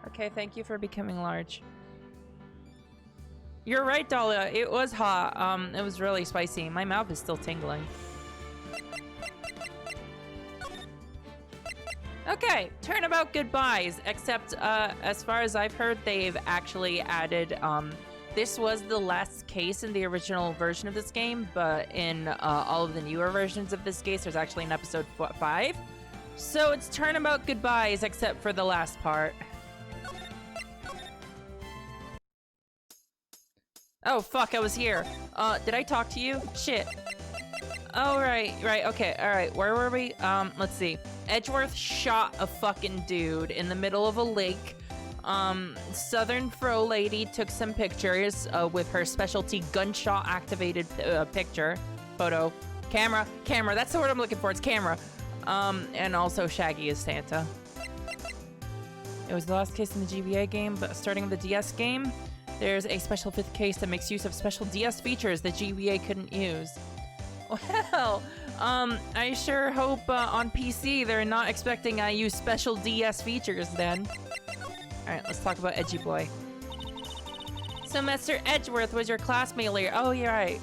Okay, thank you for becoming large. You're right, Dahlia. It was hot. It was really spicy. My mouth is still tingling. Okay, turnabout goodbyes. Except, as far as I've heard, they've actually added, this was the last case in the original version of this game, but in all of the newer versions of this case, there's actually an episode 5. So it's turnabout goodbyes, except for the last part. Oh, fuck, I was here. Did I talk to you? Shit. Oh, right, okay, alright, where were we? Let's see. Edgeworth shot a fucking dude in the middle of a lake. Southern Fro Lady took some pictures with her specialty gunshot activated photo. Camera, that's the word I'm looking for, it's camera. And also Shaggy is Santa. It was the last case in the GBA game, but starting with the DS game, there's a special 5th case that makes use of special DS features that GBA couldn't use. Well, I sure hope on PC they're not expecting I use special DS features then. Alright, let's talk about Edgy Boy. So Mr. Edgeworth was your classmate later. Oh, you're right.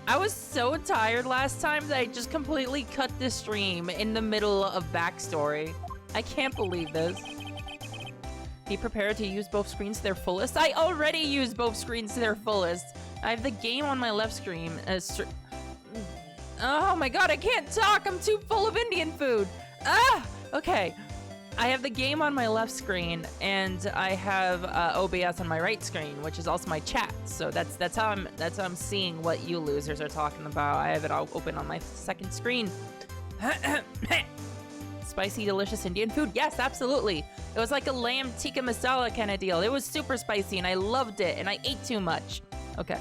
I was so tired last time that I just completely cut the stream in the middle of backstory. I can't believe this. Be prepared to use both screens to their fullest. I already use both screens to their fullest. I have the game on my left screen. Oh my god, I can't talk! I'm too full of Indian food! Ah! Okay. I have the game on my left screen, and I have OBS on my right screen, which is also my chat. So that's how I'm seeing what you losers are talking about. I have it all open on my second screen. Spicy, delicious Indian food? Yes, absolutely. It was like a lamb tikka masala kind of deal. It was super spicy, and I loved it, and I ate too much. Okay.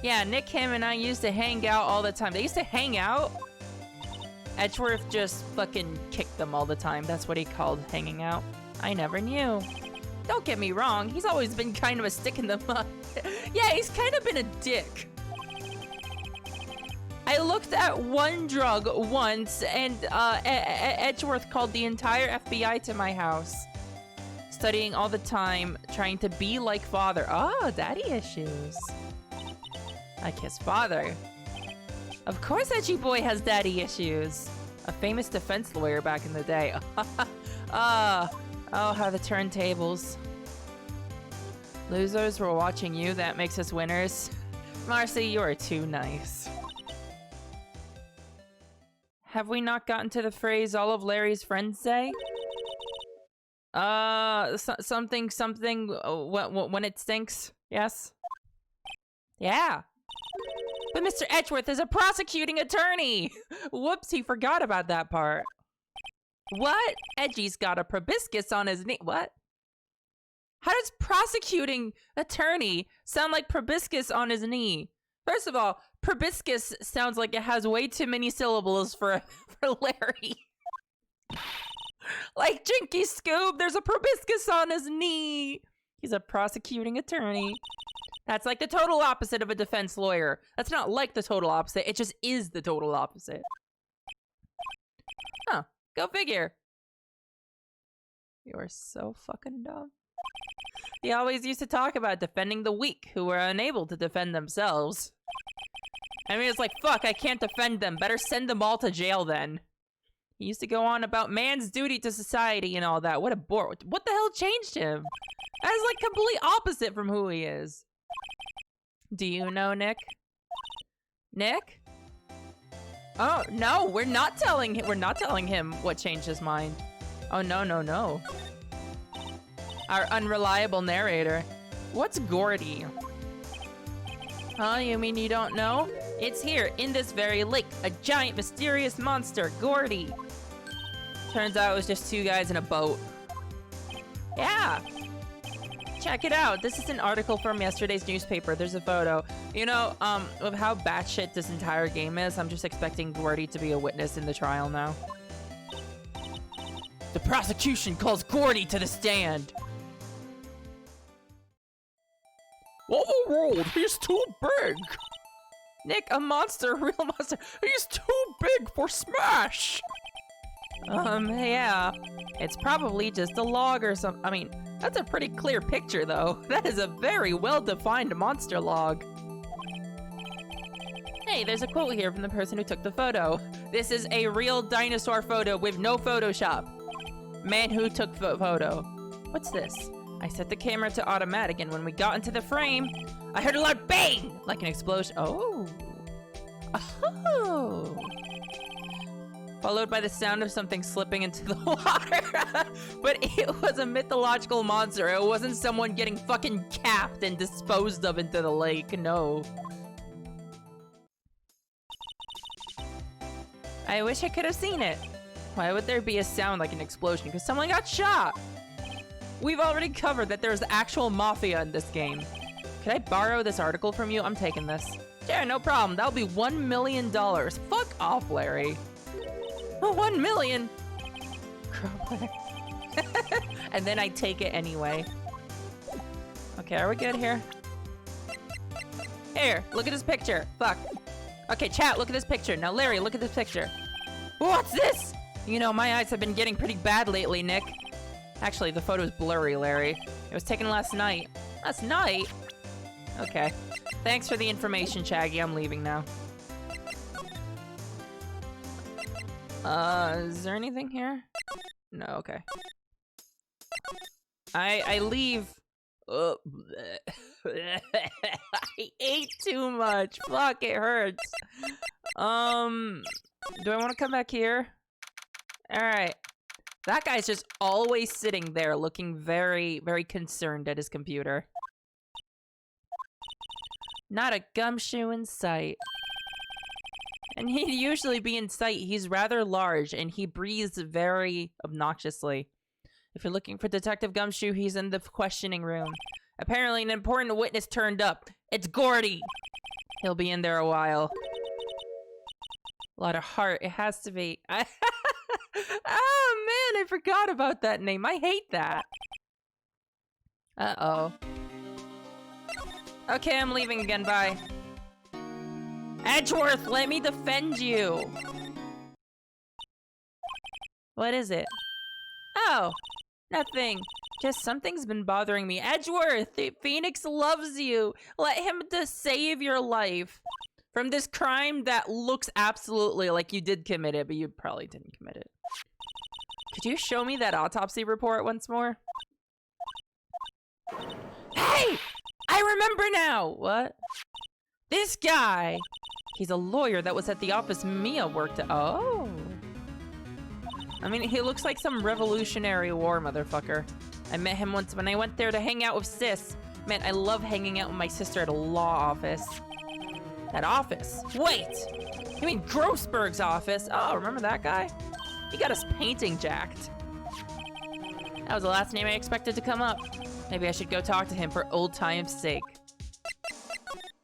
Yeah, Nick, him, and I used to hang out all the time. They used to hang out? Edgeworth just fucking kicked them all the time. That's what he called hanging out. I never knew. Don't get me wrong, he's always been kind of a stick in the mud. Yeah, he's kind of been a dick. I looked at one drug once, and Edgeworth called the entire FBI to my house. Studying all the time, trying to be like father. Oh, daddy issues. Like his father. Of course Edgy Boy has daddy issues. A famous defense lawyer back in the day. Oh, how the turntables. Losers were watching you, that makes us winners. Marcy, you are too nice. Have we not gotten to the phrase all of Larry's friends say? Something, when it stinks, yes? Yeah. But Mr. Edgeworth is a prosecuting attorney! Whoops, he forgot about that part. What? Edgy's got a proboscis on his knee. What? How does prosecuting attorney sound like proboscis on his knee? First of all, proboscis sounds like it has way too many syllables for Larry. Like Jinky Scoob, there's a proboscis on his knee. He's a prosecuting attorney. That's like the total opposite of a defense lawyer. That's not like the total opposite, it just is the total opposite. Huh, go figure. You are so fucking dumb. He always used to talk about defending the weak who were unable to defend themselves. I mean, it's like, fuck, I can't defend them. Better send them all to jail then. He used to go on about man's duty to society and all that. What a bore. What the hell changed him? That is like complete opposite from who he is. Do you know Nick? Nick? Oh, no, we're not telling him what changed his mind. Oh, no. Our unreliable narrator. What's Gordy? Huh, you mean you don't know? It's here, in this very lake. A giant, mysterious monster, Gordy. Turns out it was just two guys in a boat. Yeah. Check it out. This is an article from yesterday's newspaper. There's a photo. You know, of how batshit this entire game is, I'm just expecting Gordy to be a witness in the trial now. The prosecution calls Gordy to the stand. Overruled, he's too big. Nick, a monster, a real monster. He's too big for Smash. Yeah. It's probably just a log or something. I mean, that's a pretty clear picture, though. That is a very well-defined monster log. Hey, there's a quote here from the person who took the photo. This is a real dinosaur photo with no Photoshop. Man who took photo. What's this? I set the camera to automatic, and when we got into the frame, I heard a loud bang! Like an explosion. Oh. Oh. Followed by the sound of something slipping into the water. But it was a mythological monster. It wasn't someone getting fucking capped and disposed of into the lake. No. I wish I could have seen it. Why would there be a sound like an explosion? Because someone got shot. We've already covered that there's actual mafia in this game. Could I borrow this article from you? I'm taking this. Yeah, no problem. That'll be $1 million. Fuck off, Larry. 1 million. And then I take it anyway. Okay, are we good here? Here, look at this picture. Fuck. Okay, chat, look at this picture. Now, Larry, look at this picture. What's this? You know, my eyes have been getting pretty bad lately, Nick. Actually, the photo's blurry, Larry. It was taken last night. Last night? Okay. Thanks for the information, Shaggy. I'm leaving now. Is there anything here? No, okay. I leave. Oh, I ate too much. Fuck, it hurts. Do I want to come back here? Alright. That guy's just always sitting there looking very, very concerned at his computer. Not a gumshoe in sight. And he'd usually be in sight. He's rather large, and he breathes very obnoxiously. If you're looking for Detective Gumshoe, he's in the questioning room. Apparently, an important witness turned up. It's Gordy. He'll be in there a while. A lot of heart. It has to be. Oh, man, I forgot about that name. I hate that. Uh-oh. Okay, I'm leaving again. Bye. Edgeworth, let me defend you. What is it? Oh, nothing. Just something's been bothering me. Edgeworth, Phoenix loves you. Let him save your life from this crime that looks absolutely like you did commit it, but you probably didn't commit it. Could you show me that autopsy report once more? Hey! I remember now! What? This guy! He's a lawyer that was at the office Mia worked at. Oh. I mean, he looks like some Revolutionary War motherfucker. I met him once when I went there to hang out with Sis. Man, I love hanging out with my sister at a law office. That office? Wait! You mean Grossberg's office? Oh, remember that guy? He got us painting jacked. That was the last name I expected to come up. Maybe I should go talk to him for old time's sake.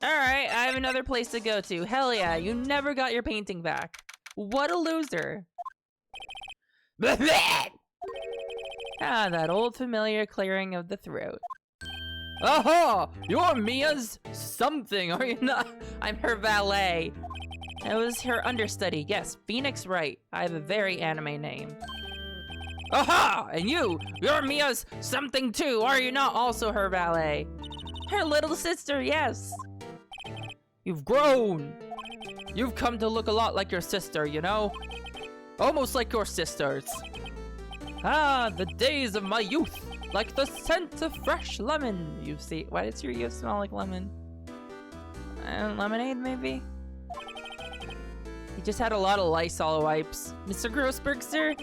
Alright, I have another place to go to. Hell yeah, you never got your painting back. What a loser. Ah, that old familiar clearing of the throat. Aha! You're Mia's something, are you not? I'm her valet. It was her understudy, yes, Phoenix Wright. I have a very anime name. Aha! And you're Mia's something too, are you not also her valet? Her little sister, yes. You've grown. You've come to look a lot like your sister, you know? Almost like your sisters. Ah, the days of my youth. Like the scent of fresh lemon. You see, why does your youth smell like lemon? Lemonade, maybe? He just had a lot of Lysol wipes. Mr. Grossberg, sir?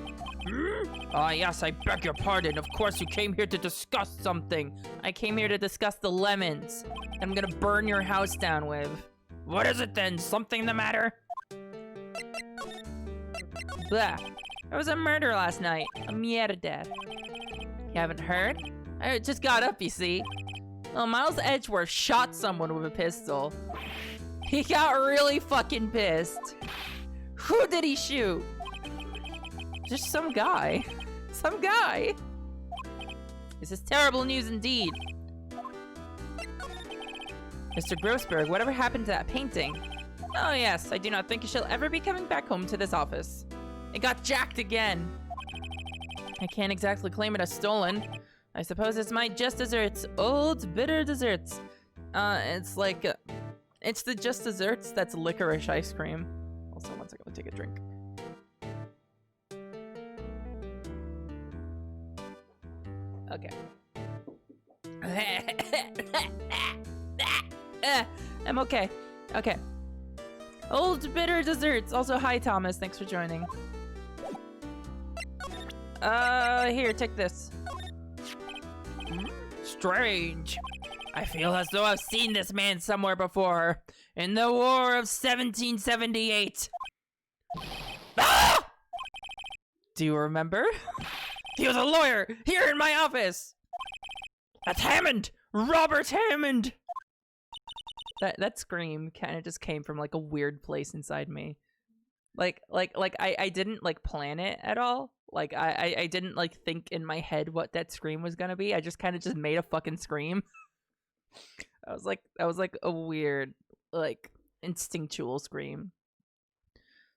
Ah, yes, I beg your pardon. Of course you came here to discuss something. I came here to discuss the lemons I'm gonna burn your house down with. What is it then? Something the matter? Blah. There was a murder last night. A murder. You haven't heard? I just got up, you see. Well, Miles Edgeworth shot someone with a pistol. He got really fucking pissed. Who did he shoot? Just some guy. Some guy. This is terrible news indeed. Mr. Grossberg, whatever happened to that painting? Oh yes, I do not think you shall ever be coming back home to this office. It got jacked again. I can't exactly claim it as stolen. I suppose it's my Just Desserts. Old bitter desserts. It's like, it's the Just Desserts that's licorice ice cream. Also, one second, let me take a drink. Okay. I'm okay. Okay. Old bitter desserts. Also, hi Thomas. Thanks for joining. Here, take this. Strange. I feel as though I've seen this man somewhere before. In the War of 1778. Ah! Do you remember? He was a lawyer here in my office. That's Hammond! Robert Hammond! That scream kind of just came from like a weird place inside me. Like I didn't like plan it at all. Like I didn't like think in my head what that scream was gonna be. I just kind of just made a fucking scream. I was like a weird, like, instinctual scream.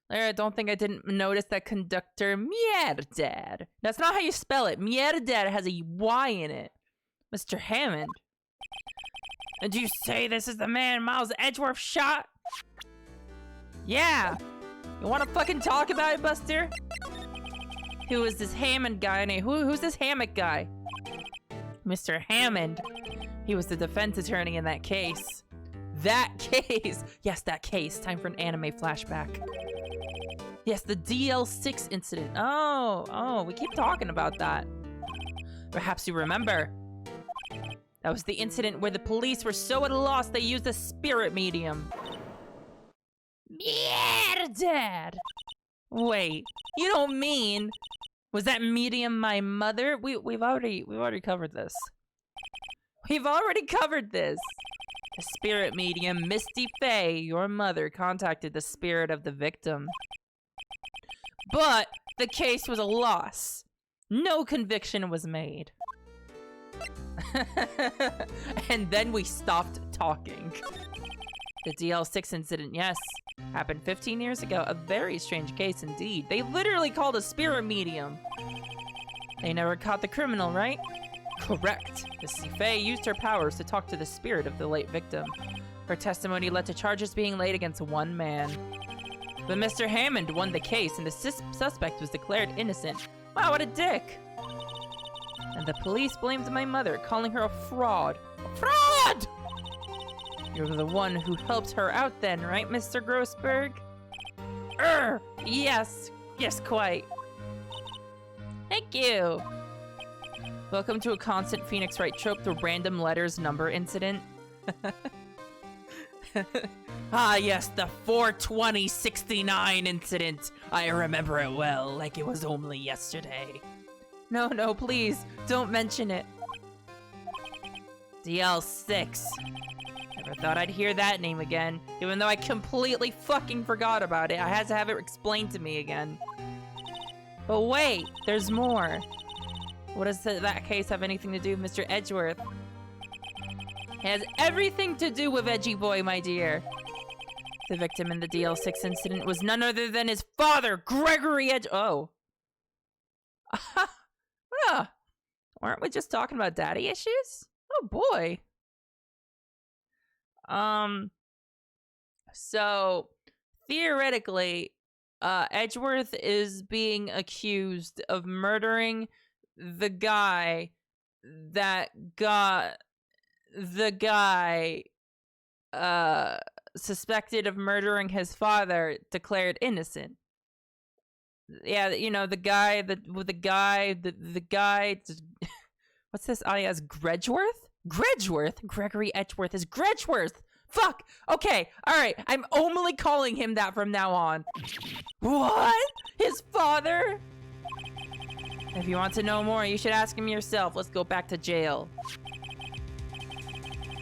I don't think I didn't notice that conductor Mierdad. That's not how you spell it. Mierdad has a Y in it. Mr. Hammond. And you say this is the man Miles Edgeworth shot? Yeah. You want to fucking talk about it, Buster? Who is this Hammond guy? Who's this Hammond guy? Mr. Hammond. He was the defense attorney in that case. That case! Yes, that case. Time for an anime flashback. Yes, the DL6 incident. Oh, we keep talking about that. Perhaps you remember. That was the incident where the police were so at a loss they used a spirit medium. Yeah, Dad! Wait, you don't mean... Was that medium my mother? We've already covered this. We've already covered this. The spirit medium, Misty Faye, your mother, contacted the spirit of the victim. But the case was a loss. No conviction was made. And then we stopped talking. The DL6 incident, yes, happened 15 years ago. A very strange case indeed. They literally called a spirit medium. They never caught the criminal, right? Correct. Missy Faye used her powers to talk to the spirit of the late victim. Her testimony led to charges being laid against one man. But Mr. Hammond won the case and the suspect was declared innocent. Wow, what a dick! And the police blamed my mother, calling her a fraud. A fraud! You're the one who helped her out then, right, Mr. Grossberg? Yes. Yes, quite. Thank you. Welcome to a constant Phoenix Wright trope, the random letters number incident. Ah, yes, the 42069 incident. I remember it well, like it was only yesterday. No, please, don't mention it. DL6. Never thought I'd hear that name again. Even though I completely fucking forgot about it, I had to have it explained to me again. But wait, there's more. What does that case have anything to do with Mr. Edgeworth? It has everything to do with Edgy Boy, my dear. The victim in the DL6 incident was none other than his father, Gregory Oh. Weren't we just talking about daddy issues? Oh boy. So theoretically, Edgeworth is being accused of murdering the guy that got the guy suspected of murdering his father declared innocent. Yeah, you know, the guy, what's this alias? Gredgeworth? Gredgeworth? Gregory Edgeworth is Gredgeworth! Fuck! Okay, alright, I'm only calling him that from now on. What? His father? If you want to know more, you should ask him yourself. Let's go back to jail.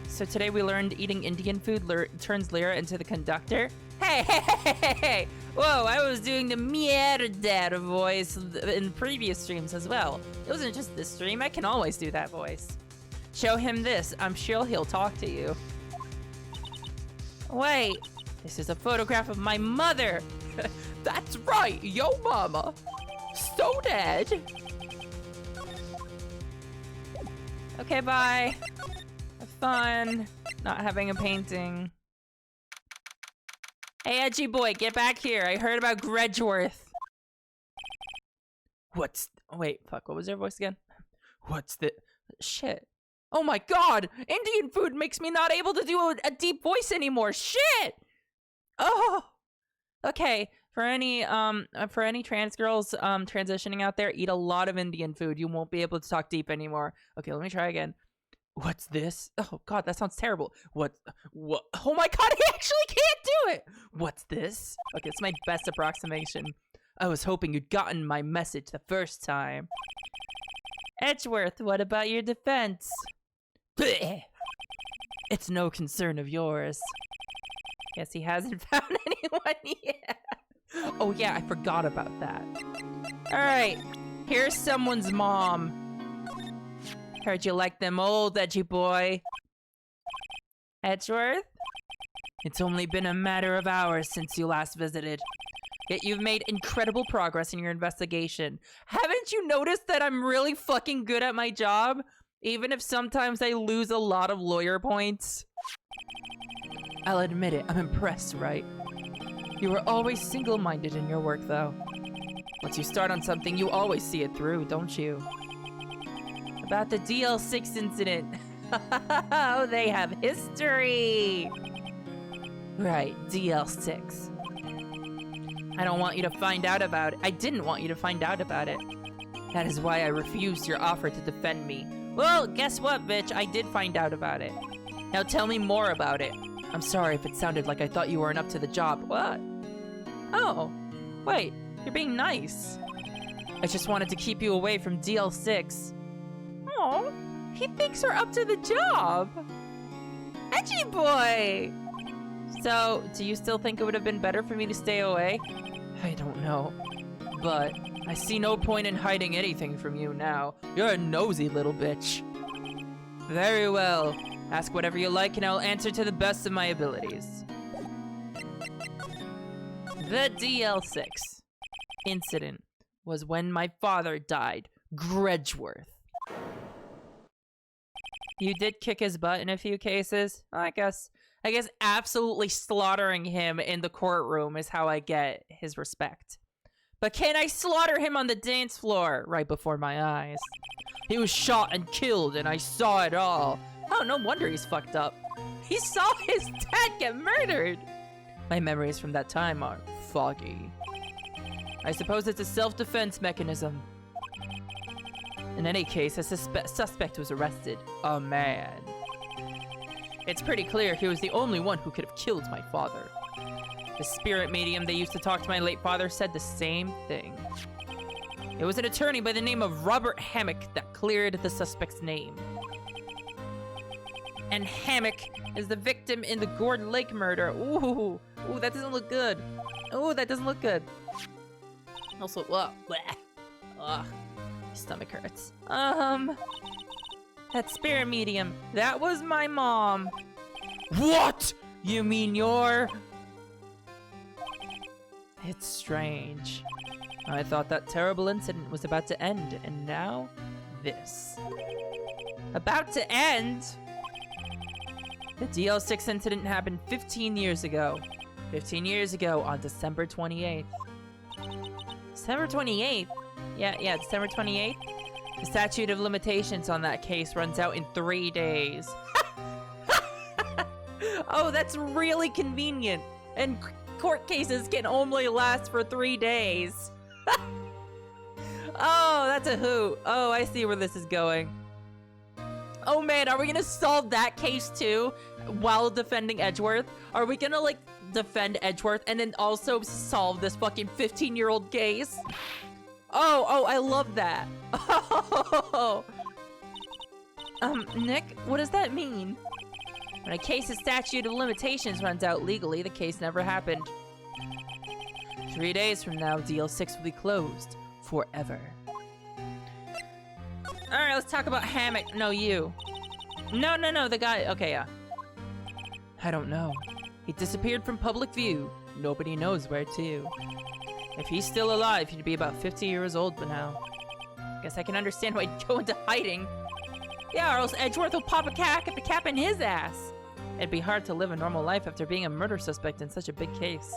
So today we learned eating Indian food turns Lyra into the conductor. Hey! Whoa, I was doing the Mierdad voice in previous streams as well. It wasn't just this stream, I can always do that voice. Show him this, I'm sure he'll talk to you. Wait, this is a photograph of my mother. That's right, yo mama. So dead. Okay, bye. Have fun. Not having a painting. Hey, edgy boy, get back here. I heard about Gredgeworth. Wait, fuck, what was their voice again? What's the... Shit. Oh my god! Indian food makes me not able to do a deep voice anymore. Shit! Oh! Okay, for any trans girls transitioning out there, eat a lot of Indian food. You won't be able to talk deep anymore. Okay, let me try again. What's this? Oh god, that sounds terrible. What? Oh my god, I actually can't do it! What's this? Okay, it's my best approximation. I was hoping you'd gotten my message the first time. Edgeworth, what about your defense? Blech. It's no concern of yours. Guess he hasn't found anyone yet. Oh yeah, I forgot about that. Alright, here's someone's mom. Heard you like them old, edgy boy. Edgeworth? It's only been a matter of hours since you last visited. Yet you've made incredible progress in your investigation. Haven't you noticed that I'm really fucking good at my job? Even if sometimes I lose a lot of lawyer points. I'll admit it, I'm impressed, Wright. You were always single-minded in your work, though. Once you start on something, you always see it through, don't you? About the DL6 incident. Oh, they have history! Right, DL6. I don't want you to find out about it. I didn't want you to find out about it. That is why I refused your offer to defend me. Well, guess what, bitch? I did find out about it. Now tell me more about it. I'm sorry if it sounded like I thought you weren't up to the job. What? Oh, wait. You're being nice. I just wanted to keep you away from DL6. Oh, he thinks we're up to the job. Edgy boy! So, do you still think it would have been better for me to stay away? I don't know. But I see no point in hiding anything from you now. You're a nosy little bitch. Very well. Ask whatever you like and I'll answer to the best of my abilities. The DL6 incident was when my father died. Gredgeworth. You did kick his butt in a few cases. I guess absolutely slaughtering him in the courtroom is how I get his respect. But can I slaughter him on the dance floor right before my eyes? He was shot and killed and I saw it all. Oh, no wonder he's fucked up. He saw his dad get murdered. My memories from that time are foggy. I suppose it's a self-defense mechanism. In any case, a suspect was arrested. A man. It's pretty clear he was the only one who could have killed my father. The spirit medium that used to talk to my late father said the same thing. It was an attorney by the name of Robert Hammock that cleared the suspect's name. And Hammock is the victim in the Gordon Lake murder. Ooh, that doesn't look good. Ooh, that doesn't look good. Also, ugh, ugh, my stomach hurts. That spirit medium, that was my mom. What? You mean you're... It's strange. I thought that terrible incident was about to end, and now, this. About to end? The DL6 incident happened 15 years ago. 15 years ago on December 28th. December 28th? Yeah, December 28th? The statute of limitations on that case runs out in 3 days. Oh, that's really convenient. And court cases can only last for 3 days. Oh, that's a hoot. Oh, I see where this is going. Oh man, are we gonna solve that case too while defending Edgeworth? Are we gonna like defend Edgeworth and then also solve this fucking 15-year-old case? Oh, I love that. Oh. Nick, what does that mean? When a case's statute of limitations runs out legally, the case never happened. 3 days from now, DL6 will be closed forever. Alright, let's talk about Hammock. No, you. No, the guy. Okay, yeah. I don't know. He disappeared from public view. Nobody knows where to. If he's still alive, he'd be about 50 years old by now. Guess I can understand why he'd go into hiding. Yeah, or else Edgeworth will pop a cap in his ass. It'd be hard to live a normal life after being a murder suspect in such a big case.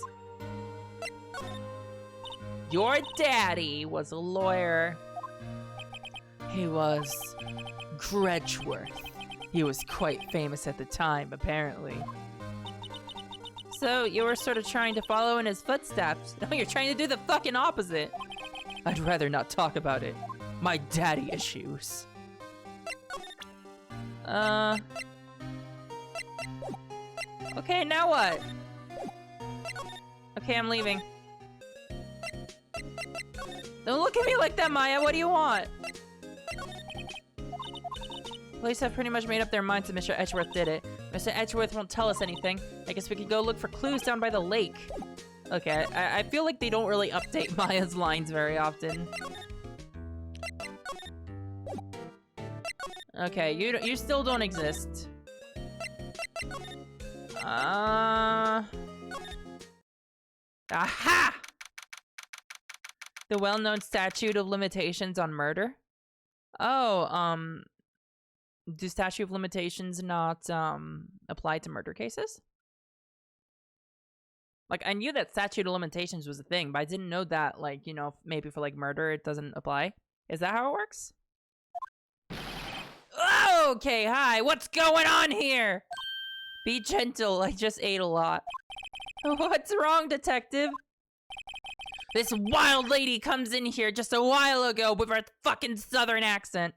Your daddy was a lawyer. He was Gretchworth. He was quite famous at the time, apparently. So, you were sort of trying to follow in his footsteps. No, you're trying to do the fucking opposite. I'd rather not talk about it. My daddy issues. Okay, now what? Okay, I'm leaving. Don't look at me like that, Maya. What do you want? Police have pretty much made up their minds that Mr. Edgeworth did it. Mr. Edgeworth won't tell us anything. I guess we could go look for clues down by the lake. Okay, I feel like they don't really update Maya's lines very often. Okay, you still don't exist. Aha! The well-known statute of limitations on murder? Oh, do statute of limitations not, apply to murder cases? Like, I knew that statute of limitations was a thing, but I didn't know that, like, you know, maybe for, like, murder it doesn't apply. Is that how it works? Okay, hi, what's going on here? Be gentle, I just ate a lot. What's wrong, detective? This wild lady comes in here just a while ago with her fucking southern accent.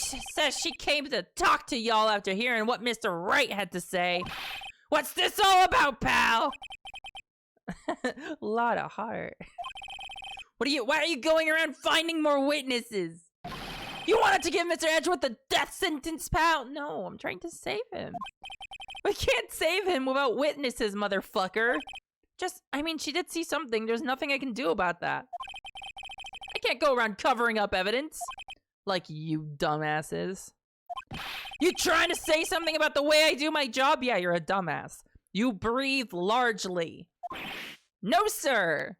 She says she came to talk to y'all after hearing what Mr. Wright had to say. What's this all about, pal? Lot of heart. Why are you going around finding more witnesses? You wanted to give Mr. Edgeworth the death sentence, pal? No, I'm trying to save him. We can't save him without witnesses, motherfucker. I mean, she did see something. There's nothing I can do about that. I can't go around covering up evidence. Like you dumbasses. You trying to say something about the way I do my job? Yeah, you're a dumbass. You breathe largely. No, sir.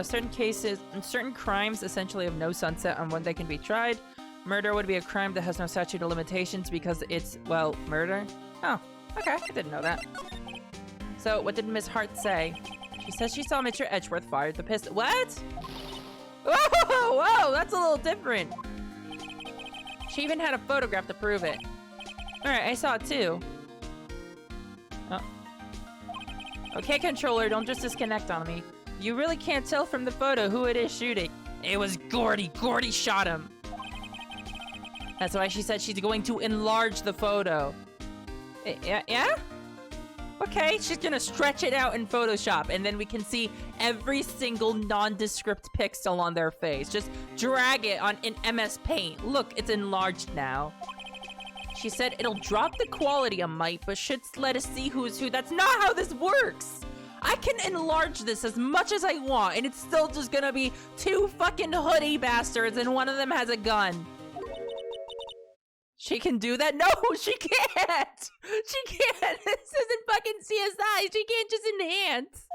Certain crimes essentially have no sunset on when they can be tried. Murder would be a crime that has no statute of limitations because it's, well, murder? Oh, okay, I didn't know that. So, what did Miss Hart say? She says she saw Mr. Edgeworth fire the pistol. What? Whoa, whoa, that's a little different. She even had a photograph to prove it. Alright, I saw it too. Oh. Okay, controller, don't just disconnect on me. You really can't tell from the photo who it is shooting. It was Gordy. Gordy shot him. That's why she said she's going to enlarge the photo. Yeah? Okay, she's gonna stretch it out in Photoshop, and then we can see every single nondescript pixel on their face. Just drag it in MS Paint. Look, it's enlarged now. She said it'll drop the quality a mite, but should let us see who's who. That's not how this works! I can enlarge this as much as I want, and it's still just gonna be two fucking hoodie bastards, and one of them has a gun. She can do that? No, she can't! She can't! This isn't fucking CSI! She can't just enhance!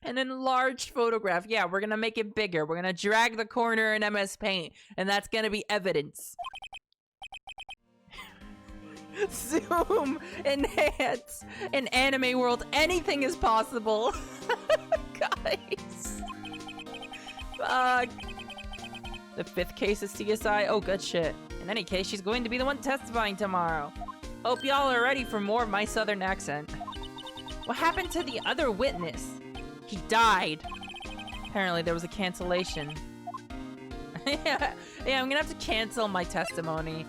An enlarged photograph. Yeah, we're gonna make it bigger. We're gonna drag the corner in MS Paint, and that's gonna be evidence. Zoom! Enhance! In anime world, anything is possible! Guys! Fuck. The fifth case is CSI? Oh, good shit. In any case, she's going to be the one testifying tomorrow. Hope y'all are ready for more of my southern accent. What happened to the other witness? He died. Apparently, there was a cancellation. yeah, I'm gonna have to cancel my testimony.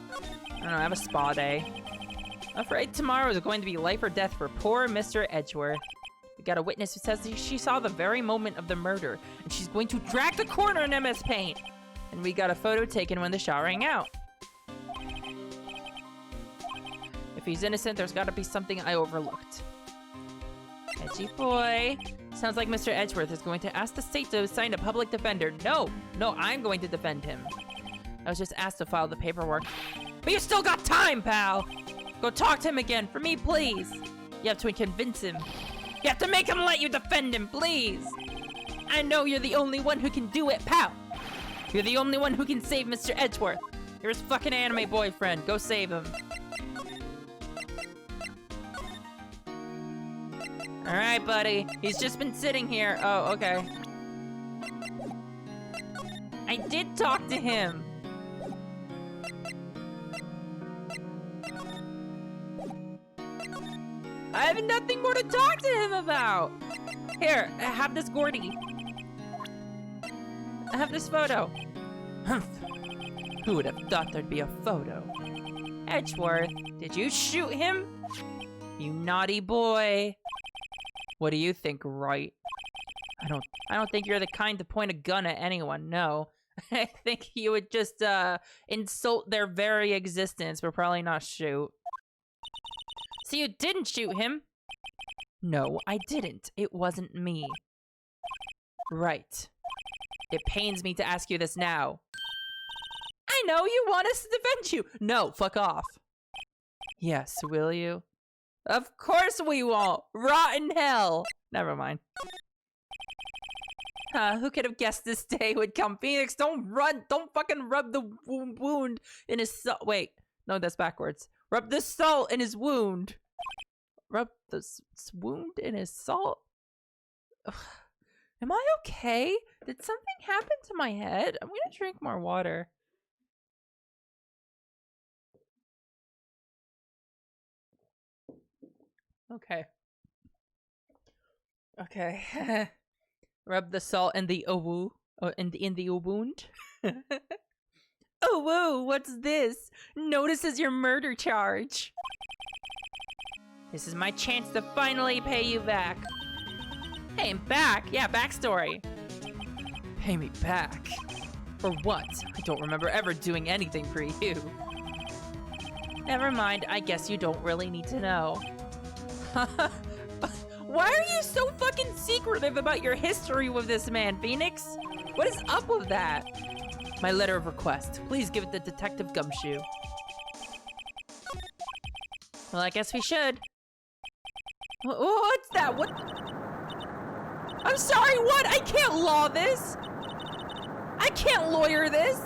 I don't know, I have a spa day. I'm afraid tomorrow is going to be life or death for poor Mr. Edgeworth. We got a witness who says she saw the very moment of the murder, and she's going to drag the corner in MS Paint. And we got a photo taken when the shot rang out. If he's innocent, there's gotta be something I overlooked. Edgy boy. Sounds like Mr. Edgeworth is going to ask the state to assign a public defender. No, I'm going to defend him. I was just asked to file the paperwork. But you still got time, pal! Go talk to him again, for me, please! You have to convince him. You have to make him let you defend him, please! I know you're the only one who can do it, pal! You're the only one who can save Mr. Edgeworth! You're his fucking anime boyfriend, go save him. Alright, buddy. He's just been sitting here. Oh, okay. I did talk to him. I have nothing more to talk to him about. Here, have this Gordy. I have this photo. Humph. Who would have thought there'd be a photo? Edgeworth, did you shoot him? You naughty boy. What do you think, Wright? I don't think you're the kind to point a gun at anyone, no. I think you would just, insult their very existence, but probably not shoot. So you didn't shoot him? No, I didn't. It wasn't me. Right. It pains me to ask you this now. I know you want us to defend you. No, fuck off. Yes, will you? Of course we won't. Rotten hell. Never mind. Who could have guessed this day would come? Phoenix, don't run. Don't fucking rub the wound in his salt. Wait. No, that's backwards. Rub the salt in his wound. Rub the wound in his salt? Ugh. Am I okay? Did something happen to my head? I'm gonna drink more water. Okay. Okay. Rub the salt in the in the wound. Oh, whoa, what's this? Notices your murder charge. This is my chance to finally pay you back. Pay him back? Yeah, backstory. Pay me back? For what? I don't remember ever doing anything for you. Never mind, I guess you don't really need to know. Why are you so fucking secretive about your history with this man, Phoenix? What is up with that? My letter of request. Please give it to Detective Gumshoe. Well, I guess we should. What's that? What? I'm sorry, what? I can't law this. I can't lawyer this.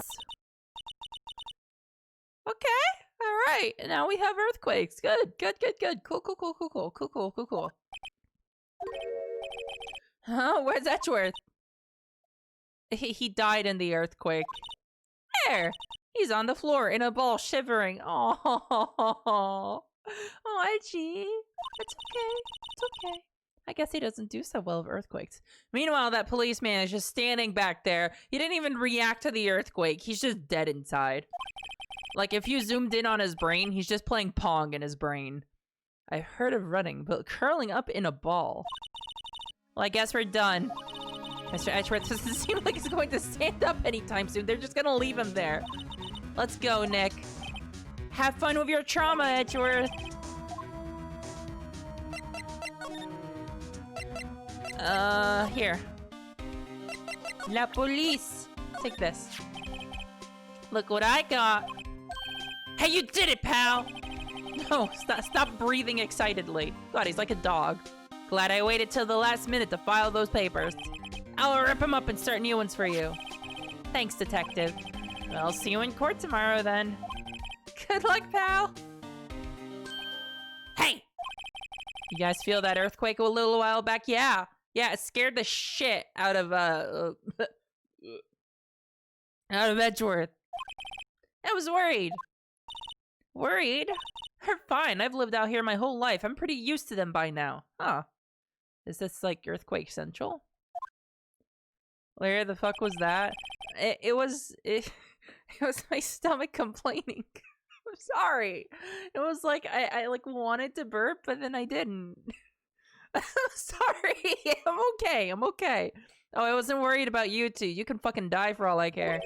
Okay. All right. Now we have earthquakes. Good. Cool. Huh? Where's Edgeworth? He died in the earthquake. There! He's on the floor in a ball shivering. Oh, Edgy. It's okay. I guess he doesn't do so well with earthquakes. Meanwhile, that policeman is just standing back there. He didn't even react to the earthquake. He's just dead inside. Like, if you zoomed in on his brain, he's just playing Pong in his brain. I heard of running, but curling up in a ball. Well, I guess we're done. Mr. Edgeworth doesn't seem like he's going to stand up anytime soon. They're just gonna leave him there. Let's go, Nick. Have fun with your trauma, Edgeworth. Here. La police. Take this. Look what I got. Hey, you did it, pal! No, stop breathing excitedly. God, he's like a dog. Glad I waited till the last minute to file those papers. I'll rip them up and start new ones for you. Thanks, detective. Well, I'll see you in court tomorrow, then. Good luck, pal! Hey! You guys feel that earthquake a little while back? Yeah, it scared the shit out of, out of Edgeworth. I was worried. Worried? They're fine. I've lived out here my whole life. I'm pretty used to them by now. Huh. Is this like Earthquake Central? Where the fuck was that? It was my stomach complaining. I'm sorry. It was like I like wanted to burp, but then I didn't. I'm sorry. I'm okay. Oh, I wasn't worried about you two. You can fucking die for all I care.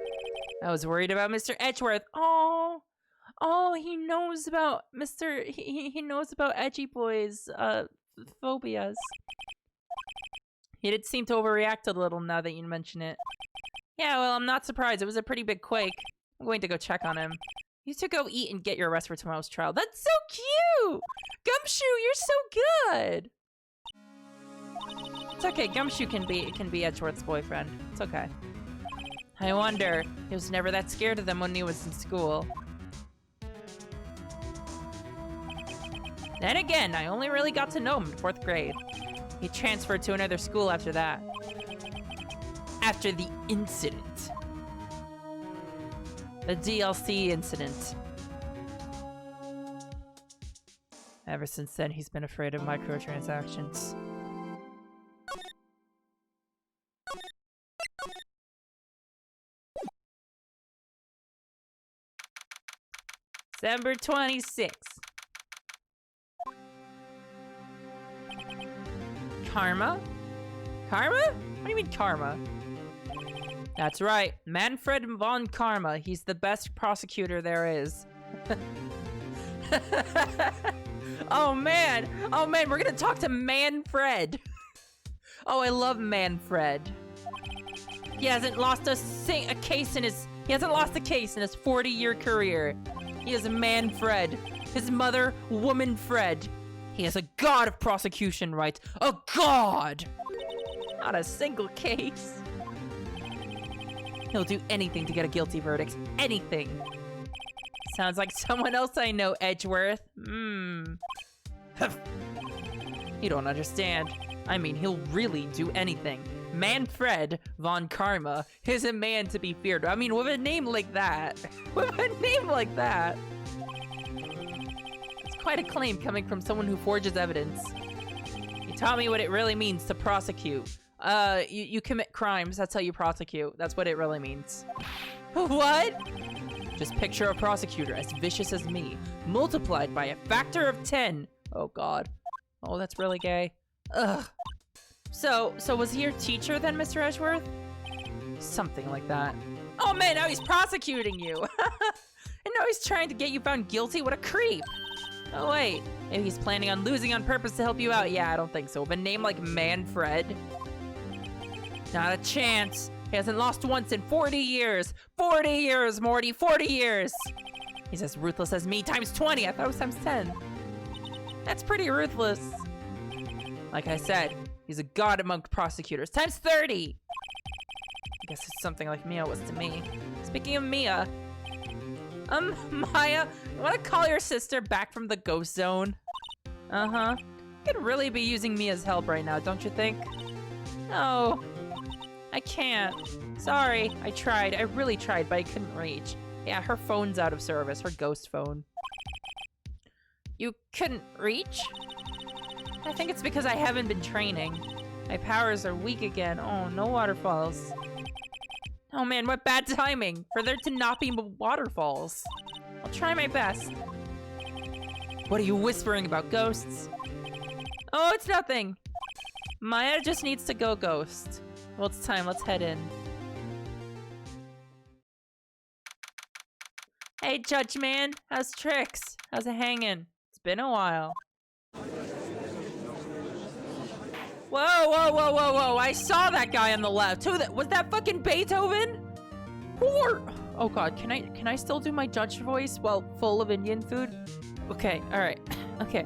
I was worried about Mr. Edgeworth. Oh, he knows about he knows about Edgy Boy's phobias. He did seem to overreact a little now that you mention it. Yeah, well, I'm not surprised. It was a pretty big quake. I'm going to go check on him. You two go eat and get your rest for tomorrow's trial. That's so cute! Gumshoe, you're so good! It's okay, Gumshoe can be Edgeworth's boyfriend. It's okay. I wonder, he was never that scared of them when he was in school. Then again, I only really got to know him in 4th grade. He transferred to another school after that. After the incident. The DLC incident. Ever since then, he's been afraid of microtransactions. December 26th. Karma? Karma? What do you mean karma? That's right, Manfred von Karma. He's the best prosecutor there is. Oh man, we're gonna talk to Manfred. Oh, I love Manfred. He hasn't lost a case in his 40-year career. He is a Manfred. His mother, woman Fred. He is a god of prosecution rights. A god! Not a single case. He'll do anything to get a guilty verdict. Anything. Sounds like someone else I know, Edgeworth. You don't understand. I mean, he'll really do anything. Manfred von Karma is a man to be feared. I mean, with a name like that. With a name like that. It's quite a claim coming from someone who forges evidence. He taught me what it really means to prosecute. You commit crimes, that's how you prosecute. That's what it really means. What? Just picture a prosecutor as vicious as me, multiplied by a factor of 10. Oh god. Oh, that's really gay. Ugh. So was he your teacher then, Mr. Edgeworth? Something like that. Oh man, now he's prosecuting you! And now he's trying to get you found guilty? What a creep! Oh wait, maybe he's planning on losing on purpose to help you out. Yeah, I don't think so. With a name like Manfred? Not a chance. He hasn't lost once in 40 years. 40 years, Morty, 40 years! He's as ruthless as me times 20. I thought it was times 10. That's pretty ruthless. Like I said, he's a god among prosecutors. Times 30! I guess it's something like Mia was to me. Speaking of Mia, Maya, you wanna call your sister back from the ghost zone? Uh-huh. You could really be using Mia's help right now, don't you think? No. I can't. Sorry, I tried. I really tried, but I couldn't reach. Yeah, her phone's out of service. Her ghost phone. You couldn't reach? I think it's because I haven't been training. My powers are weak again. Oh, no waterfalls. Oh man, what bad timing for there to not be waterfalls. I'll try my best. What are you whispering about, ghosts? Oh, it's nothing. Maya just needs to go ghost. Well, it's time. Let's head in. Hey, Judge Man. How's tricks? How's it hanging? It's been a while. Whoa. I saw that guy on the left. Who was that fucking Beethoven? Or oh god, can I still do my judge voice while full of Indian food? Okay, alright. Okay.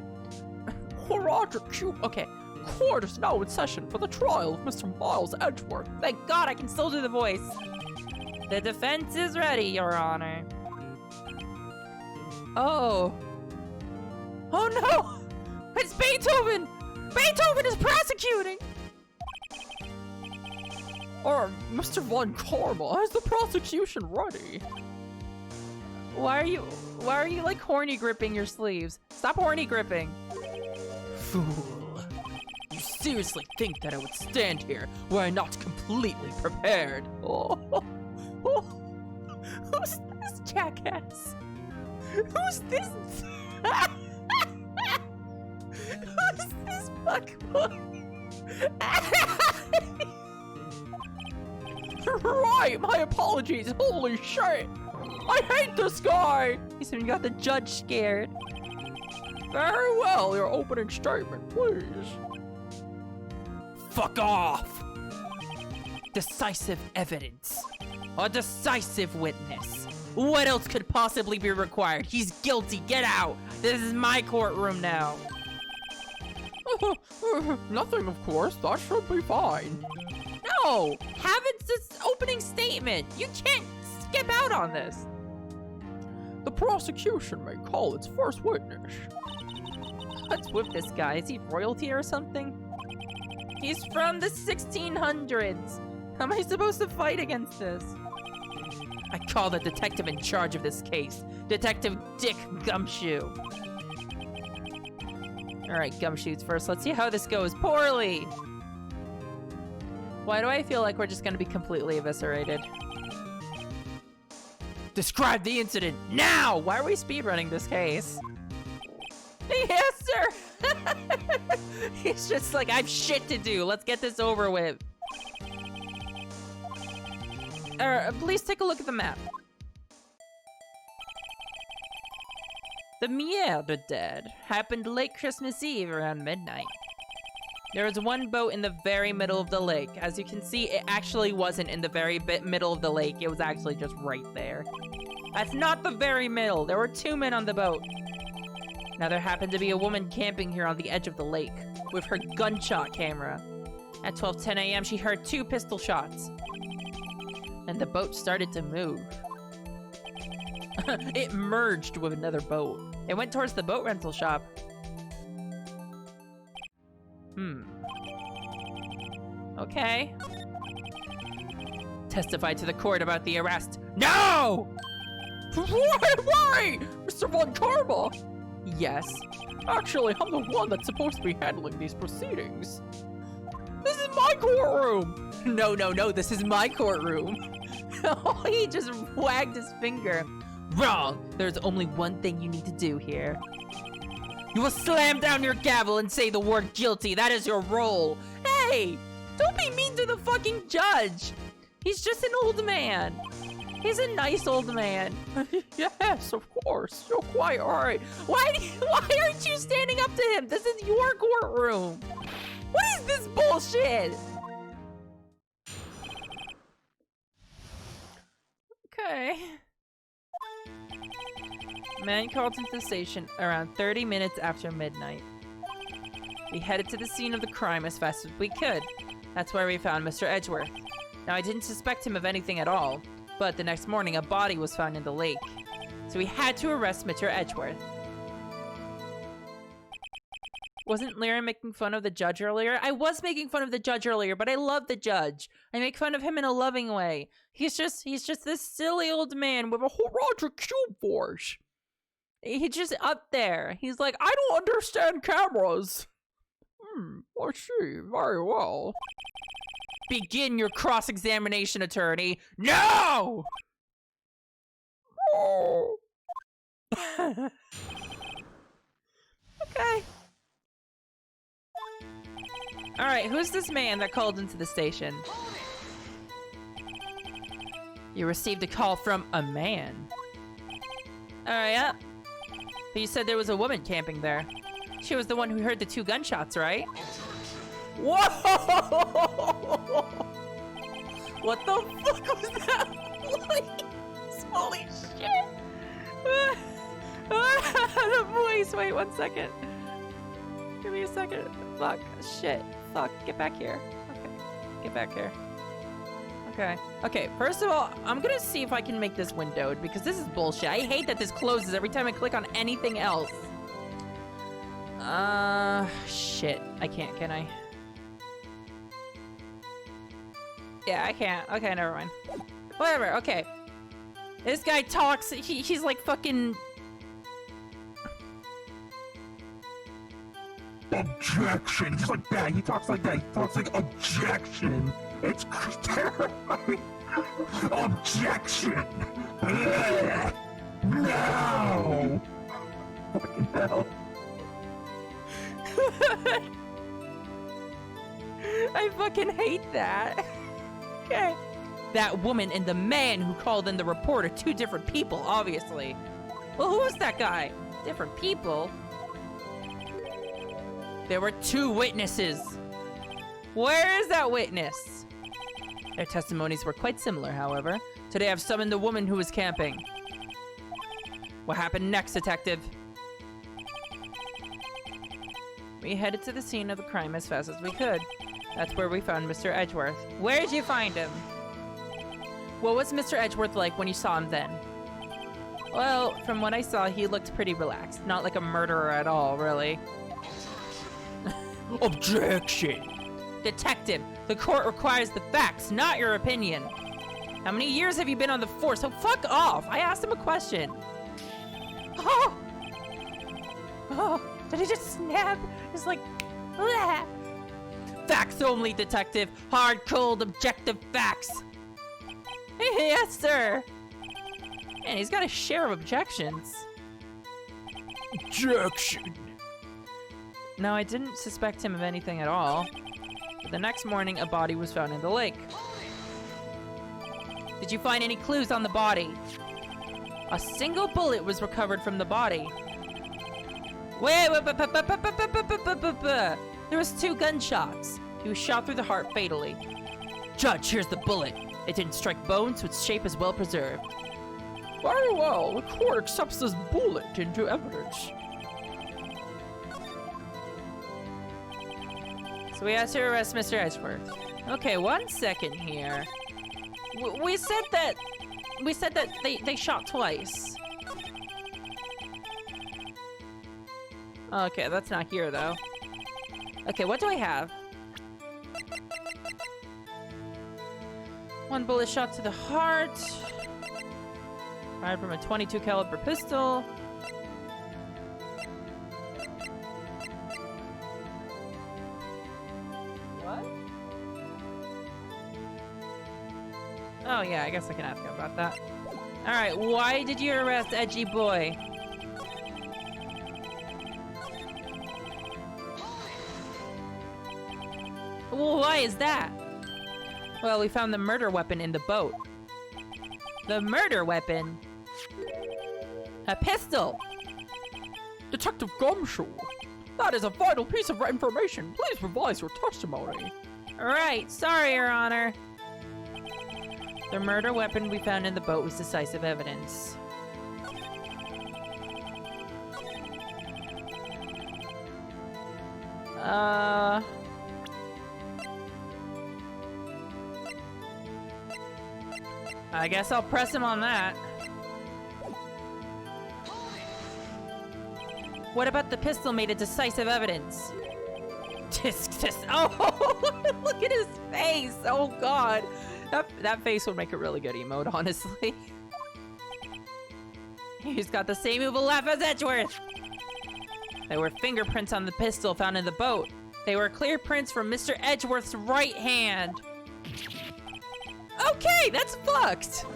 Roger, okay. Court is now in session for the trial of Mr. Miles Edgeworth. Thank God I can still do the voice. The defense is ready, Your Honor. Oh. Oh no! It's Beethoven! Beethoven is prosecuting! Or Mr. Von Karma, is the prosecution ready? Why are you like horny gripping your sleeves? Stop horny gripping. Fool. You seriously think that I would stand here were I not completely prepared? Oh. Who's this jackass? Who's this? Who's this fuckboy? Right, my apologies. Holy shit. I hate this guy. He's even got the judge scared. Very well, your opening statement, please. Fuck off! Decisive evidence. A decisive witness. What else could possibly be required? He's guilty. Get out. This is my courtroom now. Nothing, of course. That should be fine. No! Have it this opening statement. You can't skip out on this. The prosecution may call its first witness. What's with this guy? Is he royalty or something? He's from the 1600s. How am I supposed to fight against this? I call the detective in charge of this case. Detective Dick Gumshoe. Alright, Gumshoes first. Let's see how this goes. Poorly! Why do I feel like we're just gonna be completely eviscerated? Describe the incident now! Why are we speedrunning this case? Yes, sir! He's just like, I have shit to do. Let's get this over with. Please take a look at the map. The Merde Dead happened late Christmas Eve around midnight. There was one boat in the very middle of the lake. As you can see, it actually wasn't in the very middle of the lake. It was actually just right there. That's not the very middle. There were 2 men on the boat. Now there happened to be a woman camping here on the edge of the lake with her gunshot camera. At 12:10 a.m. she heard 2 pistol shots. And the boat started to move. It merged with another boat. It went towards the boat rental shop. Okay. Testify to the court about the arrest. No! Why? Mr. Von Karma? Yes. Actually, I'm the one that's supposed to be handling these proceedings. This is my courtroom! No, this is my courtroom. Oh, he just wagged his finger. Wrong! There's only one thing you need to do here. You will slam down your gavel and say the word guilty. That is your role. Hey! Don't be mean to the fucking judge! He's just an old man. He's a nice old man. Yes, of course. You're quite right. Why aren't you standing up to him? This is your courtroom. What is this bullshit? Okay. Man called into the station around 30 minutes after midnight. We headed to the scene of the crime as fast as we could. That's where we found Mr. Edgeworth. Now, I didn't suspect him of anything at all, but the next morning a body was found in the lake. So we had to arrest Mr. Edgeworth. Wasn't Lyra making fun of the judge earlier? I was making fun of the judge earlier, but I love the judge. I make fun of him in a loving way. He's just this silly old man with a whole Roger Cube force. He's just up there. He's like, I don't understand cameras. I see. Very well. Begin your cross-examination, attorney. No! Oh. Okay. Alright, who's this man that called into the station? You received a call from a man. Alright, yeah. But you said there was a woman camping there. She was the one who heard the 2 gunshots, right? Whoa! What the fuck was that? Holy shit! The voice! Wait 1 second. Give me a second. Fuck. Shit. Fuck. Get back here. Okay. Get back here. Okay. Okay, first of all, I'm gonna see if I can make this windowed, because this is bullshit. I hate that this closes every time I click on anything else. Shit. I can't, can I? Yeah, I can't. Okay, never mind. Whatever, okay. This guy talks, he's like fucking... Objection! Just like that. He talks like that. He talks like objection. It's terrifying. Objection! Ugh. No! Fucking hell. I fucking hate that. Okay. That woman and the man who called in the report are 2 different people, obviously. Well, who was that guy? Different people? There were 2 witnesses. Where is that witness? Their testimonies were quite similar, however. Today I've summoned the woman who was camping. What happened next, Detective? We headed to the scene of the crime as fast as we could. That's where we found Mr. Edgeworth. Where did you find him? What was Mr. Edgeworth like when you saw him then? Well, from what I saw, he looked pretty relaxed. Not like a murderer at all, really. Objection! Detective, the court requires the facts, not your opinion. How many years have you been on the force? So fuck off! I asked him a question. Oh! Oh, did he just snap? It's like, bleh. Facts only, Detective. Hard, cold, objective facts. Yes, sir. Man, he's got a share of objections. Objection! No, I didn't suspect him of anything at all. But the next morning, a body was found in the lake. Did you find any clues on the body? A single bullet was recovered from the body. Wait, there was 2 gunshots. He was shot through the heart fatally. Judge, here's the bullet. It didn't strike bone, so its shape is well preserved. Very well, the court accepts this bullet into evidence. So we have to arrest Mr. Edgeworth. Okay, 1 second here. We said that they shot twice. Okay, that's not here though. Okay, what do I have? 1 bullet shot to the heart. Fired from a .22 caliber pistol. What? Oh yeah, I guess I can ask him about that. Alright, why did you arrest Edgy Boy? Well, why is that? Well, we found the murder weapon in the boat. The murder weapon? A pistol! Detective Gumshoe, that is a vital piece of information. Please revise your testimony. Right, sorry, Your Honor. The murder weapon we found in the boat was decisive evidence. I guess I'll press him on that. What about the pistol made a decisive evidence? Oh, look at his face. Oh God, that face would make a really good emote, honestly. He's got the same evil laugh as Edgeworth. There were fingerprints on the pistol found in the boat. They were clear prints from Mr. Edgeworth's right hand. Okay, that's fucked.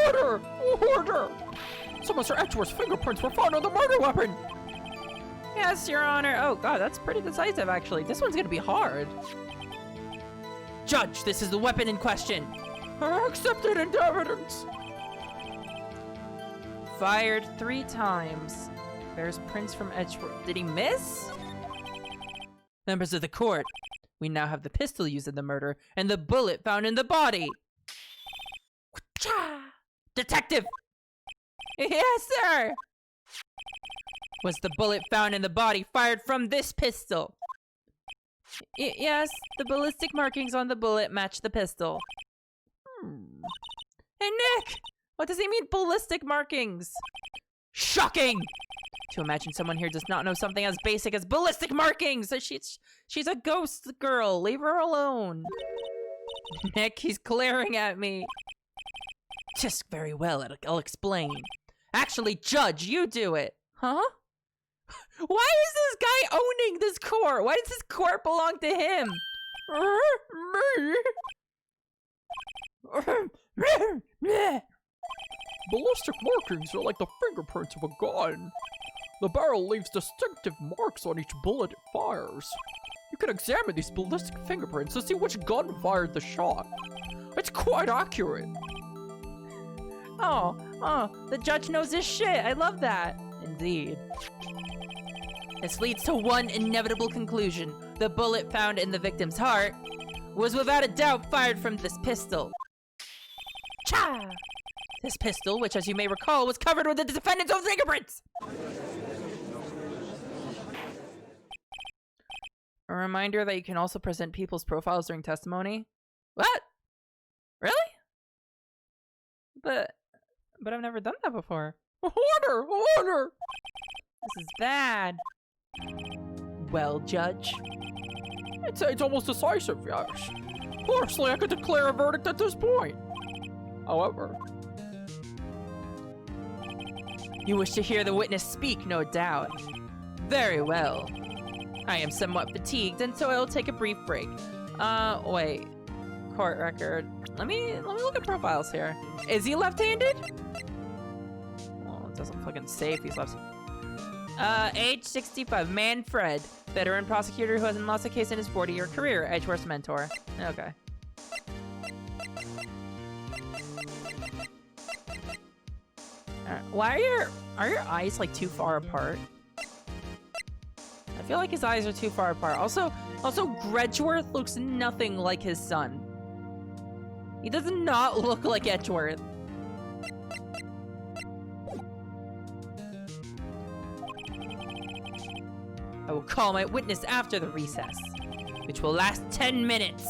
Order! Order! So Mr. Edgeworth's fingerprints were found on the murder weapon! Yes, Your Honor. Oh God, that's pretty decisive, actually. This one's gonna be hard. Judge, this is the weapon in question. Accepted into evidence. Fired 3 times. There's prints from Edgeworth. Did he miss? Members of the court, we now have the pistol used in the murder and the bullet found in the body. Detective! Yes, sir! Was the bullet found in the body fired from this pistol? Yes, the ballistic markings on the bullet match the pistol. Hey, Nick! What does he mean, ballistic markings? Shocking! To imagine someone here does not know something as basic as ballistic markings! She's a ghost girl. Leave her alone. Nick, he's glaring at me. Just very well, I'll explain. Actually, Judge, you do it. Huh? Why is this guy owning this court? Why does this court belong to him? Me? Ballistic markings are like the fingerprints of a gun. The barrel leaves distinctive marks on each bullet it fires. You can examine these ballistic fingerprints to see which gun fired the shot. It's quite accurate. Oh, the judge knows his shit. I love that. Indeed. This leads to one inevitable conclusion. The bullet found in the victim's heart was without a doubt fired from this pistol. Cha! This pistol, which as you may recall, was covered with the defendant's own fingerprints! A reminder that you can also present people's profiles during testimony. What? Really? But I've never done that before. Order! Order! This is bad. Well, Judge? I'd say it's almost decisive, yes. Personally, I could declare a verdict at this point. However... You wish to hear the witness speak, no doubt. Very well. I am somewhat fatigued, and so I will take a brief break. Wait. Court record. Let me look at profiles here. Is he left-handed? Well, it doesn't fucking say if he's left. Age 65, Manfred. Veteran prosecutor who hasn't lost a case in his 40-year career. Edgeworth's mentor. Okay. Alright. Why are your eyes like too far apart? I feel like his eyes are too far apart. Also, Edgeworth looks nothing like his son. He does not look like Edgeworth. I will call my witness after the recess, which will last 10 minutes.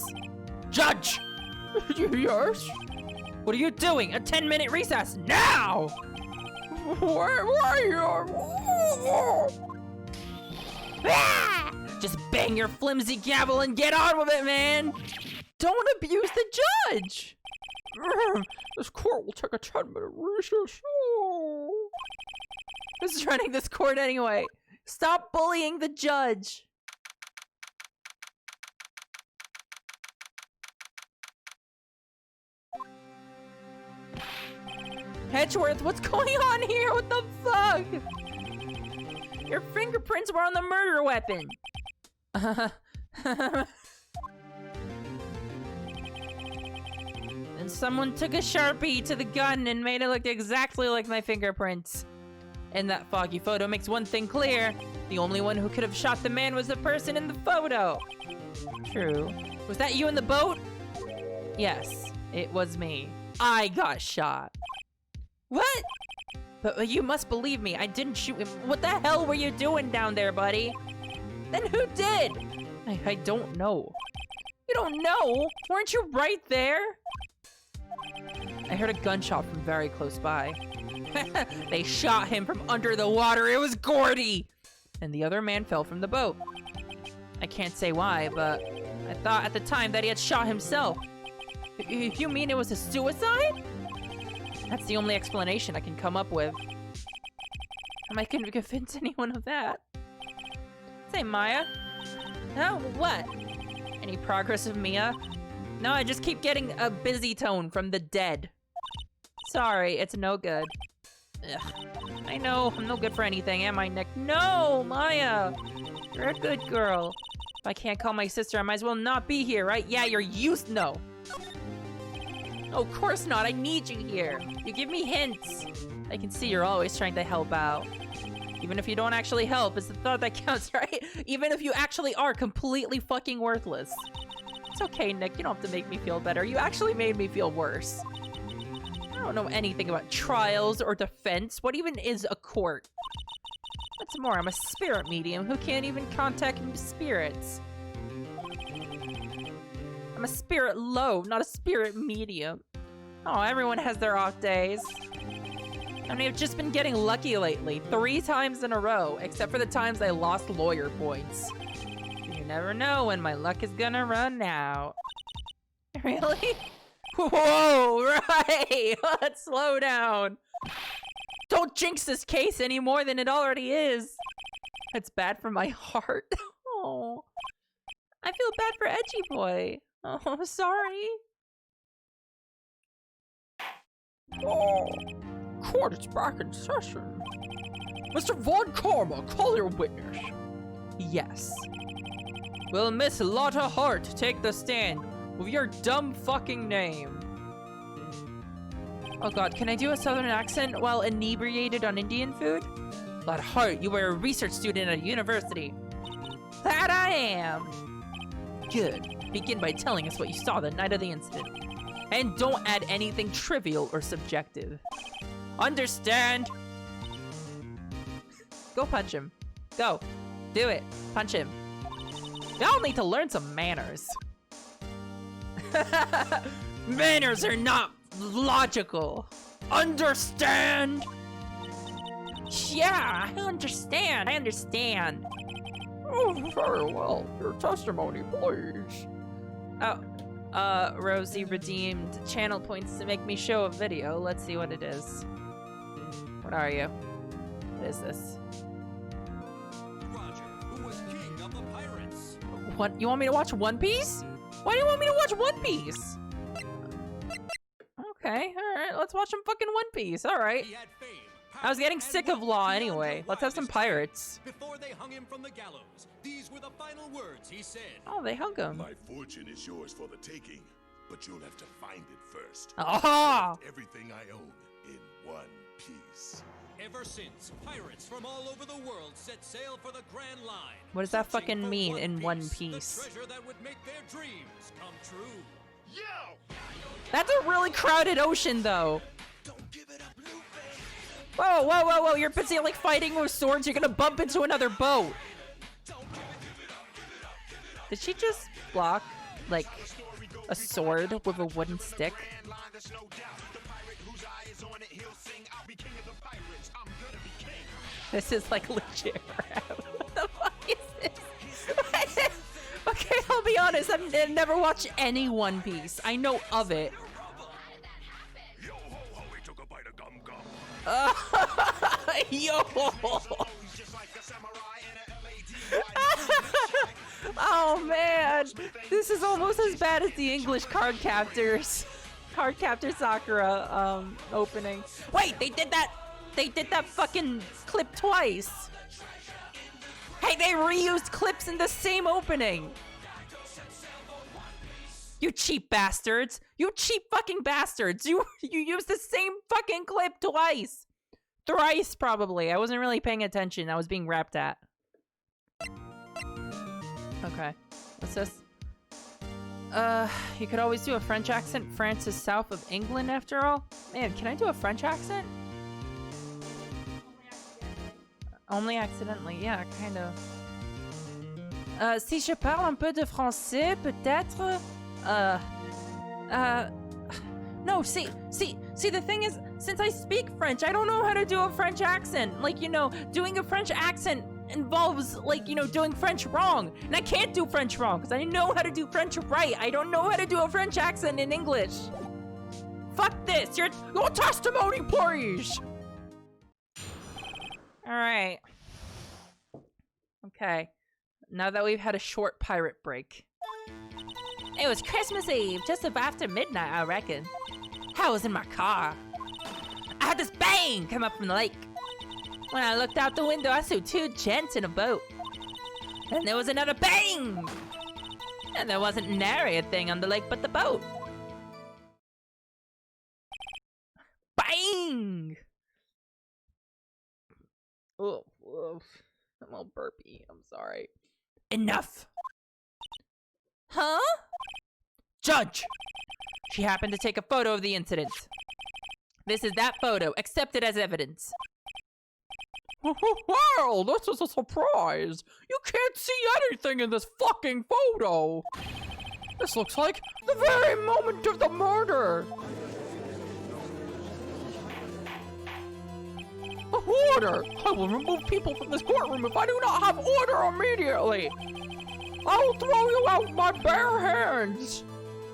Judge! Yes? What are you doing? A 10-minute recess now! Where are you? Ah! Just bang your flimsy gavel and get on with it, man! Don't abuse the judge! This court will take a 10-minute recess. Who's running this court anyway? Stop bullying the judge! Edgeworth, what's going on here? What the fuck? Your fingerprints were on the murder weapon. And someone took a Sharpie to the gun and made it look exactly like my fingerprints. And that foggy photo makes one thing clear. The only one who could have shot the man was the person in the photo. True. Was that you in the boat? Yes, it was me. I got shot. What? But you must believe me, I didn't shoot him. What the hell were you doing down there, buddy? Then who did? I don't know. You don't know? Weren't you right there? I heard a gunshot from very close by. They shot him from under the water. It was Gordy! And the other man fell from the boat. I can't say why, but I thought at the time that he had shot himself. You mean it was a suicide? That's the only explanation I can come up with. Am I gonna convince anyone of that? Say, Maya? Oh, what? Any progress of Mia? No, I just keep getting a busy tone from the dead. Sorry, it's no good. Ugh. I know, I'm no good for anything, am I, Nick? No, Maya! You're a good girl. If I can't call my sister, I might as well not be here, right? Yeah, you're used- no. Oh, of course not, I need you here. You give me hints. I can see you're always trying to help out. Even if you don't actually help, it's the thought that counts, right? Even if you actually are completely fucking worthless. It's okay, Nick, you don't have to make me feel better. You actually made me feel worse. I don't know anything about trials or defense. What even is a court? What's more, I'm a spirit medium who can't even contact spirits. I'm a spirit lobe, not a spirit medium. Oh, everyone has their off days. I mean, I've just been getting lucky lately, 3 times in a row, except for the times I lost lawyer points. You never know when my luck is gonna run out. Really? Whoa, right! Let's slow down. Don't jinx this case any more than it already is. It's bad for my heart. Oh, I feel bad for Edgy Boy. Oh, I'm sorry. Oh, court is back in session. Mr. Von Karma, call your witness. Yes. Will Miss Lotta Hart take the stand with your dumb fucking name? Oh god, can I do a southern accent while inebriated on Indian food? Lotta Hart, you were a research student at a university. That I am. Good. Begin by telling us what you saw the night of the incident. And don't add anything trivial or subjective. Understand? Go punch him. Go. Do it. Punch him. Y'all need to learn some manners. Manners are not logical. Understand? Yeah, I understand. I understand. Oh, very well. Your testimony, please. Oh, Rosie redeemed channel points to make me show a video. Let's see what it is. What are you? What is this? Roger, who was king of the pirates? What? You want me to watch One Piece? Why do you want me to watch One Piece? Okay, alright, let's watch some fucking One Piece, alright. He had fame, I was getting power, sick and of wealth Law beyond anyway. your Let's have some wildest pirates. dreams. Before they hung him from the gallows, these were the final words he said. Oh, they hung him. My fortune is yours for the taking, but you'll have to find it first. Oh! Everything I own in one piece. Ever since, pirates from all over the world set sail for the Grand Line. What does that searching fucking for mean, in one piece? The treasure that would make their dreams come true. That's a really crowded ocean, though. Whoa, whoa, whoa, whoa, you're busy, like, fighting with swords, you're gonna bump into another boat. Did she just block, like, a sword with a wooden stick? This is, like, legit rap. What the fuck is this? Okay, I'll be honest, I've never watched any One Piece. I know of it. Yo ho ho, he took a bite of gum gum. Yo! Oh man, this is almost as bad as the English Card Captor Sakura opening. Wait, they did that fucking clip twice. Hey, they reused clips in the same opening. You cheap bastards. You cheap fucking bastards. You used the same fucking clip twice. Thrice, probably. I wasn't really paying attention. I was being rapped at. Okay. What's this? You could always do a French accent. France is south of England, after all. Man, can I do a French accent? Only accidentally, yeah, kind of. Si je parle un peu de français, peut-être. No, see, the thing is, since I speak French, I don't know how to do a French accent. Like, you know, doing a French accent involves, like, you know, doing French wrong. And I can't do French wrong, because I know how to do French right. I don't know how to do a French accent in English. Fuck this, your testimony, please! Alright. Okay. Now that we've had a short pirate break. It was Christmas Eve, just after midnight, I reckon. I was in my car. I had this bang come up from the lake. When I looked out the window, I saw two gents in a boat. And there was another bang! And there wasn't nary a thing on the lake but the boat. Bang! Oh, I'm all burpy. I'm sorry. Enough! Huh? Judge! She happened to take a photo of the incident. This is that photo. Accept it as evidence. Well, this is a surprise. You can't see anything in this fucking photo. This looks like the very moment of the murder. Order! I will remove people from this courtroom if I do not have order immediately. I will throw you out with my bare hands.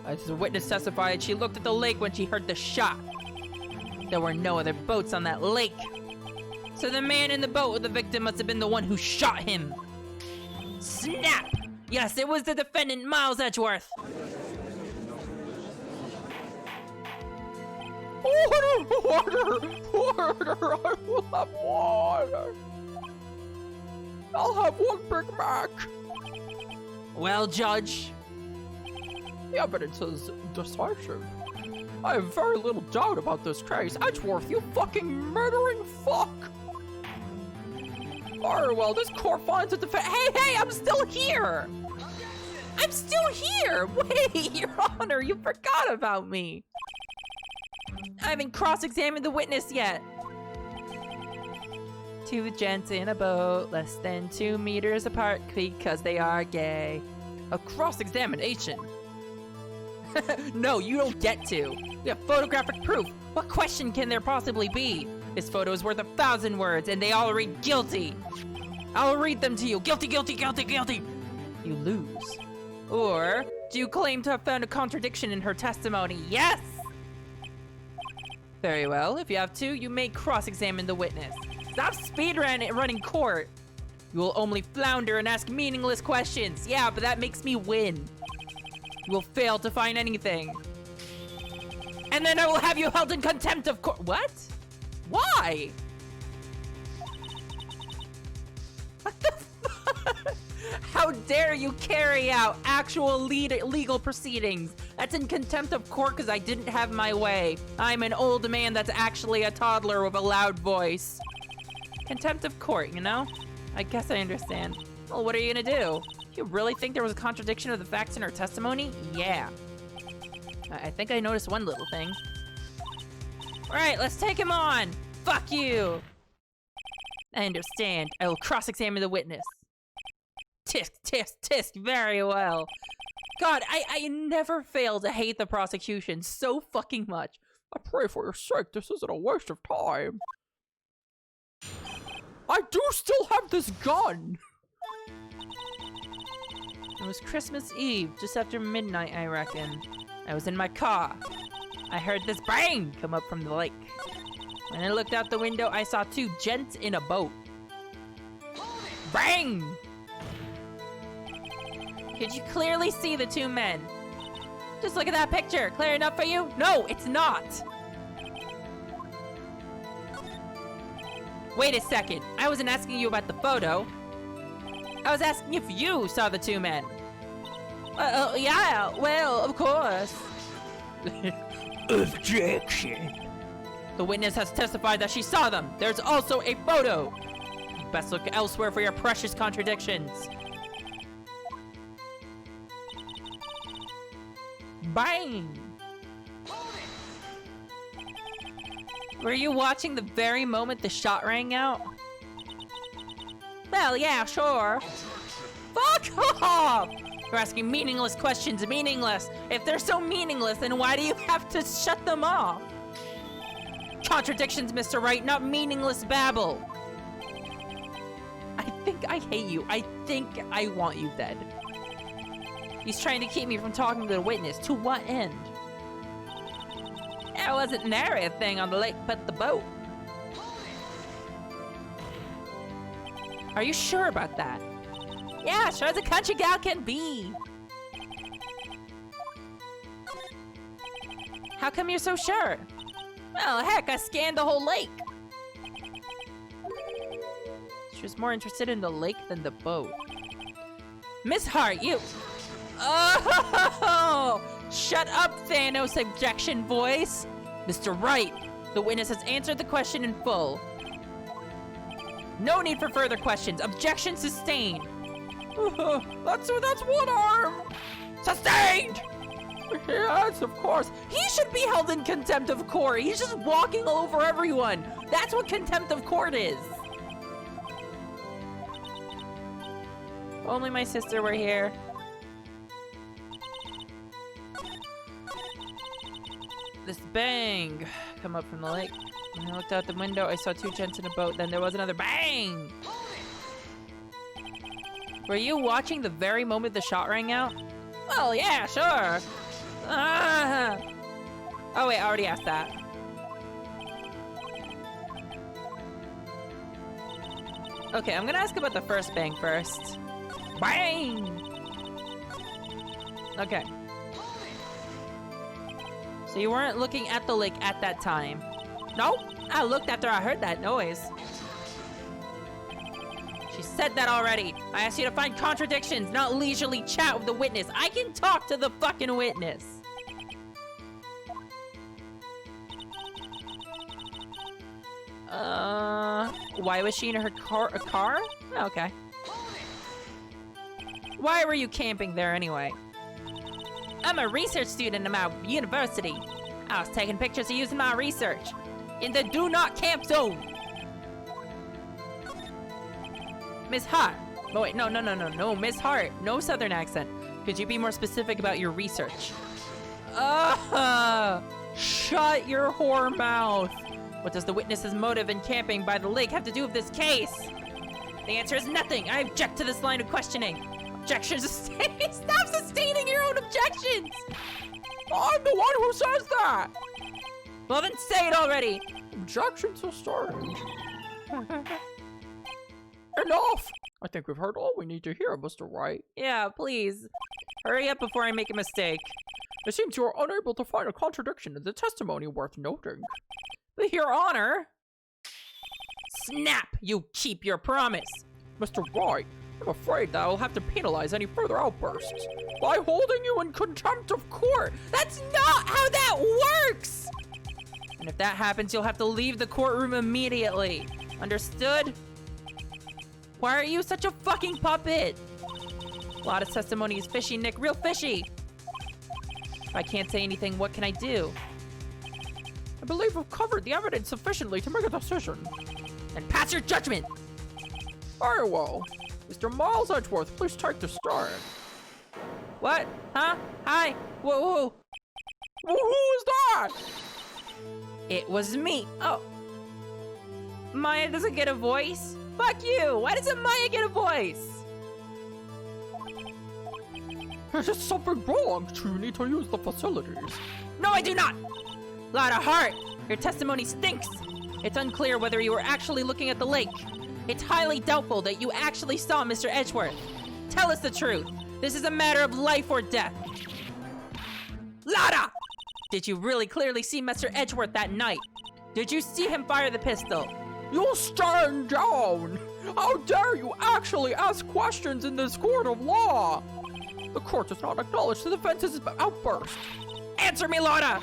As the witness testified, she looked at the lake when she heard the shot. There were no other boats on that lake. So the man in the boat with the victim must have been the one who shot him. Snap! Yes, it was the defendant, Miles Edgeworth. Order! I will have one. I'll have one Big Mac. Well, Judge. The evidence is decisive. I have very little doubt about this case. Edgeworth, you fucking murdering fuck! Very well, this court finds a defense. Hey, I'm still here! I'm still here! Wait, Your Honor, you forgot about me! I haven't cross-examined the witness yet! 2 gents in a boat, less than 2 meters apart because they are gay. A cross-examination? No, you don't get to. We have photographic proof. What question can there possibly be? This photo is worth 1,000 words, and they all read guilty. I'll read them to you. Guilty, guilty, guilty, guilty. You lose. Or, do you claim to have found a contradiction in her testimony? Yes! Very well. If you have to, you may cross-examine the witness. Stop running court. You will only flounder and ask meaningless questions. Yeah, but that makes me win. You will fail to find anything. And then I will have you held in contempt of court. What? Why? What the fuck? How dare you carry out actual legal proceedings? That's in contempt of court because I didn't have my way. I'm an old man that's actually a toddler with a loud voice. Contempt of court, you know? I guess I understand. Well, what are you gonna do? You really think there was a contradiction of the facts in her testimony? Yeah. I think I noticed one little thing. Alright, let's take him on! Fuck you! I understand. I will cross-examine the witness. Tisk, tisk, tisk, very well. God, I never fail to hate the prosecution so fucking much. I pray for your sake this isn't a waste of time. I do still have this gun! It was Christmas Eve, just after midnight, I reckon. I was in my car. I heard this bang come up from the lake. When I looked out the window, I saw 2 gents in a boat. Bang! Could you clearly see the 2 men? Just look at that picture. Clear enough for you? No, it's not. Wait a second. I wasn't asking you about the photo. I was asking if you saw the 2 men. Yeah, well, of course. Objection. The witness has testified that she saw them. There's also a photo. You best look elsewhere for your precious contradictions. Bang! Were you watching the very moment the shot rang out? Well, yeah, sure. Fuck off! You're asking meaningless questions, meaningless. If they're so meaningless, then why do you have to shut them off? Contradictions, Mr. Wright, not meaningless babble. I think I hate you. I think I want you dead. He's trying to keep me from talking to the witness. To what end? There wasn't nary a thing on the lake but the boat. Are you sure about that? Yeah, sure as a country gal can be. How come you're so sure? Well, heck, I scanned the whole lake. She was more interested in the lake than the boat. Miss Hart, you... Oh! Shut up, Thanos objection voice! Mr. Wright, the witness has answered the question in full. No need for further questions. Objection sustained. That's 1 arm! Sustained! Yes, of course. He should be held in contempt of court. He's just walking all over everyone. That's what contempt of court is. If only my sister were here. This bang come up from the lake. When I looked out the window, I saw 2 gents in a boat. Then there was another bang. Were you watching the very moment the shot rang out? Well, yeah, sure. Oh wait, I already asked that. Okay, I'm gonna ask about the first bang first. Bang! Okay. So you weren't looking at the lake at that time? Nope. I looked after I heard that noise. She said that already. I asked you to find contradictions, not leisurely chat with the witness. I can talk to the fucking witness. Why was she in her car? Oh, okay. Why were you camping there anyway? I'm a research student at my university. I was taking pictures to use in my research. In the do not camp zone. Miss Hart. Oh wait, no, Miss Hart. No southern accent. Could you be more specific about your research? Shut your whore mouth. What does the witness's motive in camping by the lake have to do with this case? The answer is nothing. I object to this line of questioning. Objections sustained. Stop sustaining your own objections. I'm the one who says that! Well then say it already. Objections sustained. Enough! I think we've heard all we need to hear, Mr. Wright. Yeah, please. Hurry up before I make a mistake. It seems you are unable to find a contradiction in the testimony worth noting. But Your Honor. Snap! You keep your promise. Mr. Wright, I'm afraid that I'll have to penalize any further outbursts by holding you in contempt of court. That's not how that works! And if that happens, you'll have to leave the courtroom immediately. Understood? Why are you such a fucking puppet? A lot of testimony is fishy, Nick. Real fishy. If I can't say anything, what can I do? I believe we've covered the evidence sufficiently to make a decision. And pass your judgment! Very well. Mr. Miles Edgeworth, please take the stand. What? Huh? Hi? Whoa. Who is that? It was me. Oh. Maya doesn't get a voice? Fuck you! Why doesn't Maya get a voice? Is something wrong? Do you need to use the facilities? No, I do not! Lyra Hart, your testimony stinks! It's unclear whether you were actually looking at the lake. It's highly doubtful that you actually saw Mr. Edgeworth. Tell us the truth. This is a matter of life or death. Lyra! Did you really clearly see Mr. Edgeworth that night? Did you see him fire the pistol? You stand down! How dare you actually ask questions in this court of law? The court does not acknowledge the defense's outburst. Answer me, Lyra!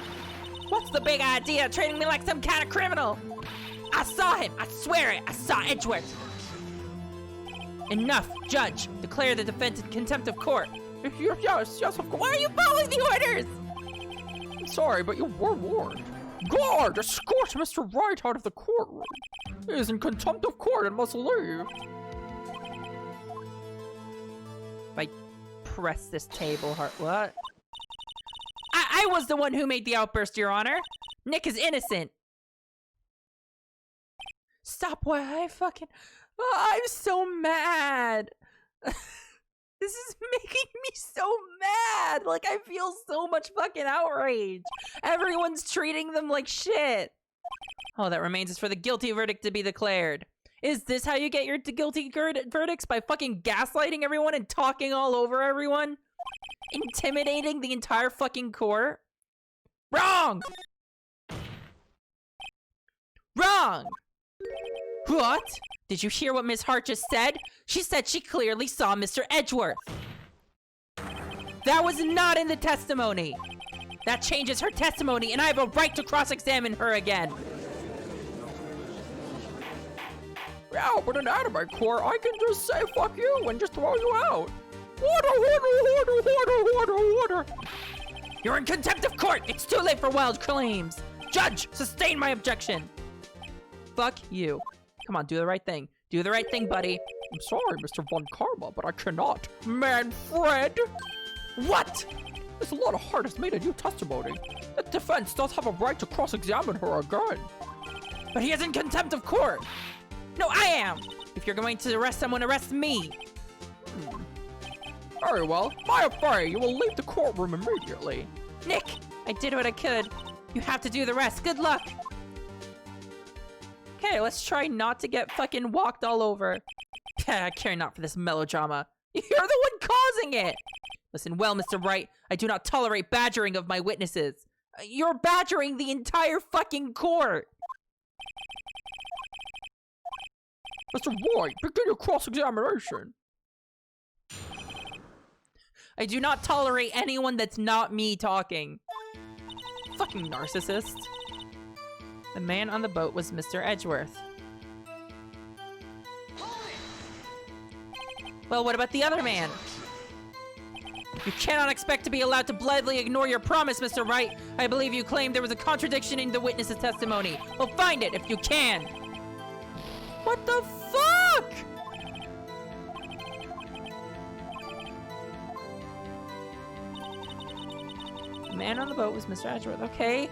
What's the big idea, treating me like some kind of criminal? I saw him, I swear it, I saw Edgeworth. Enough, judge. Declare the defense in contempt of court. Yes, of course. Why are you following the orders? I'm sorry, but you were warned. Guard, escort Mr. Wright out of the courtroom. He is in contempt of court and must leave. If I press this table hard, what? I was the one who made the outburst, Your Honor. Nick is innocent. Stop, why I fucking... Oh, I'm so mad. This is making me so mad. Like, I feel so much fucking outrage. Everyone's treating them like shit. All that remains is for the guilty verdict to be declared. Is this how you get your guilty verdicts? By fucking gaslighting everyone and talking all over everyone? Intimidating the entire fucking court? Wrong! Wrong! What? Did you hear what Miss Hart just said? She said she clearly saw Mr. Edgeworth. That was not in the testimony. That changes her testimony, and I have a right to cross-examine her again. Yeah, but in anime court, I can just say fuck you and just throw you out. Order. You're in contempt of court. It's too late for wild claims. Judge, sustain my objection. Fuck you. Come on, do the right thing. Do the right thing, buddy. I'm sorry, Mr. Von Karma, but I cannot. Manfred! What? Miss Lyra Hart has made a new testimony. The defense does have a right to cross-examine her again. But he is in contempt of court. No, I am. If you're going to arrest someone, arrest me. Very well. My affair, you will leave the courtroom immediately. Nick, I did what I could. You have to do the rest. Good luck. Okay, let's try not to get fucking walked all over. I care not for this melodrama. You're the one causing it. Listen well, Mr. Wright. I do not tolerate badgering of my witnesses. You're badgering the entire fucking court. Mr. Wright, begin your cross-examination. I do not tolerate anyone that's not me talking. Fucking narcissist. The man on the boat was Mr. Edgeworth. Well, what about the other man? You cannot expect to be allowed to blithely ignore your promise, Mr. Wright. I believe you claimed there was a contradiction in the witness's testimony. Well, find it if you can. What the fuck? The man on the boat was Mr. Edgeworth. Okay.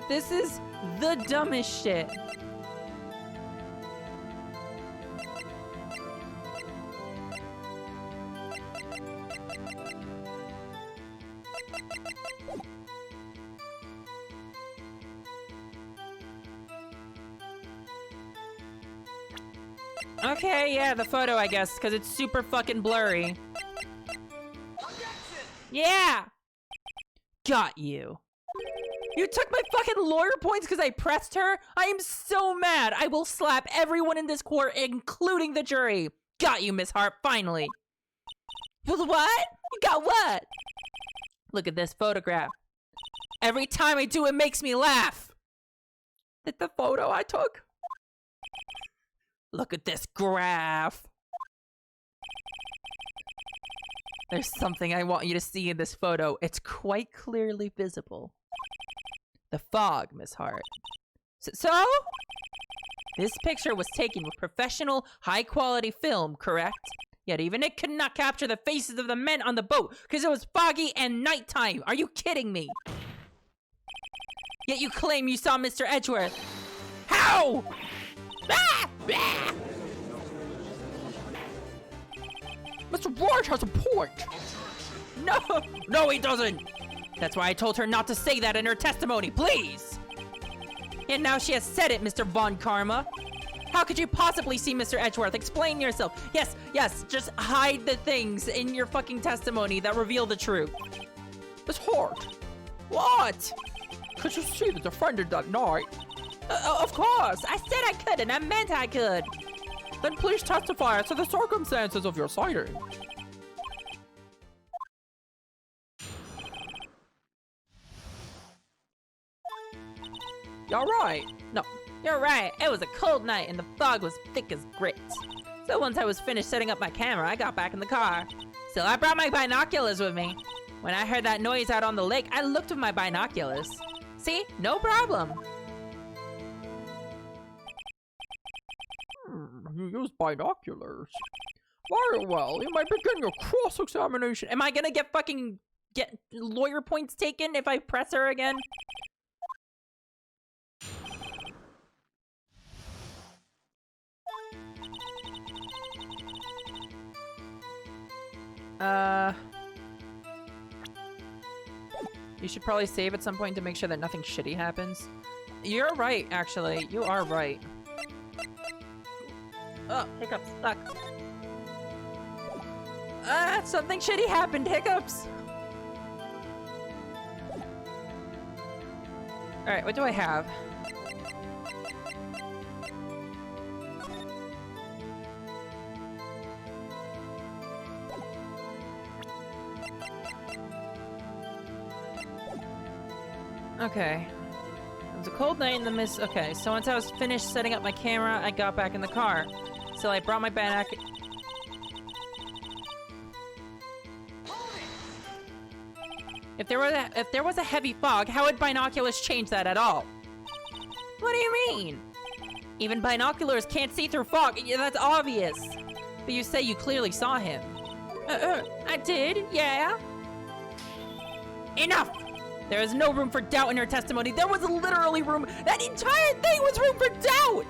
This is the dumbest shit. Okay, yeah, the photo, I guess, because it's super fucking blurry. Yeah! Got you. You took my fucking lawyer points because I pressed her? I am so mad. I will slap everyone in this court, including the jury. Got you, Miss Hart, finally. What? You got what? Look at this photograph. Every time I do, it makes me laugh. Is it the photo I took? Look at this graph. There's something I want you to see in this photo. It's quite clearly visible. The fog, Miss Hart. So? This picture was taken with professional, high-quality film, correct? Yet even it could not capture the faces of the men on the boat because it was foggy and nighttime. Are you kidding me? Yet you claim you saw Mr. Edgeworth. How? Ah! Ah! Mr. Wright has a point. No, he doesn't. That's why I told her not to say that in her testimony, please. And now she has said it, Mr. Von Karma. How could you possibly see Mr. Edgeworth? Explain yourself. Yes, just hide the things in your fucking testimony that reveal the truth. Miss Hart. What? Could you see the defendant that night? Of course. I said I could, and I meant I could. Then please testify as to the circumstances of your sighting. You're right. No, you're right. It was a cold night and the fog was thick as grits. So once I was finished setting up my camera, I got back in the car. Still, I brought my binoculars with me. When I heard that noise out on the lake, I looked with my binoculars. See? No problem. You used binoculars. Very well, you might begin your cross-examination. Am I gonna get lawyer points taken if I press her again? You should probably save at some point to make sure that nothing shitty happens. You're right, actually. You are right. Oh, hiccups. Fuck. Something shitty happened. Hiccups. Alright, what do I have? Okay. It was a cold night in the mist. Okay, so once I was finished setting up my camera, I got back in the car. So I brought my binoculars. If there was a heavy fog, how would binoculars change that at all? What do you mean? Even binoculars can't see through fog. Yeah, that's obvious. But you say you clearly saw him. I did, yeah. Enough! There is no room for doubt in her testimony. There was literally room. That entire thing was room for doubt!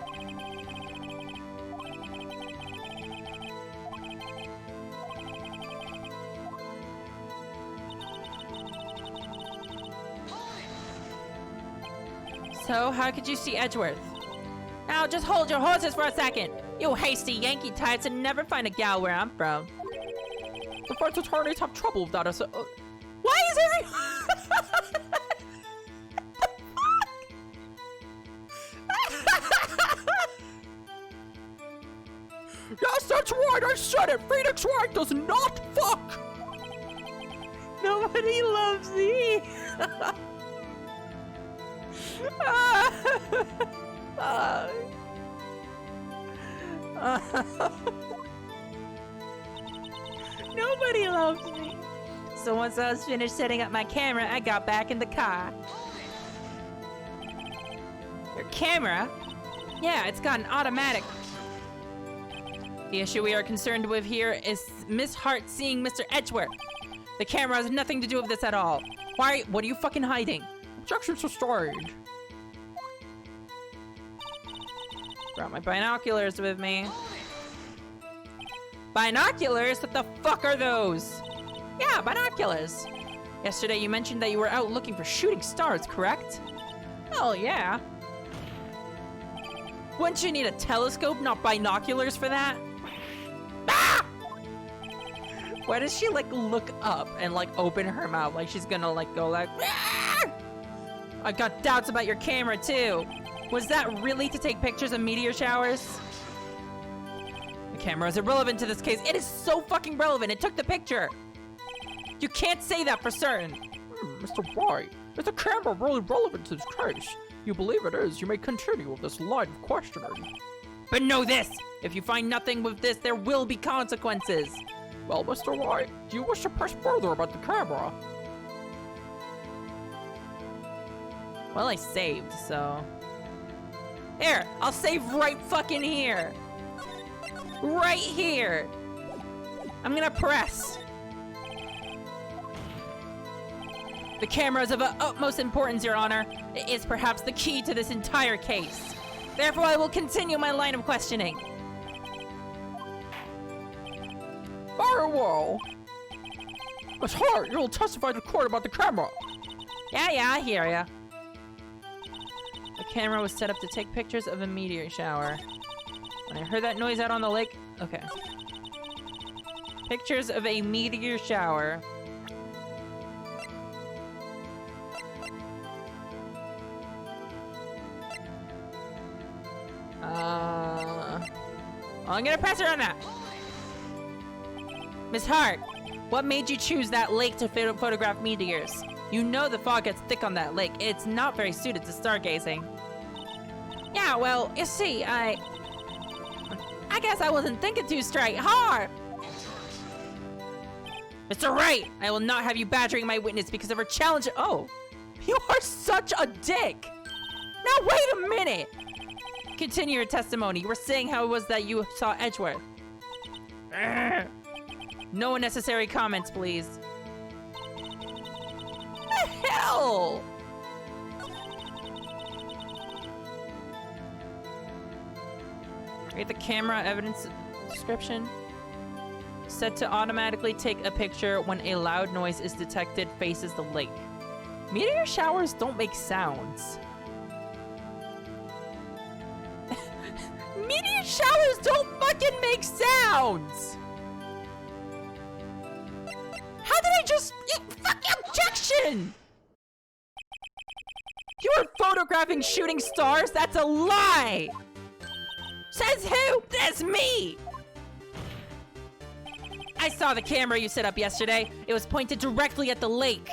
So, how could you see Edgeworth? Now, just hold your horses for a second. You hasty Yankee types and never find a gal where I'm from. Defense attorneys have trouble with that. Why is every... Yes, that's right, I said it! Phoenix Wright does not fuck! Nobody loves me! Nobody loves me. So once I was finished setting up my camera, I got back in the car. Your camera? Yeah, it's got an automatic. The issue we are concerned with here is Miss Hart seeing Mr. Edgeworth. The camera has nothing to do with this at all. Why? What are you fucking hiding? Objections to strange. Brought my binoculars with me. Binoculars? What the fuck are those? Yeah, binoculars. Yesterday you mentioned that you were out looking for shooting stars, correct? Oh, yeah. Wouldn't you need a telescope, not binoculars for that? Ah! Why does she, like, look up and, like, open her mouth like she's gonna, like, go like... Ah! I got doubts about your camera, too. Was that really to take pictures of meteor showers? The camera is irrelevant to this case. It is so fucking relevant. It took the picture. You can't say that for certain. Mr. Wright, is the camera really relevant to this case? You believe it is, you may continue with this line of questioning. But know this! If you find nothing with this, there will be consequences. Well, Mr. Wright, do you wish to press further about the camera? Well, I saved, so... Here, I'll save right fucking here. Right here. I'm gonna press. The camera is of utmost importance, Your Honor. It is perhaps the key to this entire case. Therefore, I will continue my line of questioning. Very well. Miss Hart, you will testify to court about the camera. Yeah, I hear ya. The camera was set up to take pictures of a meteor shower. When I heard that noise out on the lake... Okay. Pictures of a meteor shower. I'm gonna press her on that. Miss Hart, what made you choose that lake to photograph meteors? You know the fog gets thick on that lake. It's not very suited to stargazing. Yeah, well, you see, I guess I wasn't thinking too straight. Hard! Mr. Wright, I will not have you badgering my witness because of her challenge. Oh, you are such a dick. Now wait a minute. Continue your testimony. You were saying how it was that you saw Edgeworth. No unnecessary comments, please. What the hell? Read the camera evidence description. Set to automatically take a picture when a loud noise is detected faces the lake. Meteor showers don't make sounds. Meteor showers don't fucking make sounds! How did I just... Fucking objection! You were photographing shooting stars? That's a lie! Says who? Says me! I saw the camera you set up yesterday. It was pointed directly at the lake.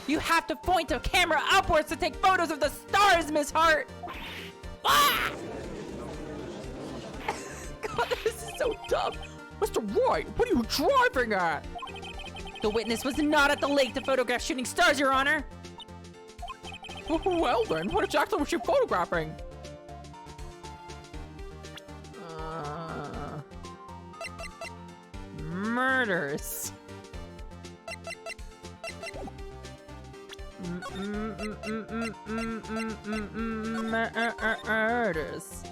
You have to point a camera upwards to take photos of the stars, Miss Hart! Ah! God, this is so dumb. Mr. Wright, what are you driving at? The witness was not at the lake to photograph shooting stars, Your Honor. Well then, what exactly was she photographing? Murders. Murders.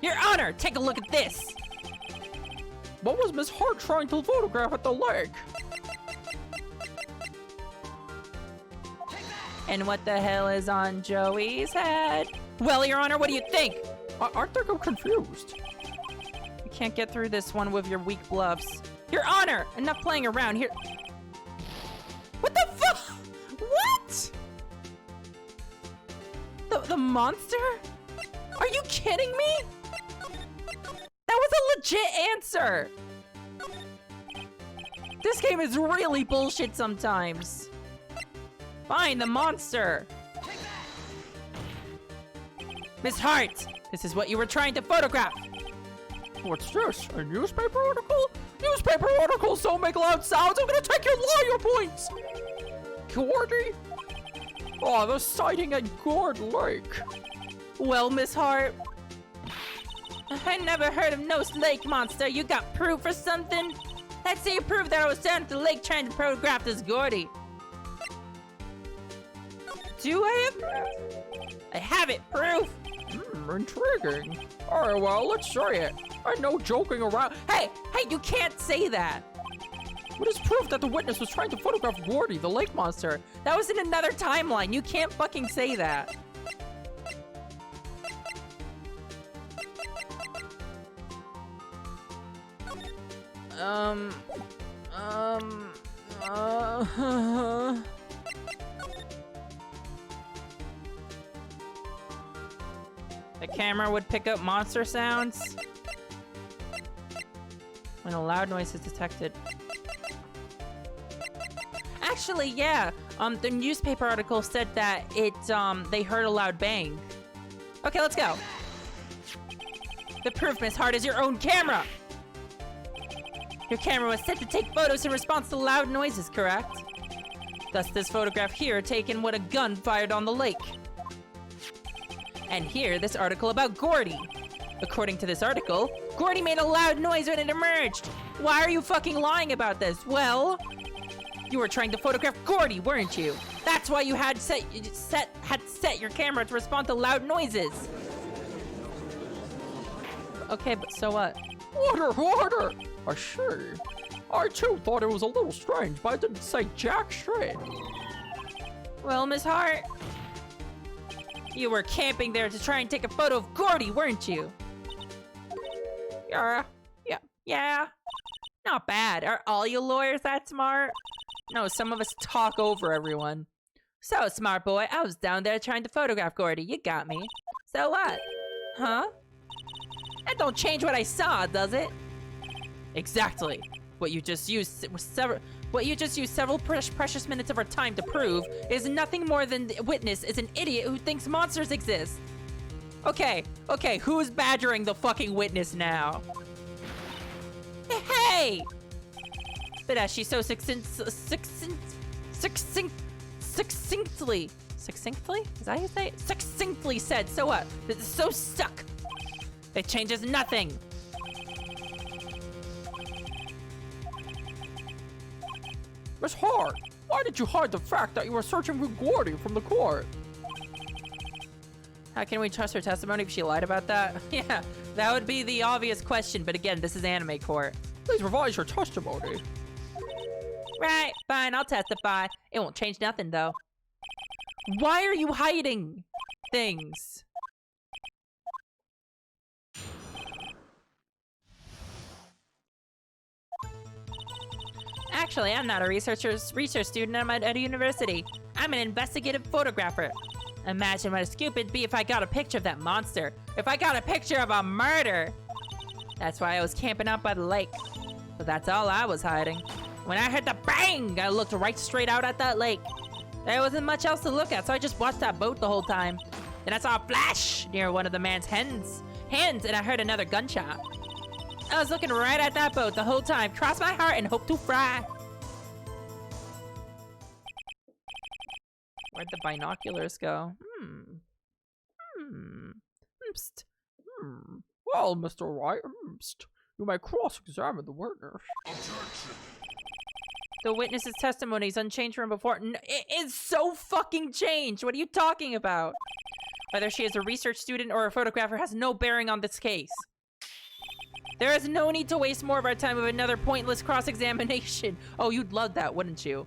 Your Honor, take a look at this. What was Miss Hart trying to photograph at the lake? And what the hell is on Joey's head? Well, Your Honor, what do you think? I think I'm confused. You can't get through this one with your weak bluffs. Your Honor, enough playing around here. What the fuck? What? The monster? Are you kidding me? That was a legit answer. This game is really bullshit sometimes. Fine, the monster. Miss Hart, this is what you were trying to photograph. What's this? A newspaper article? Newspaper articles don't make loud sounds. I'm gonna take your lawyer points. Gordy? Oh, the sighting at Gourd Lake. Well, Miss Hart, I never heard of no lake monster. You got proof or something? Let's see you prove that I was down at the lake trying to photograph this Gordy. Do I have proof? I have it, proof. Intriguing. Alright, well, let's show it. And no joking around. Hey, you can't say that. What is proof that the witness was trying to photograph Gordy, the lake monster? That was in another timeline. You can't fucking say that. The camera would pick up monster sounds when a loud noise is detected. Actually, yeah. The newspaper article said that they heard a loud bang. Okay, let's go. The proof, Miss Hart, is your own camera. Your camera was set to take photos in response to loud noises, correct? Thus, this photograph here taken with a gun fired on the lake. And here, this article about Gordy. According to this article, Gordy made a loud noise when it emerged. Why are you fucking lying about this? Well, you were trying to photograph Gordy, weren't you? That's why you had set your camera to respond to loud noises. Okay, but so what? Order! I see. I too thought it was a little strange, but I didn't say jack shit. Well, Miss Hart, you were camping there to try and take a photo of Gordy, weren't you? Yeah. Not bad. Are all you lawyers that smart? No, some of us talk over everyone. So, smart boy, I was down there trying to photograph Gordy. You got me. So what? Huh? That don't change what I saw, does it? Exactly. What you just used several precious minutes of our time to prove is nothing more than the witness is an idiot who thinks monsters exist. Okay, who's badgering the fucking witness now? Hey! But as she so succinctly, is that how you say it? Succinctly said, so what? This is so stuck. It changes nothing. Miss Hart, why did you hide the fact that you were searching for Gordy from the court? How can we trust her testimony if she lied about that? Yeah, that would be the obvious question, but again, this is anime court. Please revise your testimony. Right, fine, I'll testify. It won't change nothing, though. Why are you hiding things? Actually, I'm not a research student at a university. I'm an investigative photographer. Imagine what a scoop it'd be if I got a picture of that monster. If I got a picture of a murder. That's why I was camping out by the lake. But that's all I was hiding. When I heard the bang, I looked right straight out at that lake. There wasn't much else to look at, so I just watched that boat the whole time. Then I saw a flash near one of the man's hands, and I heard another gunshot. I was looking right at that boat the whole time, crossed my heart and hoped to fry. Where'd the binoculars go? Well, Mr. Wright, you may cross-examine the witness. Objection. The witness's testimony is unchanged from before. It is so fucking changed. What are you talking about? Whether she is a research student or a photographer has no bearing on this case. There is no need to waste more of our time with another pointless cross-examination. Oh, you'd love that, wouldn't you?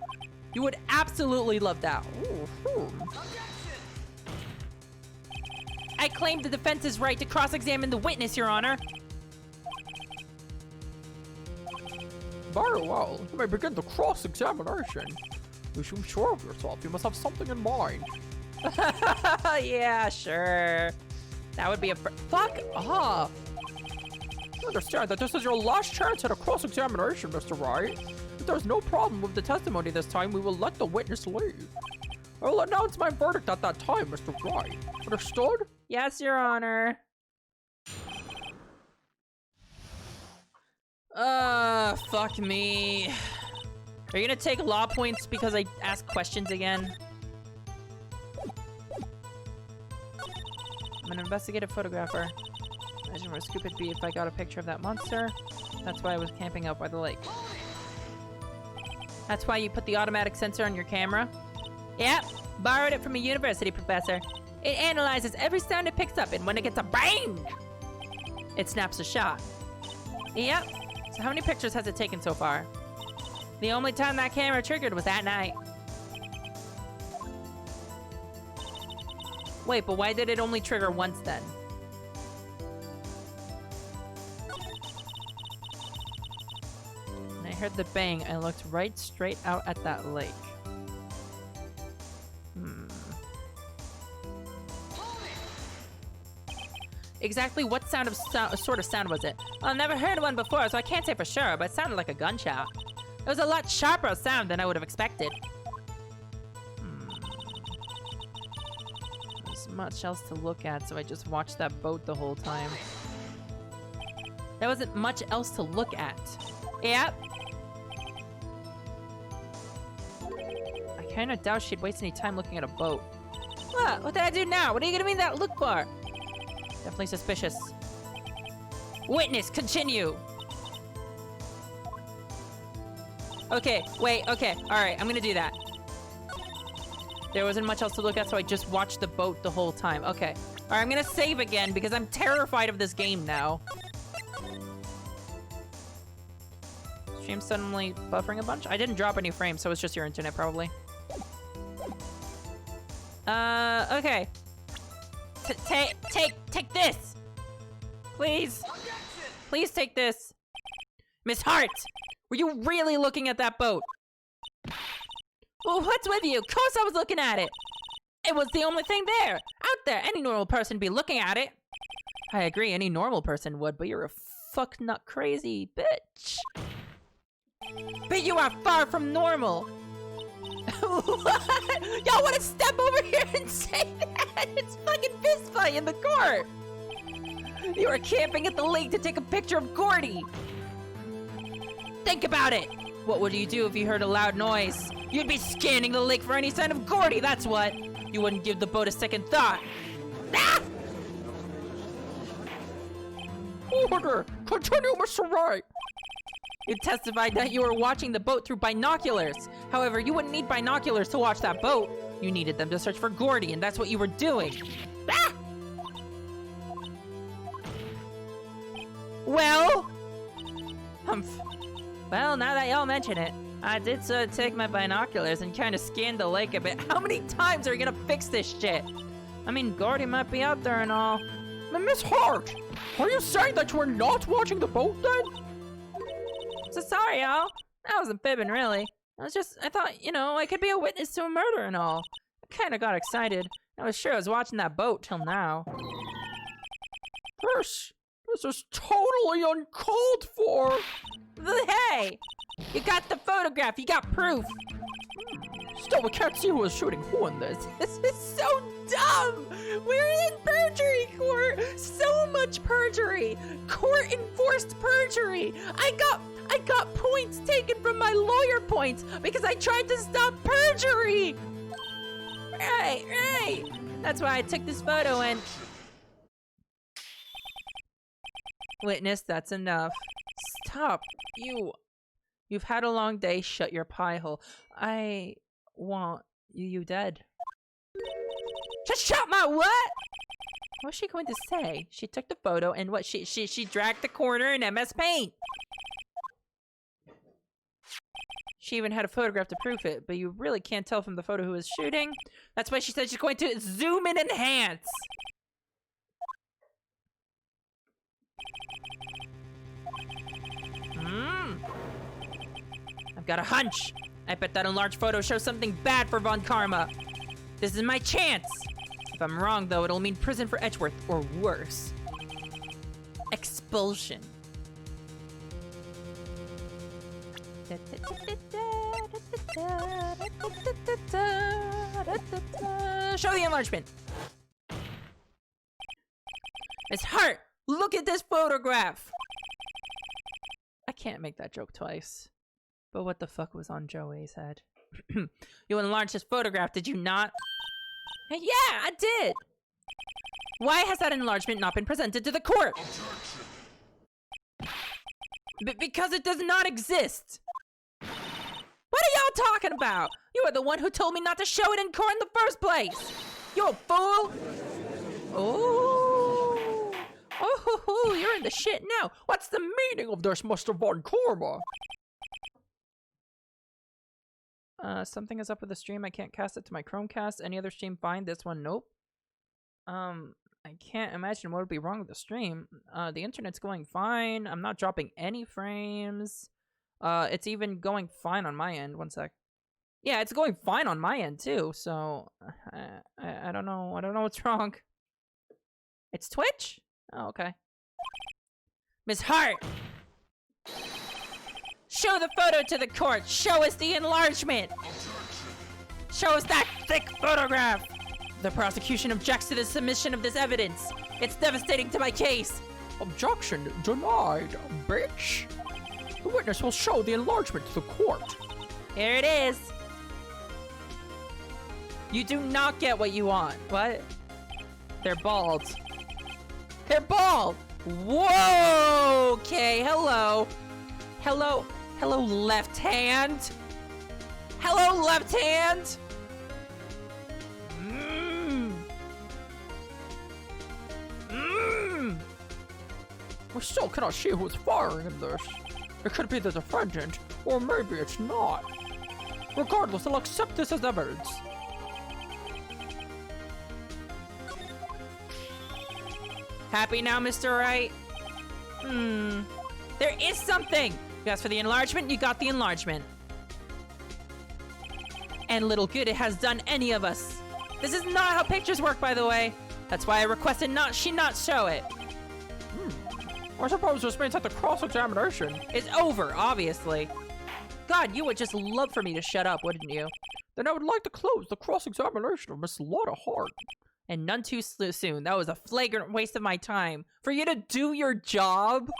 You would absolutely love that. I claim the defense's right to cross-examine the witness, Your Honor. Very well. You may begin the cross-examination. You should be sure of yourself. You must have something in mind. Yeah, sure. That would be a fuck off. You understand that this is your last chance at a cross-examination, Mr. Wright. If there's no problem with the testimony this time, we will let the witness leave. I will announce my verdict at that time, Mr. Wright. Understood? Yes, Your Honor. fuck me. Are you gonna take law points because I ask questions again? I'm an investigative photographer. Imagine where scoop it'd be if I got a picture of that monster. That's why I was camping out by the lake. That's why you put the automatic sensor on your camera? Yep, borrowed it from a university professor. It analyzes every sound it picks up, and when it gets a bang, it snaps a shot. Yep. So how many pictures has it taken so far? The only time that camera triggered was that night. Wait, but why did it only trigger once then? When I heard the bang, I looked right straight out at that lake. Exactly what sort of sound was it? I've never heard one before, so I can't say for sure, but it sounded like a gunshot. It was a lot sharper sound than I would have expected. There's much else to look at, so I just watched that boat the whole time. There wasn't much else to look at. Yep. I kinda doubt she'd waste any time looking at a boat. What did I do now? What are you gonna mean that look for? Definitely suspicious. Witness, continue! Okay, wait, okay, alright, I'm gonna do that. There wasn't much else to look at, so I just watched the boat the whole time. Okay. Alright, I'm gonna save again because I'm terrified of this game now. Stream suddenly buffering a bunch? I didn't drop any frames, so it's just your internet, probably. Okay. Take this! Please. Please take this. Miss Hart! Were you really looking at that boat? Well, what's with you? Of course I was looking at it! It was the only thing there! Out there! Any normal person would be looking at it! I agree, any normal person would, but you're a fuck nut crazy bitch. But you are far from normal! What? Y'all wanna step over here and say that? It's fucking fist fight in the court! You are camping at the lake to take a picture of Gordy! Think about it! What would you do if you heard a loud noise? You'd be scanning the lake for any sign of Gordy, that's what! You wouldn't give the boat a second thought! Ah! Order! Continue, Mr. Wright! You testified that you were watching the boat through binoculars. However, you wouldn't need binoculars to watch that boat. You needed them to search for Gordy, and that's what you were doing. Ah! Well? Humph. Well, now that y'all mention it, I did sort of take my binoculars and kind of scan the lake a bit. How many times are you gonna fix this shit? I mean, Gordy might be out there and all. But Miss Hart, are you saying that you were not watching the boat then? So sorry, y'all. I wasn't fibbing, really. I thought, you know, I could be a witness to a murder and all. I kind of got excited. I was sure I was watching that boat till now. This is totally uncalled for. Hey! You got the photograph, you got proof. Still, we can't see who was shooting who in this. This is so dumb! We're in perjury court! So much perjury! Court-enforced perjury! I got points taken from my lawyer points because I tried to stop perjury! Right! That's why I took this photo and... Witness, that's enough. Stop. You've had a long day, shut your pie hole. I want you dead. Just shut my what? What's she going to say? She took the photo and what? She dragged the corner in MS Paint. She even had a photograph to prove it, but you really can't tell from the photo who was shooting. That's why she said she's going to zoom and enhance. I've got a hunch. I bet that enlarged photo shows something bad for Von Karma. This is my chance. If I'm wrong, though, it'll mean prison for Edgeworth, or worse. Expulsion. Show the enlargement. Miss Hart, look at this photograph. I can't make that joke twice. But what the fuck was on Joey's head? You enlarged his photograph, did you not? Hey, yeah, I did! Why has that enlargement not been presented to the court? Because it does not exist! What are y'all talking about? You are the one who told me not to show it in court in the first place! You a fool! Oh! Oh, you're in the shit now! What's the meaning of this, Mr. Von Karma? Something is up with the stream. I can't cast it to my Chromecast. Any other stream fine? This one, nope. I can't imagine what would be wrong with the stream. The internet's going fine. I'm not dropping any frames. It's even going fine on my end. One sec. Yeah, it's going fine on my end too. So I don't know. I don't know what's wrong. It's Twitch? Oh, okay. Miss Hart! Show the photo to the court! Show us the enlargement! Show us that thick photograph! The prosecution objects to the submission of this evidence. It's devastating to my case. Objection denied, bitch. The witness will show the enlargement to the court. Here it is. You do not get what you want. What? They're bald. They're bald! Whoa! Okay, hello. Hello. Hello, left hand. Hello, left hand. We still cannot see who's firing in this. It could be the defendant, or maybe it's not. Regardless, I'll accept this as evidence. Happy now, Mr. Wright? There is something! You asked for the enlargement, you got the enlargement. And little good it has done any of us. This is not how pictures work, by the way. That's why I requested she not show it. I suppose this means that the cross-examination is over, obviously. God, you would just love for me to shut up, wouldn't you? Then I would like to close the cross-examination of Miss Lyra Hart. And none too soon. That was a flagrant waste of my time. For you to do your job?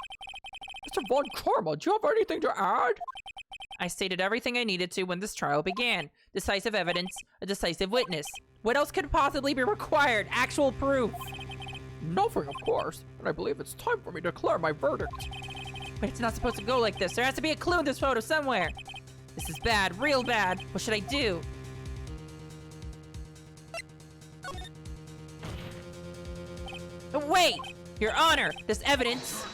Mr. Von Karma, do you have anything to add? I stated everything I needed to when this trial began. Decisive evidence, a decisive witness. What else could possibly be required? Actual proof. Nothing, of course, and I believe it's time for me to declare my verdict. But it's not supposed to go like this. There has to be a clue in this photo somewhere. This is bad, real bad. What should I do? Wait! Your Honor, this evidence...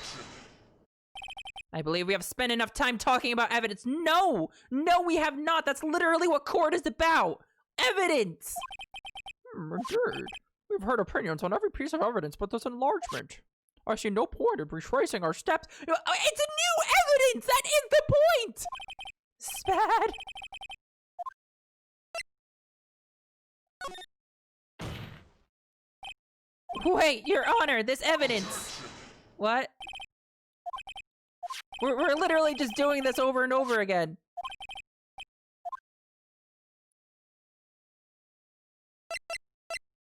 I believe we have spent enough time talking about evidence. No! No, we have not! That's literally what court is about! Evidence! Indeed. We've heard opinions on every piece of evidence but this enlargement. I see no point in retracing our steps. It's a new evidence! That is the point! Spad. Wait, Your Honor, this evidence. What? We're literally just doing this over and over again.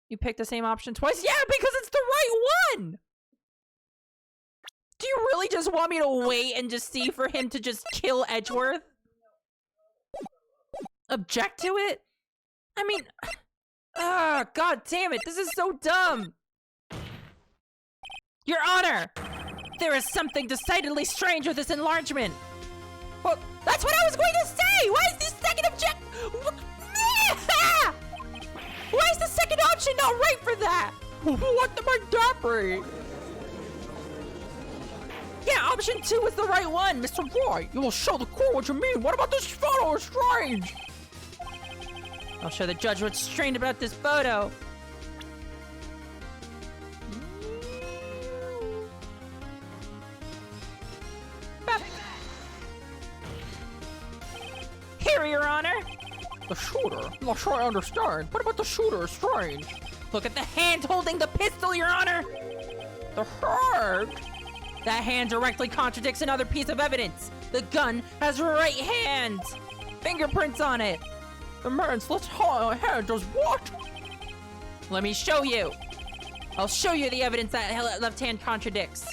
You picked the same option twice? Yeah, because it's the right one! Do you really just want me to wait and just see for him to just kill Edgeworth? Object to it? I mean... God damn it, this is so dumb! Your Honor! There is something decidedly strange with this enlargement! Well, that's what I was going to say! Why is this second object... Why is the second option not right for that? What the McDappy? Yeah, option 2 was the right one, Mr. Wright, you will show the court what you mean. What about this photo? It's strange. I'll show the judge what's strange about this photo. Here, Your Honor. The shooter? I'm not sure I understand. What about the shooter is strange? Look at the hand holding the pistol, Your Honor! The hand? That hand directly contradicts another piece of evidence. The gun has right hand! Fingerprints on it! The man's left hand does what? Let me show you! I'll show you the evidence that left hand contradicts.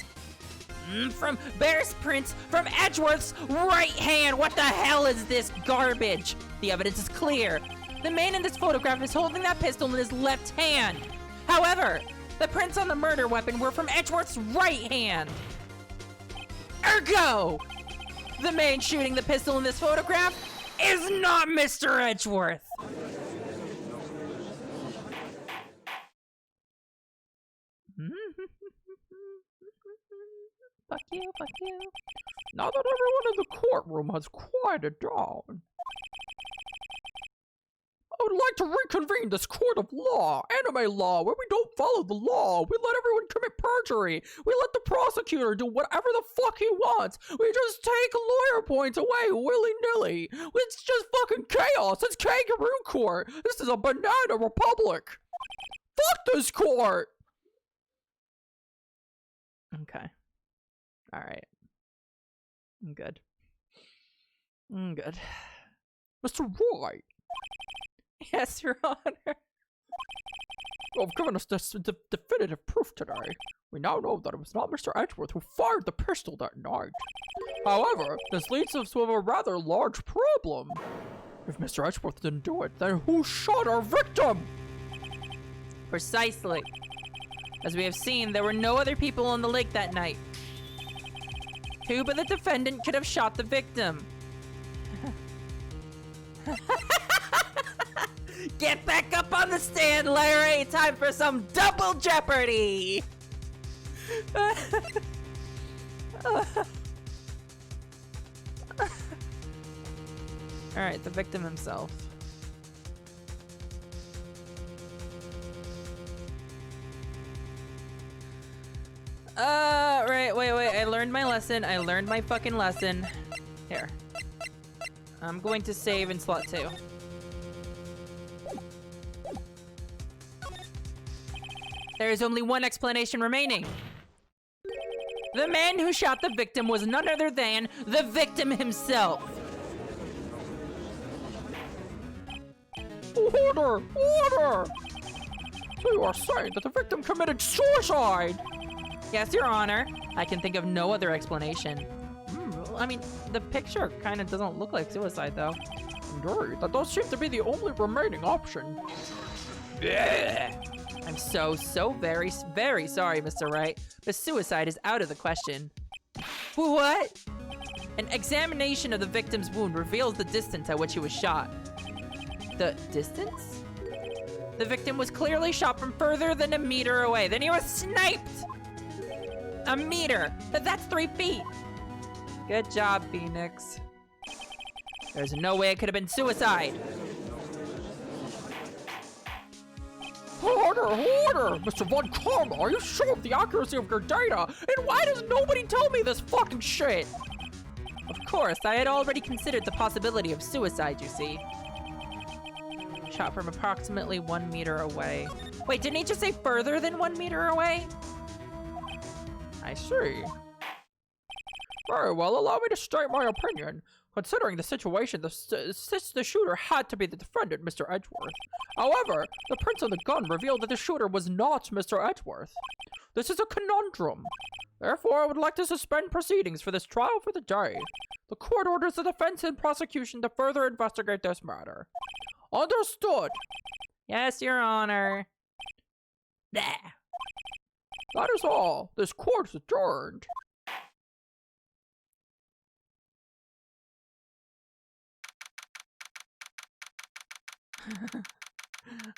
From Bear's prints from Edgeworth's right hand. What the hell is this garbage? The evidence is clear. The man in this photograph is holding that pistol in his left hand. However, the prints on the murder weapon were from Edgeworth's right hand. Ergo, the man shooting the pistol in this photograph is not Mr. Edgeworth. Fuck you, fuck you. Now that everyone in the courtroom has quieted down, I would like to reconvene this court of law, anime law, where we don't follow the law. We let everyone commit perjury. We let the prosecutor do whatever the fuck he wants. We just take lawyer points away willy-nilly. It's just fucking chaos. It's kangaroo court. This is a banana republic. Fuck this court. Okay. All right. I'm good. I'm good. Mr. Wright. Yes, Your Honor. Well, given us this definitive proof today, we now know that it was not Mr. Edgeworth who fired the pistol that night. However, this leads us to a rather large problem. If Mr. Edgeworth didn't do it, then who shot our victim? Precisely. As we have seen, there were no other people on the lake that night. Who but the defendant could have shot the victim? Get back up on the stand, Larry! Time for some double jeopardy! Alright, the victim himself. Right, wait, I learned my lesson. I learned my fucking lesson. Here. I'm going to save in slot 2. There is only one explanation remaining. The man who shot the victim was none other than the victim himself. Order! Order! So you are saying that the victim committed suicide? Yes, Your Honor. I can think of no other explanation. I mean, the picture kind of doesn't look like suicide, though. Indeed, that does seem to be the only remaining option. I'm so very sorry, Mr. Wright, but suicide is out of the question. What? An examination of the victim's wound reveals the distance at which he was shot. The distance? The victim was clearly shot from further than a meter away. Then he was sniped! A meter! But that's 3 feet! Good job, Phoenix. There's no way it could have been suicide. Order! Order! Mr. Von Karma, are you sure of the accuracy of your data? And why does nobody tell me this fucking shit? Of course, I had already considered the possibility of suicide, you see. Shot from approximately 1 meter away. Wait, didn't he just say further than 1 meter away? I see. Very well, allow me to state my opinion. Considering the situation, the shooter had to be the defendant, Mr. Edgeworth. However, the prints on the gun revealed that the shooter was not Mr. Edgeworth. This is a conundrum. Therefore, I would like to suspend proceedings for this trial for the day. The court orders the defense and prosecution to further investigate this matter. Understood. Yes, Your Honor. Nah. That is all. This court is adjourned.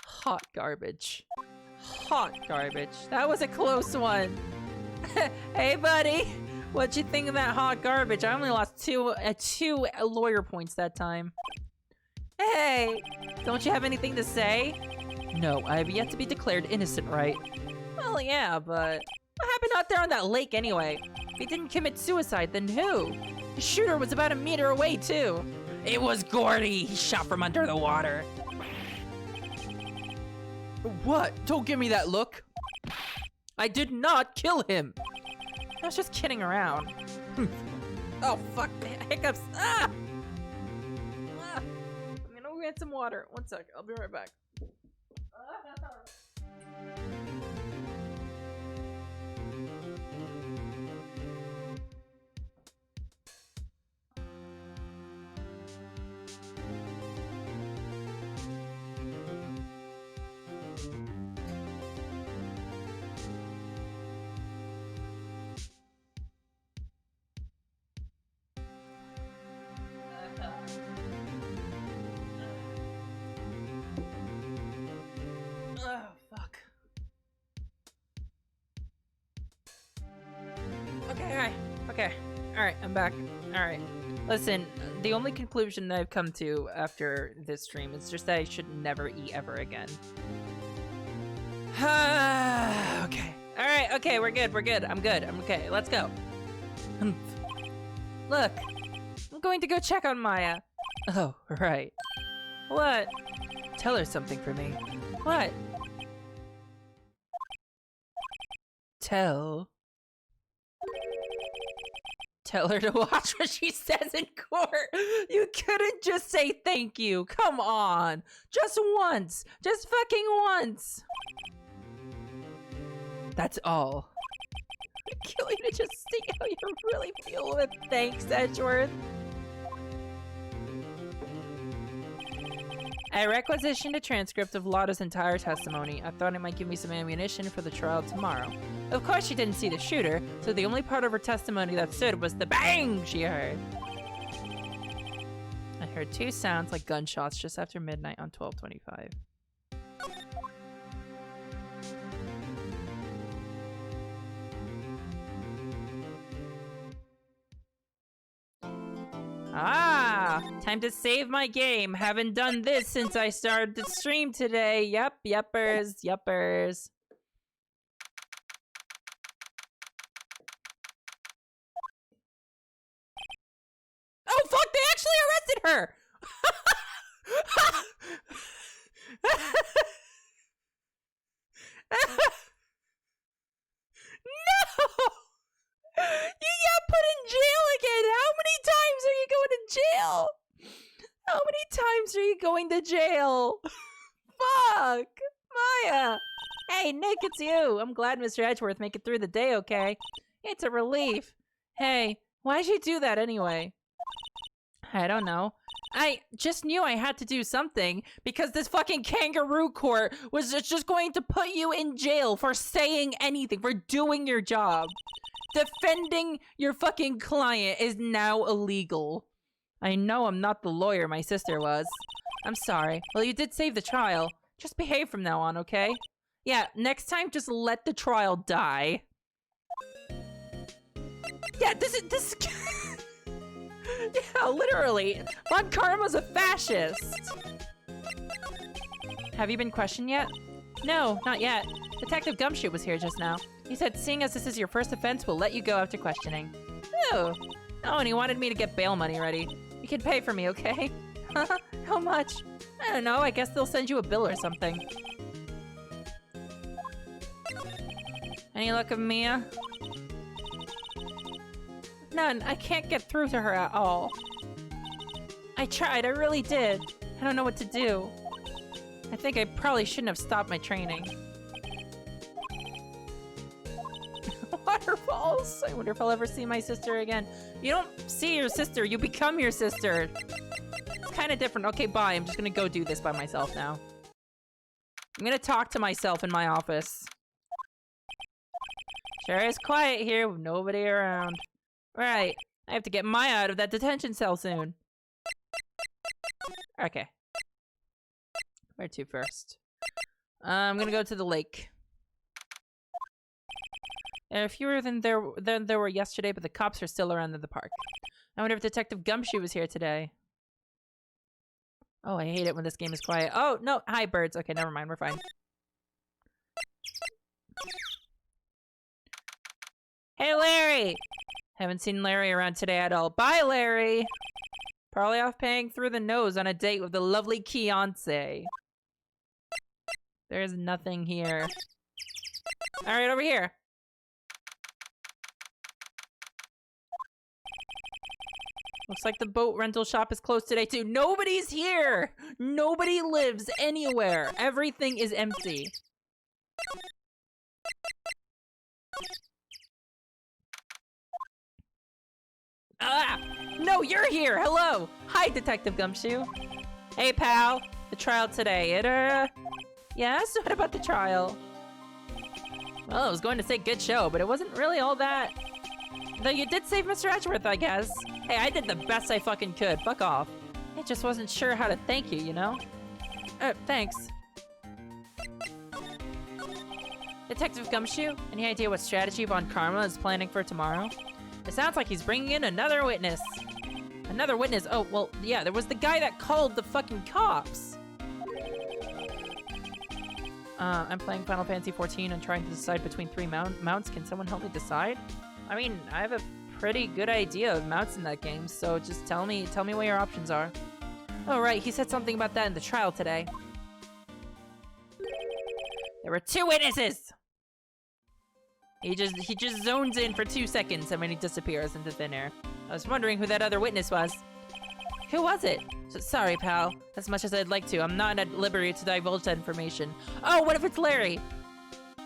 Hot garbage. Hot garbage. That was a close one. Hey, buddy. What'd you think of that hot garbage? I only lost two lawyer points that time. Hey, don't you have anything to say? No, I have yet to be declared innocent, right? Well, yeah, but what happened out there on that lake anyway? If he didn't commit suicide, then who? The shooter was about 1 meter away, too. It was Gordy. He shot from under the water. What? Don't give me that look. I did not kill him. I was just kidding around. Oh, fuck. Hiccups. Ah! I'm gonna go get some water. 1 sec. I'll be right back. Okay. Alright, I'm back. Alright. Listen, the only conclusion that I've come to after this stream is just that I should never eat ever again. Okay. Alright, okay, we're good. I'm okay. Let's go. Look, I'm going to go check on Maya. Oh, right. What? Tell her something for me. What? Tell her to watch what she says in court. You couldn't just say thank you. Come on. Just once. Just fucking once. That's all. Kill you to just see how you really feel with thanks, Edgeworth. I requisitioned a transcript of Lotta's entire testimony. I thought it might give me some ammunition for the trial tomorrow. Of course she didn't see the shooter, so the only part of her testimony that stood was the bang she heard. I heard 2 sounds like gunshots just after midnight on 12/25. Ah, time to save my game. Haven't done this since I started the stream today. Yup, yuppers. Oh fuck, they actually arrested her! No! You got put in jail again! How many times are you going to jail? How many times are you going to jail? Fuck! Maya! Hey, Nick, it's you! I'm glad Mr. Edgeworth make it through the day okay. It's a relief. Hey, why'd you do that anyway? I don't know. I just knew I had to do something because this fucking kangaroo court was just going to put you in jail for saying anything, for doing your job. Defending your fucking client is now illegal. I know I'm not the lawyer my sister was. I'm sorry. Well, you did save the trial. Just behave from now on, okay? Yeah, next time just let the trial die. Yeah, this is yeah, literally. Von Karma's a fascist. Have you been questioned yet? No, not yet. Detective Gumshoe was here just now. He said, seeing as this is your first offense, we'll let you go after questioning. Oh, and he wanted me to get bail money ready. You can pay for me, okay? How much? I don't know, I guess they'll send you a bill or something. Any luck with Mia? None, I can't get through to her at all. I tried, I really did. I don't know what to do. I think I probably shouldn't have stopped my training. Waterfalls? I wonder if I'll ever see my sister again. You don't see your sister, you become your sister. It's kind of different. Okay, bye. I'm just gonna go do this by myself now. I'm gonna talk to myself in my office. Sure is quiet here with nobody around. Right. I have to get Maya out of that detention cell soon. Okay. Where to first? I'm gonna go to the lake. There are fewer than there were yesterday, but the cops are still around in the park. I wonder if Detective Gumshoe was here today. Oh, I hate it when this game is quiet. Oh, no. Hi, birds. Okay, never mind. We're fine. Hey, Larry! Haven't seen Larry around today at all. Bye, Larry! Probably off paying through the nose on a date with the lovely Keonce. There's nothing here. Alright, over here. Looks like the boat rental shop is closed today too. Nobody's here! Nobody lives anywhere. Everything is empty. Ah! No, you're here! Hello! Hi, Detective Gumshoe. Hey, pal. The trial today. Yes? What about the trial? Well, I was going to say good show, but it wasn't really all that. Though you did save Mr. Edgeworth, I guess. Hey, I did the best I fucking could. Fuck off. I just wasn't sure how to thank you, you know? Thanks. Detective Gumshoe, any idea what strategy Von Karma is planning for tomorrow? It sounds like he's bringing in another witness. Another witness? Oh, well, yeah, there was the guy that called the fucking cops. I'm playing Final Fantasy XIV and trying to decide between 3 mounts. Can someone help me decide? I mean, I have a pretty good idea of mounts in that game, so just tell me what your options are. Oh, right, he said something about that in the trial today. There were 2 witnesses! He just zones in for 2 seconds and then he disappears into thin air. I was wondering who that other witness was. Who was it? Sorry, pal. As much as I'd like to, I'm not at liberty to divulge that information. Oh, what if it's Larry?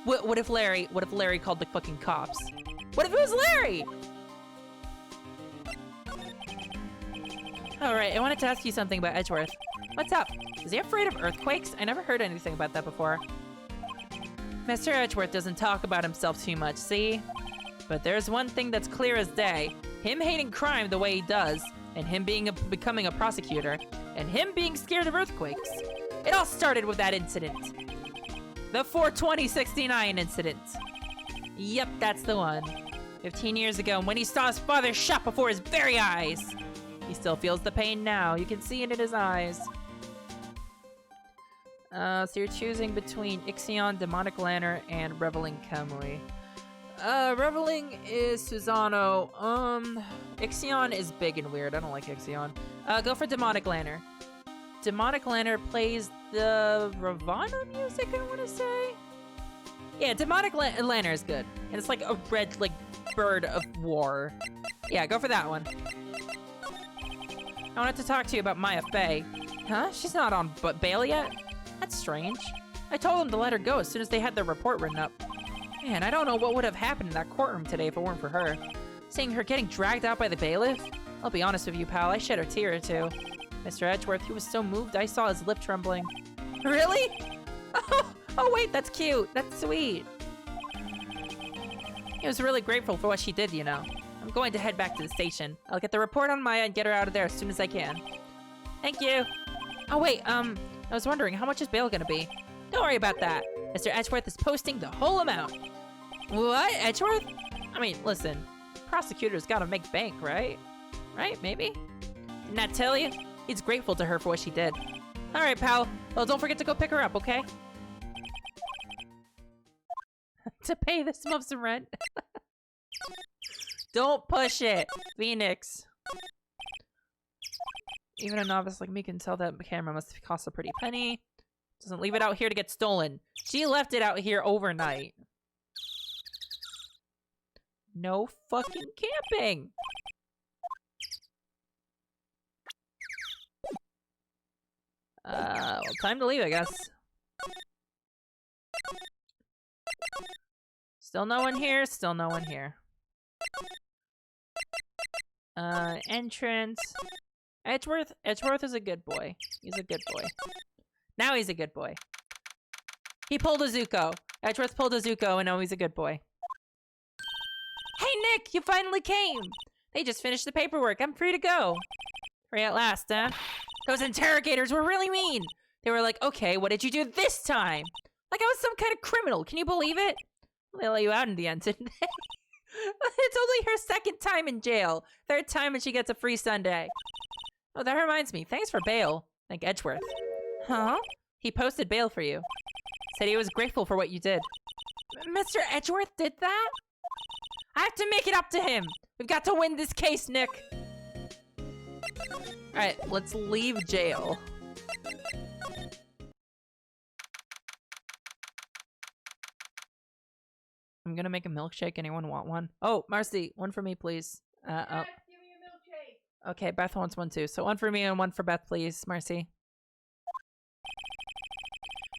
What if Larry called the fucking cops? What if it was Larry? Alright, I wanted to ask you something about Edgeworth. What's up? Is he afraid of earthquakes? I never heard anything about that before. Mr. Edgeworth doesn't talk about himself too much, see? But there's one thing that's clear as day. Him hating crime the way he does, and him becoming a prosecutor, and him being scared of earthquakes. It all started with that incident. The 4/20/69 incident. Yep, that's the one. 15 years ago, when he saw his father shot before his very eyes. He still feels the pain now. You can see it in his eyes. So you're choosing between Ixion, Demonic Lantern, and Reveling Kamui. Reveling is Susano. Ixion is big and weird. I don't like Ixion. Go for Demonic Lantern. Demonic Lantern plays the Ravana music, I want to say? Yeah, Demonic Lantern is good. And it's like a red, like, bird of war. Yeah, go for that one. I wanted to talk to you about Maya Fey. Huh? She's not on bail yet? That's strange. I told them to let her go as soon as they had their report written up. Man, I don't know what would have happened in that courtroom today if it weren't for her. Seeing her getting dragged out by the bailiff? I'll be honest with you, pal, I shed a tear or two. Mr. Edgeworth, he was so moved I saw his lip trembling. Really? Oh wait, that's cute. That's sweet. He was really grateful for what she did, you know. I'm going to head back to the station. I'll get the report on Maya and get her out of there as soon as I can. Thank you. Oh wait, I was wondering, how much is bail gonna be? Don't worry about that. Mr. Edgeworth is posting the whole amount. What? Edgeworth? I mean, listen. Prosecutors gotta make bank, right? Right? Maybe? Didn't I tell you? He's grateful to her for what she did. Alright, pal. Well, don't forget to go pick her up, okay? To pay this month's rent. Don't push it, Phoenix. Even a novice like me can tell that camera must cost a pretty penny. Doesn't leave it out here to get stolen. She left it out here overnight. No fucking camping. Well, time to leave, I guess. Still no one here, still no one here. Entrance. Edgeworth is a good boy. He's a good boy. Now he's a good boy. He pulled a Zuko. Edgeworth pulled a Zuko and now he's a good boy. Hey Nick, you finally came! They just finished the paperwork. I'm free to go. Free at last, huh? Those interrogators were really mean. They were like, okay, what did you do this time? Like I was some kind of criminal. Can you believe it? They let you out in the end, didn't they? It's only her second time in jail. Third time and she gets a free Sunday. Oh, that reminds me. Thanks for bail. Thank Edgeworth. Huh? He posted bail for you. Said he was grateful for what you did. Mr. Edgeworth did that? I have to make it up to him. We've got to win this case, Nick. Alright, let's leave jail. I'm gonna make a milkshake. Anyone want one? Oh, Marcy, one for me, please. Beth, give me a milkshake. Okay, Beth wants one too. So one for me and one for Beth, please, Marcy.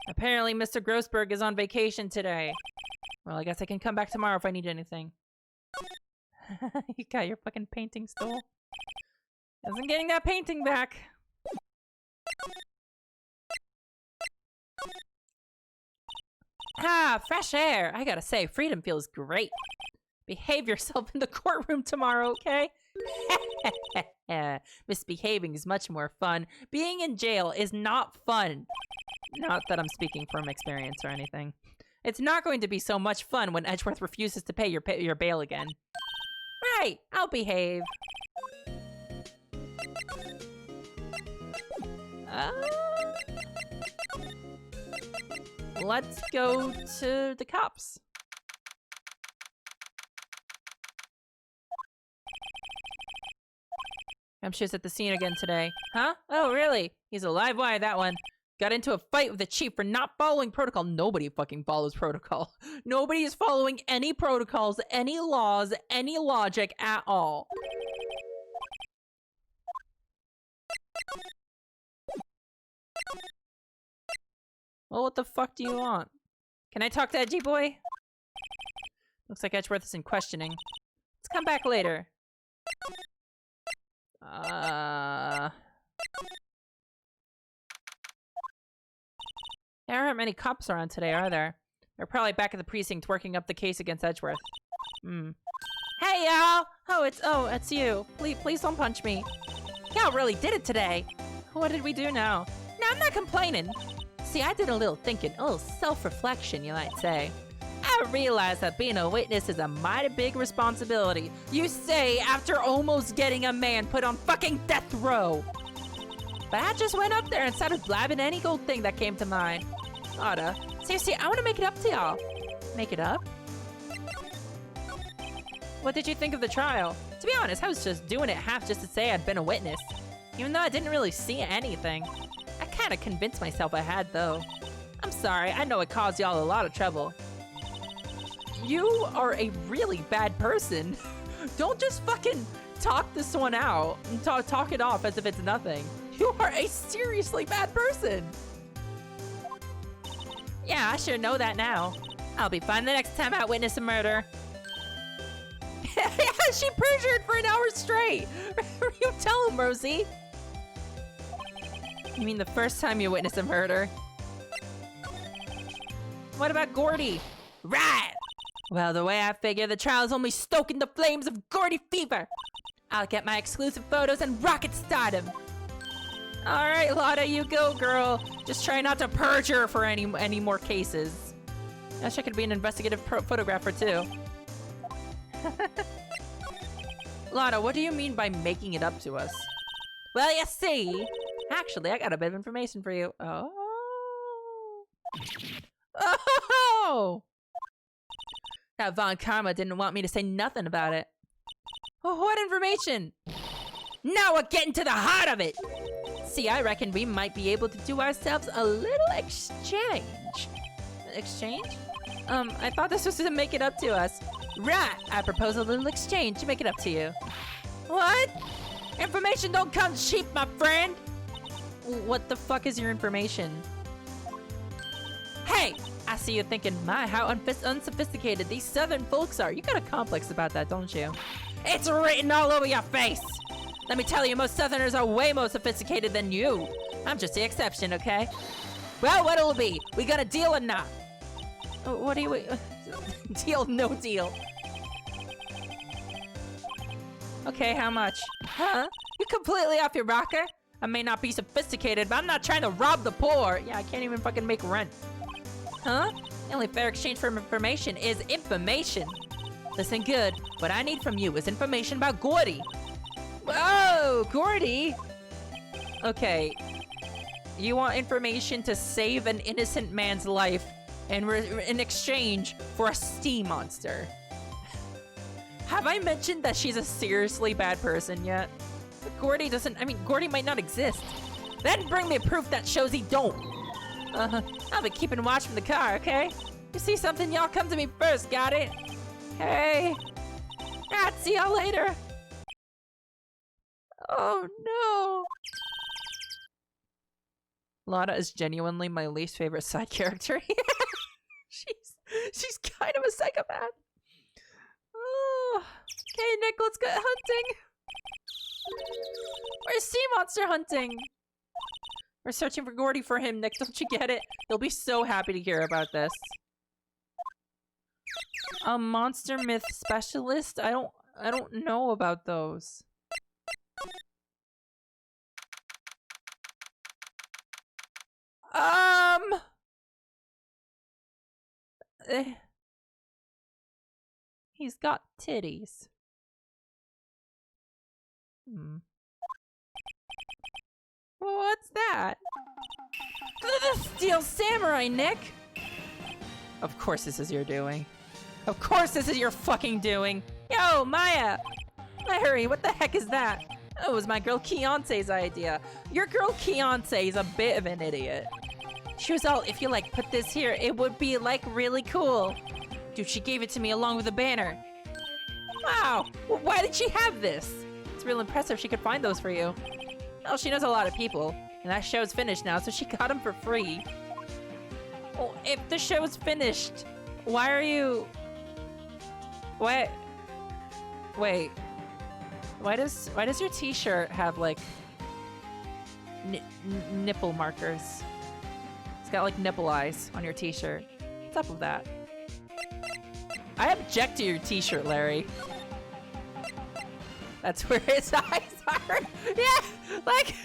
Apparently, Mr. Grossberg is on vacation today. Well, I guess I can come back tomorrow if I need anything. You got your fucking painting stole? Isn't getting that painting back. Ah, fresh air. I gotta say, freedom feels great. Behave yourself in the courtroom tomorrow, okay? Misbehaving is much more fun. Being in jail is not fun. Not that I'm speaking from experience or anything. It's not going to be so much fun when Edgeworth refuses to pay your bail again. Right, I'll behave. Let's go to the cops. She was at the scene again today. Huh? Oh, really? He's a live wire, that one. Got into a fight with the chief for not following protocol. Nobody fucking follows protocol. Nobody is following any protocols, any laws, any logic at all. Well, what the fuck do you want? Can I talk to Edgy Boy? Looks like Edgeworth is in questioning. Let's come back later. There aren't many cops around today, are there? They're probably back at the precinct working up the case against Edgeworth. Hey, y'all! It's you. Please don't punch me. Y'all really did it today. What did we do now? No, I'm not complaining. See, I did a little thinking, a little self-reflection, you might say. I realized that being a witness is a mighty big responsibility. You say after almost getting a man put on fucking death row. But I just went up there and started blabbing any old thing that came to mind. Otta. Seriously, I want to make it up to y'all. Make it up? What did you think of the trial? To be honest, I was just doing it half just to say I'd been a witness. Even though I didn't really see anything. I kind of convinced myself I had, though. I'm sorry, I know it caused y'all a lot of trouble. You are a really bad person. Don't just fucking talk this one out and talk it off as if it's nothing. You are a seriously bad person. Yeah, I should know that now. I'll be fine the next time I witness a murder. Yeah, she perjured for an hour straight. You tell him, Rosie. You mean the first time you witness a murder? What about Gordy? Right! Well, the way I figure, the trial is only stoking the flames of Gordy fever. I'll get my exclusive photos and rocket start him. Alright, Lotta, you go, girl. Just try not to perjure for any more cases. I wish I could be an investigative photographer, too. Lotta, what do you mean by making it up to us? Well, you see... Actually, I got a bit of information for you. Oh. Oh! That Von Karma didn't want me to say nothing about it. Oh, what information? Now we're getting to the heart of it! See, I reckon we might be able to do ourselves a little exchange. Exchange? I thought this was to make it up to us. Right, I propose a little exchange to make it up to you. What? Information don't come cheap, my friend! What the fuck is your information? Hey! I see you thinking, my, how unsophisticated these southern folks are. You got a complex about that, don't you? It's written all over your face! Let me tell you, most southerners are way more sophisticated than you. I'm just the exception, okay? Well, what'll it be? We got a deal or not? What do you... Deal, no deal. Okay, how much? Huh? You completely off your rocker? I may not be sophisticated, but I'm not trying to rob the poor. Yeah, I can't even fucking make rent. Huh? The only fair exchange for information is information. Listen good, what I need from you is information about Gordy. Whoa, Gordy! Okay, you want information to save an innocent man's life in exchange for a steam monster. Have I mentioned that she's a seriously bad person yet? But Gordy Gordy might not exist. Then bring me proof that shows he don't. I'll be keeping watch from the car, okay? You see something, y'all come to me first, got it? Hey. Alright, see y'all later. Oh no. Lotta is genuinely my least favorite side character. She's kind of a psychopath. Oh. Okay, Nick, let's go hunting. We're sea monster hunting. We're searching for Gordy for him, Nick. Don't you get it? He'll be so happy to hear about this. A monster myth specialist? I don't know about those. He's got titties. What's that? The Steel Samurai, Nick! Of course this is your doing. Of course this is your fucking doing! Yo, Maya! Larry, what the heck is that? It was my girl Keontae's idea. Your girl Keontae is a bit of an idiot. She was all, if you like put this here, it would be like really cool. Dude, she gave it to me along with a banner. Wow, well, why did she have this? It's real impressive she could find those for you. Well, she knows a lot of people, and that show's finished now, so she got them for free. Well, if the show's finished, why are you... What? Wait. Why does your t-shirt have, like, nipple markers? It's got, like, nipple eyes on your t-shirt. What's up with that? I object to your t-shirt, Larry. That's where his eyes are. Yeah, like...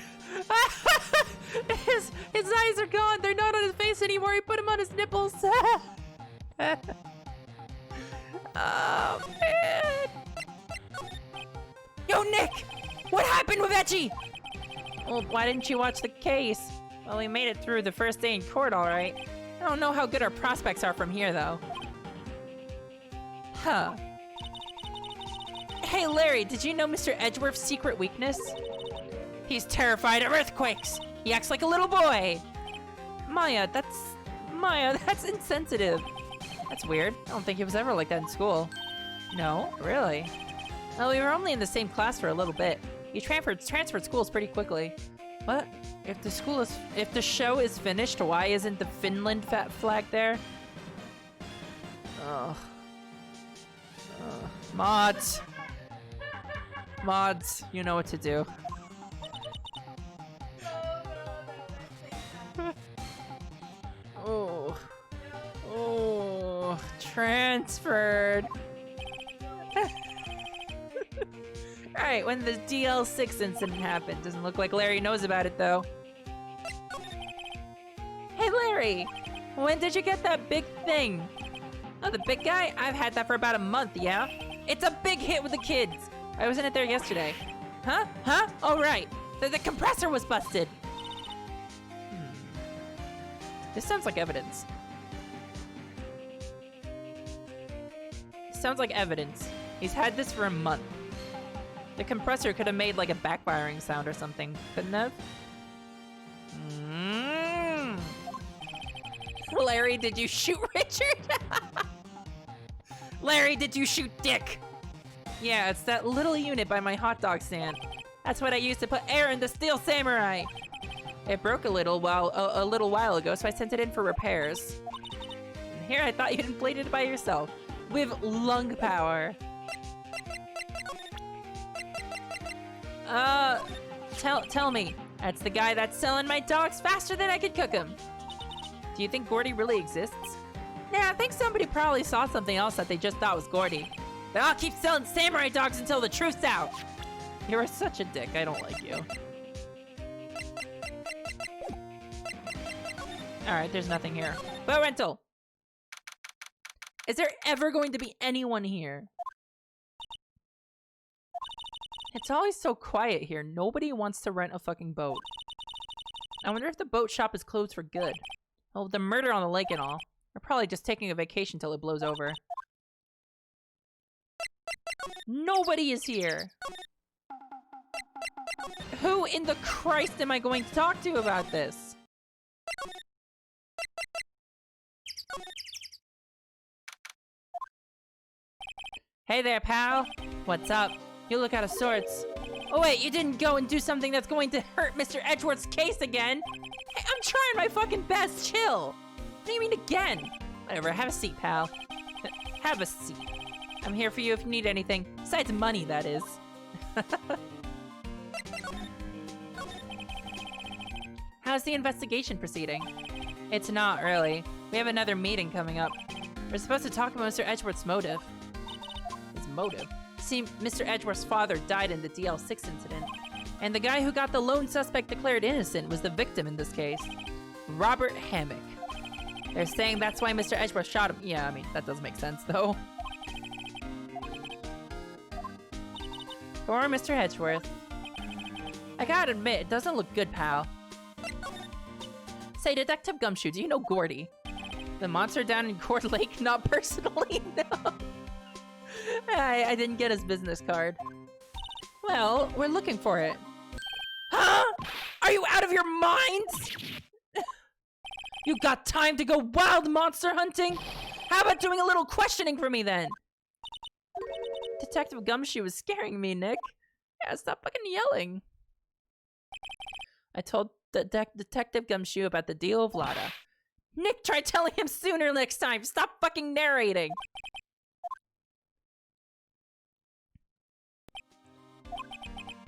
his eyes are gone. They're not on his face anymore. He put them on his nipples. Oh, man. Yo, Nick! What happened with Etchy? Well, why didn't you watch the case? Well, we made it through the first day in court, all right. I don't know how good our prospects are from here, though. Huh. Hey, Larry, did you know Mr. Edgeworth's secret weakness? He's terrified of earthquakes. He acts like a little boy. Maya, that's insensitive. That's weird. I don't think he was ever like that in school. No? Really? Well, we were only in the same class for a little bit. He transferred schools pretty quickly. What? If the show is finished, why isn't the Finland flag there? Ugh. Mods. Mods, you know what to do. Oh. Oh. Transferred. Alright, when the DL6 incident happened. Doesn't look like Larry knows about it, though. Hey, Larry! When did you get that big thing? Oh, the big guy? I've had that for about a month, yeah? It's a big hit with the kids! I was in it there yesterday. Huh? Huh? Oh, right. The compressor was busted! This sounds like evidence. Sounds like evidence. He's had this for a month. The compressor could have made like a backfiring sound or something, couldn't have? Larry, did you shoot Richard? Larry, did you shoot Dick? Yeah, it's that little unit by my hot dog stand. That's what I used to put air in the Steel Samurai. It broke a little while ago, so I sent it in for repairs. And here I thought you'd inflated it by yourself. With lung power. Tell me. That's the guy that's selling my dogs faster than I could cook them. Do you think Gordy really exists? Nah, I think somebody probably saw something else that they just thought was Gordy. But I'll keep selling samurai dogs until the truth's out. You are such a dick. I don't like you. Alright, there's nothing here. Boat rental! Is there ever going to be anyone here? It's always so quiet here. Nobody wants to rent a fucking boat. I wonder if the boat shop is closed for good. Oh, the murder on the lake and all. They're probably just taking a vacation till it blows over. Nobody is here! Who in the Christ am I going to talk to about this? Hey there, pal. What's up? You look out of sorts. Oh wait, you didn't go and do something that's going to hurt Mr. Edgeworth's case again? Hey, I'm trying my fucking best, chill. What do you mean again? Whatever, have a seat, pal. Have a seat. I'm here for you if you need anything. Besides money, that is. How's the investigation proceeding? It's not, really. We have another meeting coming up. We're supposed to talk about Mr. Edgeworth's motive. His motive? See, Mr. Edgeworth's father died in the DL6 incident. And the guy who got the lone suspect declared innocent was the victim in this case. Robert Hammock. They're saying that's why Mr. Edgeworth shot him. Yeah, I mean, that does make sense, though. Poor Mr. Edgeworth. I gotta admit, it doesn't look good, pal. Say, Detective Gumshoe, do you know Gordy? The monster down in Cord Lake? Not personally, no. I didn't get his business card. Well, we're looking for it. Huh? Are you out of your minds? You got time to go wild monster hunting? How about doing a little questioning for me then? Detective Gumshoe was scaring me, Nick. Yeah, stop fucking yelling. I told Detective Gumshoe about the deal of Lyra. Nick, try telling him sooner next time. Stop fucking narrating.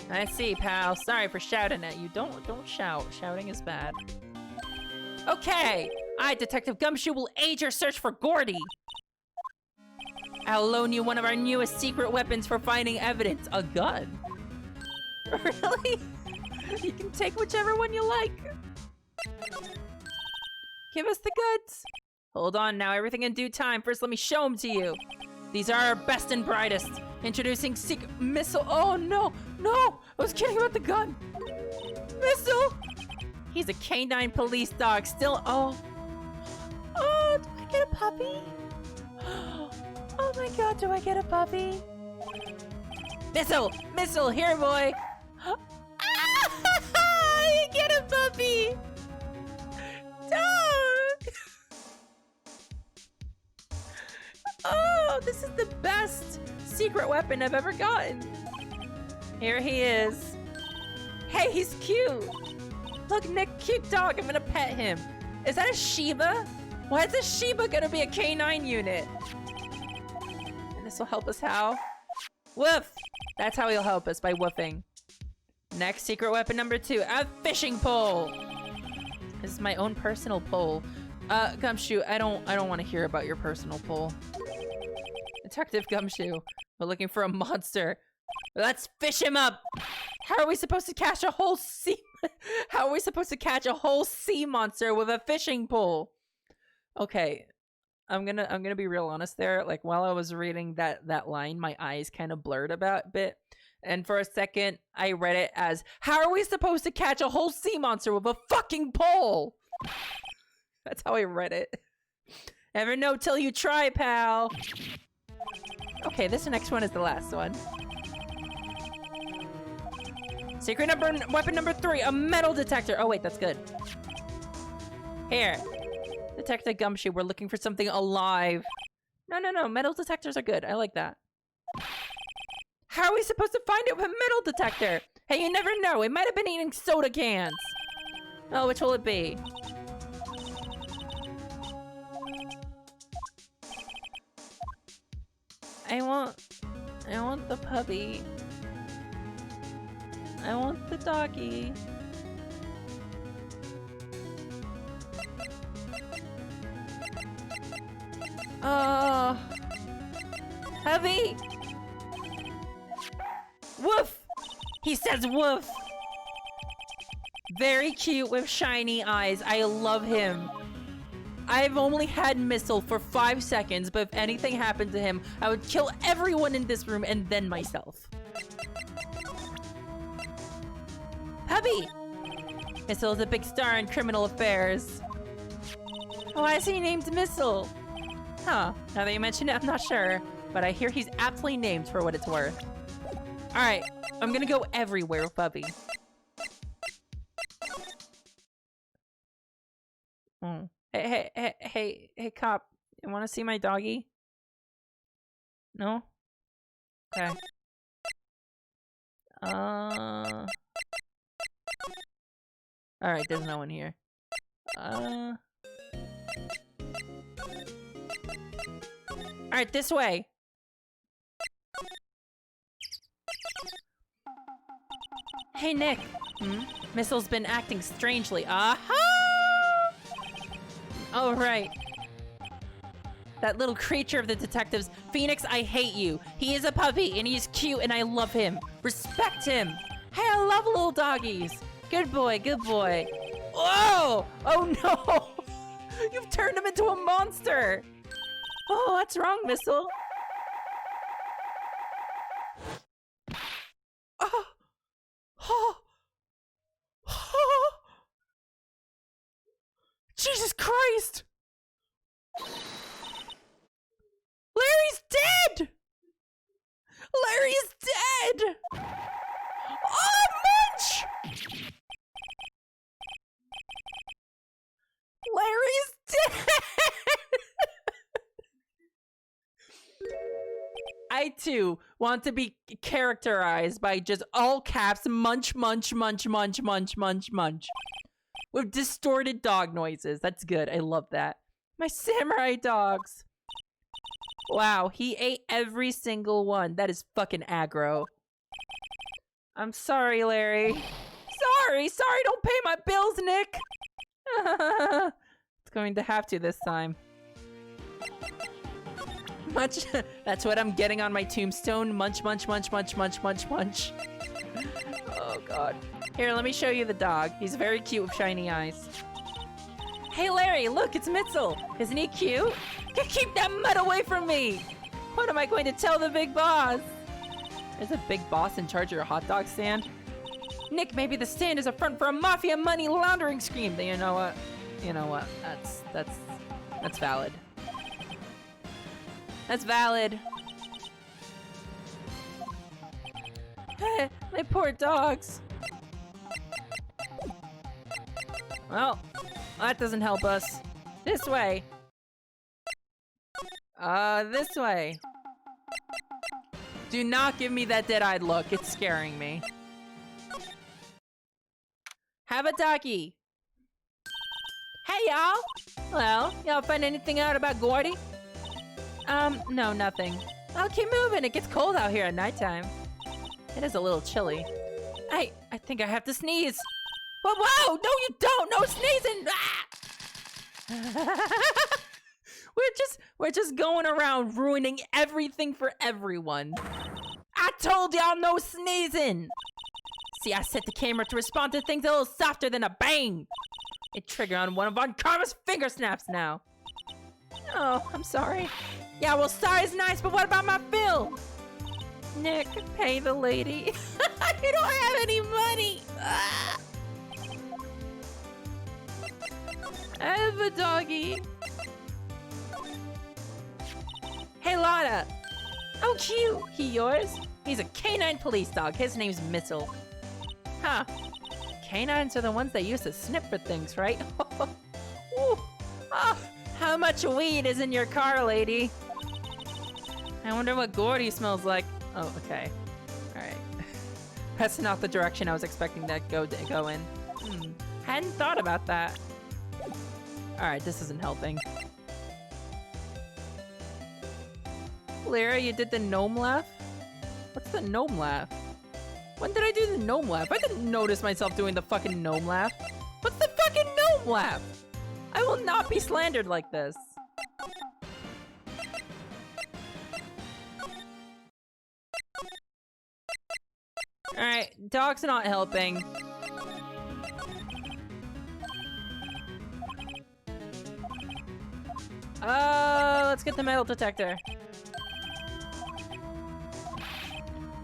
I see, pal. Sorry for shouting at you. Don't shout. Shouting is bad. Okay. I, Detective Gumshoe, will aid your search for Gordy. I'll loan you one of our newest secret weapons for finding evidence. A gun? Really? You can take whichever one you like. Give us the goods. Hold on now, everything in due time. First, let me show them to you. These are our best and brightest. Introducing secret missile. Oh no, no! I was kidding about the gun. Missile! He's a canine police dog. Still, oh, do I get a puppy? Oh my god, do I get a puppy? Missile! Missile! Here, boy! I get a puppy! Dog! Oh, this is the best secret weapon I've ever gotten. Here he is. Hey, he's cute! Look, Nick, cute dog. I'm gonna pet him. Is that a Shiba? Why is a Shiba gonna be a canine unit? And this will help us how? Woof! That's how he'll help us, by woofing. Next secret weapon number 2, a fishing pole. This is my own personal pole. Gumshoe, I don't want to hear about your personal pole. Detective Gumshoe, we're looking for a monster. Let's fish him up. How are we supposed to catch a whole sea? How are we supposed to catch a whole sea monster with a fishing pole? Okay, I'm gonna be real honest there. Like, while I was reading that line, my eyes kind of blurred a bit. And for a second, I read it as, how are we supposed to catch a whole sea monster with a fucking pole? That's how I read it. Never know till you try, pal. Okay, this next one is the last one. Weapon number 3, a metal detector. Oh wait, that's good. Here. Detective Gumshoe, we're looking for something alive. No, metal detectors are good. I like that. How are we supposed to find it with a metal detector? Hey, you never know. It might have been eating soda cans. Oh, which will it be? I want the puppy. I want the doggy. Oh, puppy. Woof! He says woof! Very cute with shiny eyes. I love him. I've only had Missile for 5 seconds, but if anything happened to him, I would kill everyone in this room and then myself. Puppy! Missile is a big star in criminal affairs. Why is he named Missile? Huh, now that you mention it, I'm not sure. But I hear he's aptly named for what it's worth. Alright, I'm gonna go everywhere with Puppy. Oh. Hey, cop. You wanna see my doggy? No? Okay. Alright, there's no one here. Alright, this way. Hey, Nick. Missile's been acting strangely. Aha! Oh, right. That little creature of the detectives. Phoenix, I hate you. He is a puppy, and he's cute, and I love him. Respect him. Hey, I love little doggies. Good boy, good boy. Whoa! Oh, no! You've turned him into a monster! Oh, what's wrong, Missile? Oh! Oh! Oh! Jesus Christ! Larry's dead! Larry is dead! Oh, Munch! Larry's dead! I too want to be characterized by just all caps munch, munch, munch, munch, munch, munch, munch. With distorted dog noises. That's good. I love that. My samurai dogs. Wow, he ate every single one. That is fucking aggro. I'm sorry, Larry. Sorry, don't pay my bills, Nick. It's going to have to this time. Munch. That's what I'm getting on my tombstone. Munch, munch, munch, munch, munch, munch, munch. Oh, God. Here, let me show you the dog. He's very cute with shiny eyes. Hey, Larry, look, it's Mitzel. Isn't he cute? Keep that mud away from me. What am I going to tell the big boss? There's a big boss in charge of your hot dog stand. Nick, maybe the stand is a front for a mafia money laundering scheme. You know what? You know what? That's valid. That's valid. My poor dogs. Well, that doesn't help us. This way. This way. Do not give me that dead-eyed look. It's scaring me. Have a doggy. Hey, y'all. Well, y'all find anything out about Gordy? No, nothing. I'll keep moving. It gets cold out here at nighttime. It is a little chilly. I think I have to sneeze. Whoa, no you don't! No sneezing! Ah! We're just going around ruining everything for everyone. I told y'all no sneezing! See, I set the camera to respond to things a little softer than a bang! It triggered on one of Von Karma's finger snaps now. Oh, I'm sorry. Yeah, well, sorry's nice, but what about my bill? Nick, pay the lady. You don't have any money! Ah! I have a doggy. Hey, Lyra. Oh, cute. He yours? He's a canine police dog. His name's Mitzel. Huh. Canines are the ones that used to snip for things, right? Ooh. Oh, how much weed is in your car, lady? I wonder what Gordy smells like. Oh, okay. Alright. That's not the direction I was expecting that go in. Hadn't thought about that. Alright, this isn't helping. Lyra, you did the gnome laugh? What's the gnome laugh? When did I do the gnome laugh? I didn't notice myself doing the fucking gnome laugh. What's the fucking gnome laugh? I will not be slandered like this. Alright, dog's not helping. Let's get the metal detector.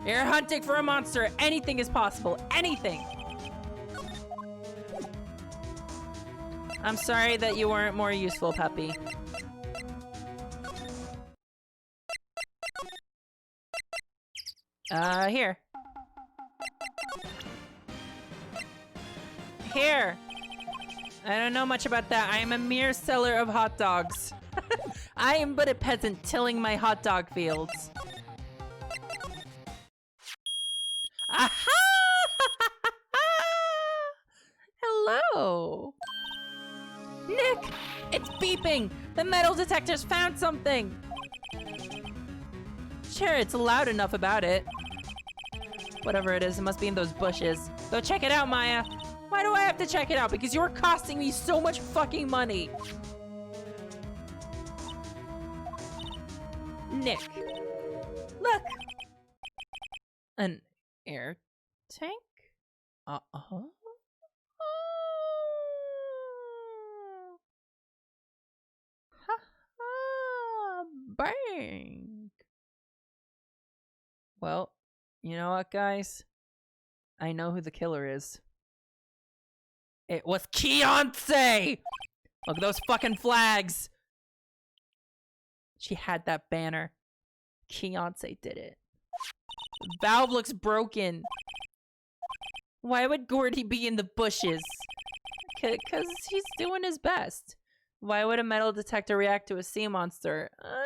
You're hunting for a monster. Anything is possible. Anything. I'm sorry that you weren't more useful, puppy. Here. Here. I don't know much about that. I am a mere seller of hot dogs. I am but a peasant tilling my hot dog fields. Aha! Hello. Nick, it's beeping. The metal detector's found something. Sure, it's loud enough about it. Whatever it is, it must be in those bushes. Go check it out, Maya. Why do I have to check it out? Because you're costing me so much fucking money. Nick. Look. An air tank? Uh-huh. Bang! Well, you know what, guys? I know who the killer is. It was Beyonce! Look at those fucking flags! She had that banner. Beyonce did it. Valve looks broken. Why would Gordy be in the bushes? Cause he's doing his best. Why would a metal detector react to a sea monster? You know.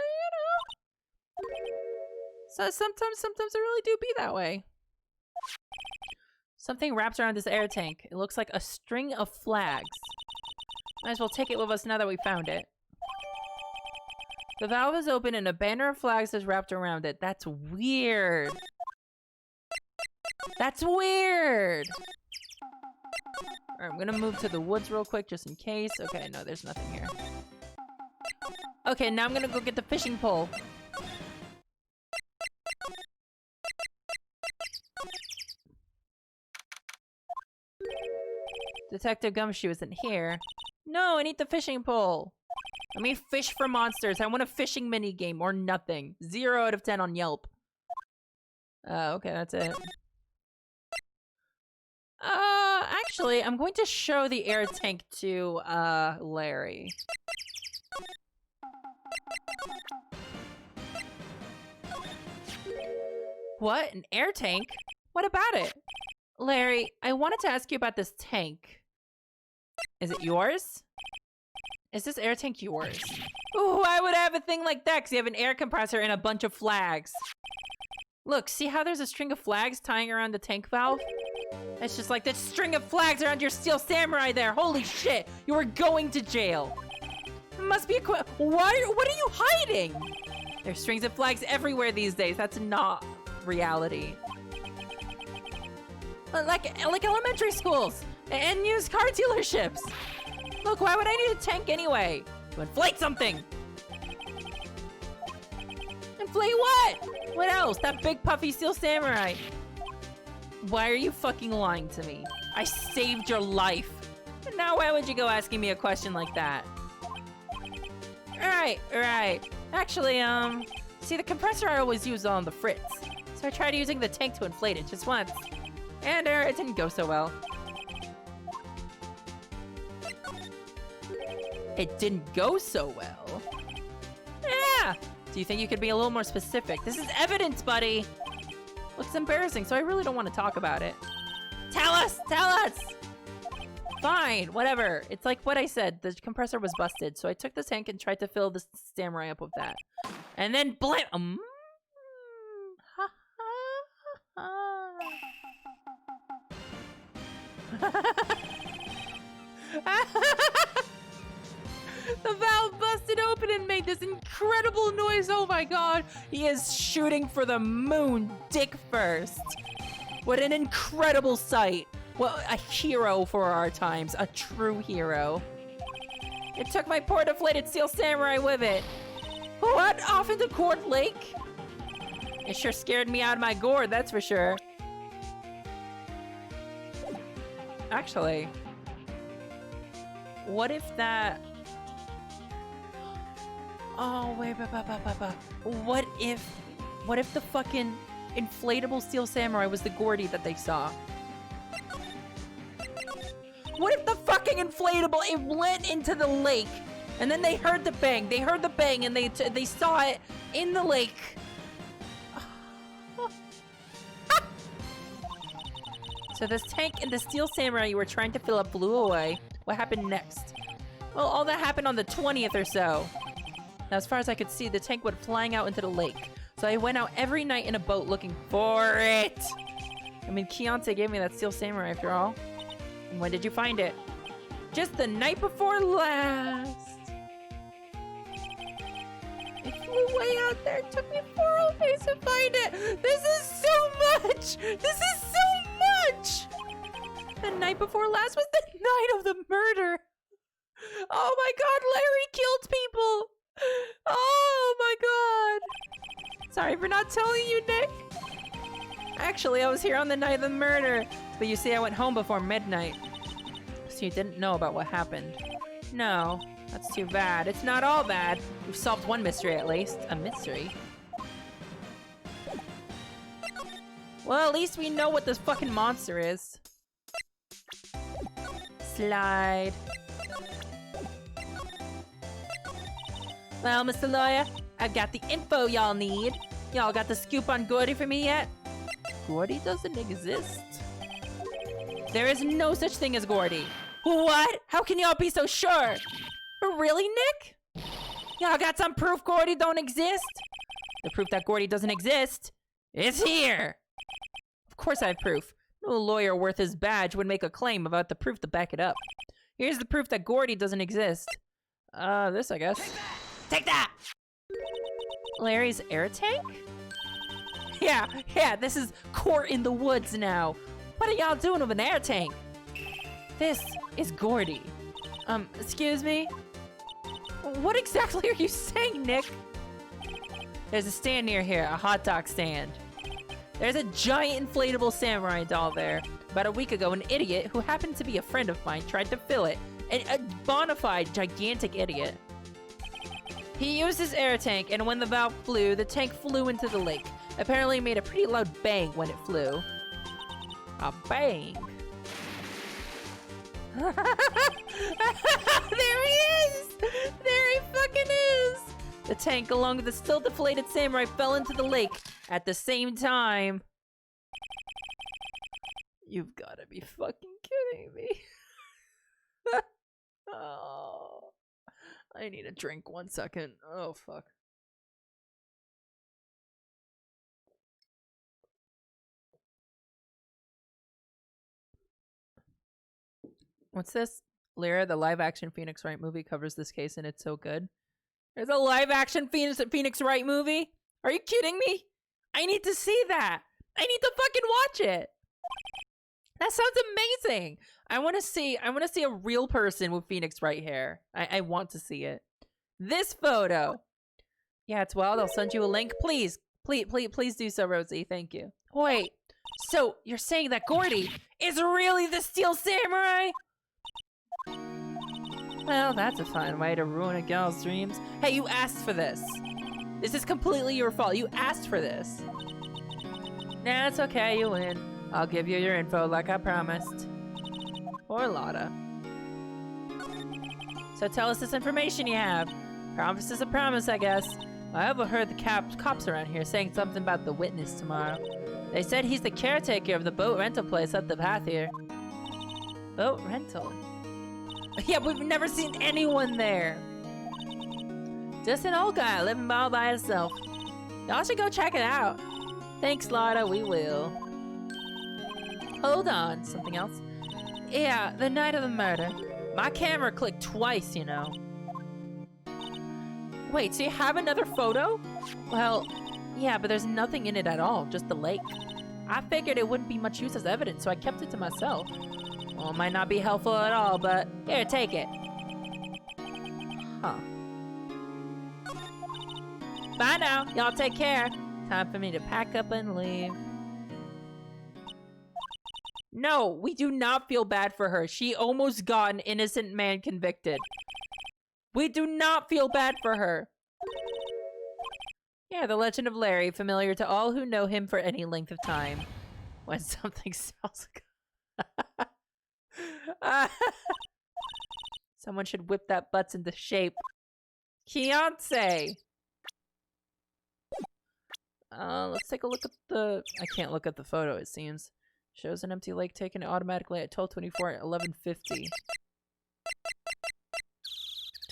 So sometimes it really do be that way. Something wrapped around this air tank. It looks like a string of flags. Might as well take it with us now that we found it. The valve is open and a banner of flags is wrapped around it. That's weird. That's weird! Alright, I'm gonna move to the woods real quick just in case. Okay, no, there's nothing here. Okay, now I'm gonna go get the fishing pole. Detective Gumshoe isn't here. No, I need the fishing pole. Let me fish for monsters. I want a fishing mini game or nothing. 0 out of 10 on Yelp. Okay, that's it. Actually, I'm going to show the air tank to, Larry. What? An air tank? What about it? Larry, I wanted to ask you about this tank. Is it yours? Is this air tank yours? Ooh, I would have a thing like that because you have an air compressor and a bunch of flags. Look, see how there's a string of flags tying around the tank valve? It's just like this string of flags around your steel samurai there. Holy shit, you are going to jail. It must be a what are you hiding? There's strings of flags everywhere these days. That's not reality. Like elementary schools and used car dealerships. Look, why would I need a tank anyway? To inflate something. Inflate what? What else? That big puffy steel samurai. Why are you fucking lying to me? I saved your life. And now why would you go asking me a question like that? Right. Actually, see the compressor I always use on the Fritz. So I tried using the tank to inflate it just once. And it didn't go so well. It didn't go so well? Yeah! Do you think you could be a little more specific? This is evidence, buddy! Looks embarrassing, so I really don't want to talk about it. Tell us! Tell us! Fine, whatever. It's like what I said. The compressor was busted, so I took the tank and tried to fill the samurai up with that. And then blam! The valve busted open and made this incredible noise. Oh my god. He is shooting for the moon dick first. What an incredible sight. Well, a hero for our times. A true hero. It took my poor deflated steel samurai with it. What? Off into Court Lake? It sure scared me out of my gourd, that's for sure. Actually, what if that... Oh, wait. What if the fucking inflatable steel samurai was the Gordy that they saw? What if the fucking inflatable, it went into the lake, and then they heard the bang. They heard the bang, and they saw it in the lake. So this tank and the steel samurai you were trying to fill up blew away. What happened next? Well, all that happened on the 20th or so. Now, as far as I could see, the tank went flying out into the lake. So I went out every night in a boat looking for it. I mean, Beyonce gave me that steel samurai after all. And when did you find it? Just the night before last. It flew way out there. It took me 4 whole days to find it. This is so much. This is so much. The night before last was the night of the murder. Oh my god, Larry killed people. Oh my god. Sorry for not telling you, Nick. Actually, I was here on the night of the murder. But you see, I went home before midnight. So you didn't know about what happened. No. That's too bad. It's not all bad. We've solved one mystery at least. A mystery? Well, at least we know what this fucking monster is. Slide. Well, Mr. Lawyer, I've got the info y'all need. Y'all got the scoop on Gordy for me yet? Gordy doesn't exist. There is no such thing as Gordy. What? How can y'all be so sure? Really, Nick? Y'all got some proof Gordy don't exist? The proof that Gordy doesn't exist is here. Of course I have proof. No lawyer worth his badge would make a claim without the proof to back it up. Here's the proof that Gordy doesn't exist. This, I guess. Take that! Larry's air tank? Yeah, this is court in the woods now. What are y'all doing with an air tank? This is Gordy. Excuse me? What exactly are you saying, Nick? There's a stand near here, a hot dog stand. There's a giant inflatable samurai doll there. About a week ago, an idiot who happened to be a friend of mine tried to fill it. A bona fide gigantic idiot. He used his air tank, and when the valve flew, the tank flew into the lake. Apparently it made a pretty loud bang when it flew. A bang. There he is! There he fucking is! The tank, along with the still deflated samurai, fell into the lake at the same time. You've gotta be fucking kidding me. Oh, I need a drink 1 second. Oh, fuck. What's this? Lyra, the live-action Phoenix Wright movie, covers this case and it's so good. There's a live-action Phoenix Wright movie? Are you kidding me? I need to see that. I need to fucking watch it. That sounds amazing. I want to see a real person with Phoenix Wright hair. I want to see it. This photo. Yeah, it's wild. I'll send you a link. Please do so, Rosie. Thank you. Wait. So, you're saying that Gordy is really the Steel Samurai? Well, that's a fine way to ruin a gal's dreams. Hey, you asked for this. This is completely your fault. You asked for this. Nah, it's okay. You win. I'll give you your info like I promised. Poor Lotta. So tell us this information you have. Promise is a promise, I guess. I overheard the cops around here saying something about the witness tomorrow. They said he's the caretaker of the boat rental place up the path here. Boat rental? Yeah, we've never seen anyone there. Just an old guy living all by himself. Y'all should go check it out. Thanks, Lyra, we will. Hold on, something else? Yeah, the night of the murder. My camera clicked twice, you know. Wait, so you have another photo? Well, yeah, but there's nothing in it at all, just the lake. I figured it wouldn't be much use as evidence, so I kept it to myself. Well, it might not be helpful at all, but here, take it. Huh. Bye now. Y'all take care. Time for me to pack up and leave. No, we do not feel bad for her. She almost got an innocent man convicted. We do not feel bad for her. Yeah, the legend of Larry, familiar to all who know him for any length of time. When something smells good. Someone should whip that butts into shape. Beyonce! Let's take a look at the... I can't look at the photo, it seems. Shows an empty lake taken automatically at 12:24 at 11:50.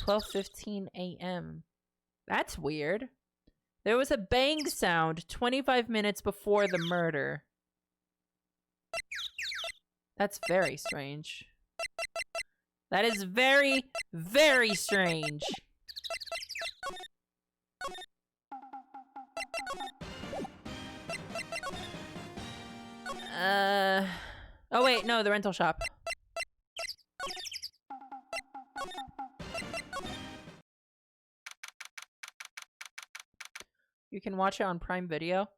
12:15 a.m. That's weird. There was a bang sound 25 minutes before the murder. That's very strange. That is very, very strange. Oh wait, no, the rental shop. You can watch it on Prime Video.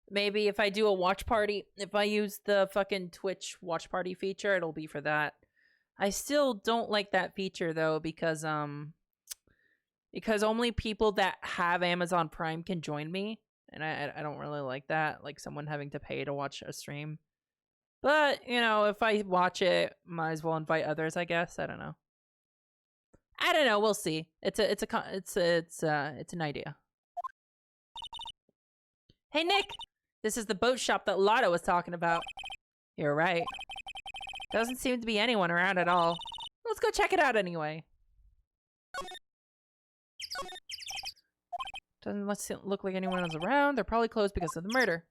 Maybe if I do a watch party, if I use the fucking Twitch watch party feature, it'll be for that. I still don't like that feature though because only people that have Amazon Prime can join me, and I don't really like that, like someone having to pay to watch a stream. But, you know, if I watch it, might as well invite others, I guess. I don't know. We'll see. It's an idea. Hey Nick, this is the boat shop that Lyra was talking about. You're right. Doesn't seem to be anyone around at all. Let's go check it out anyway. Doesn't look like anyone is around. They're probably closed because of the murder.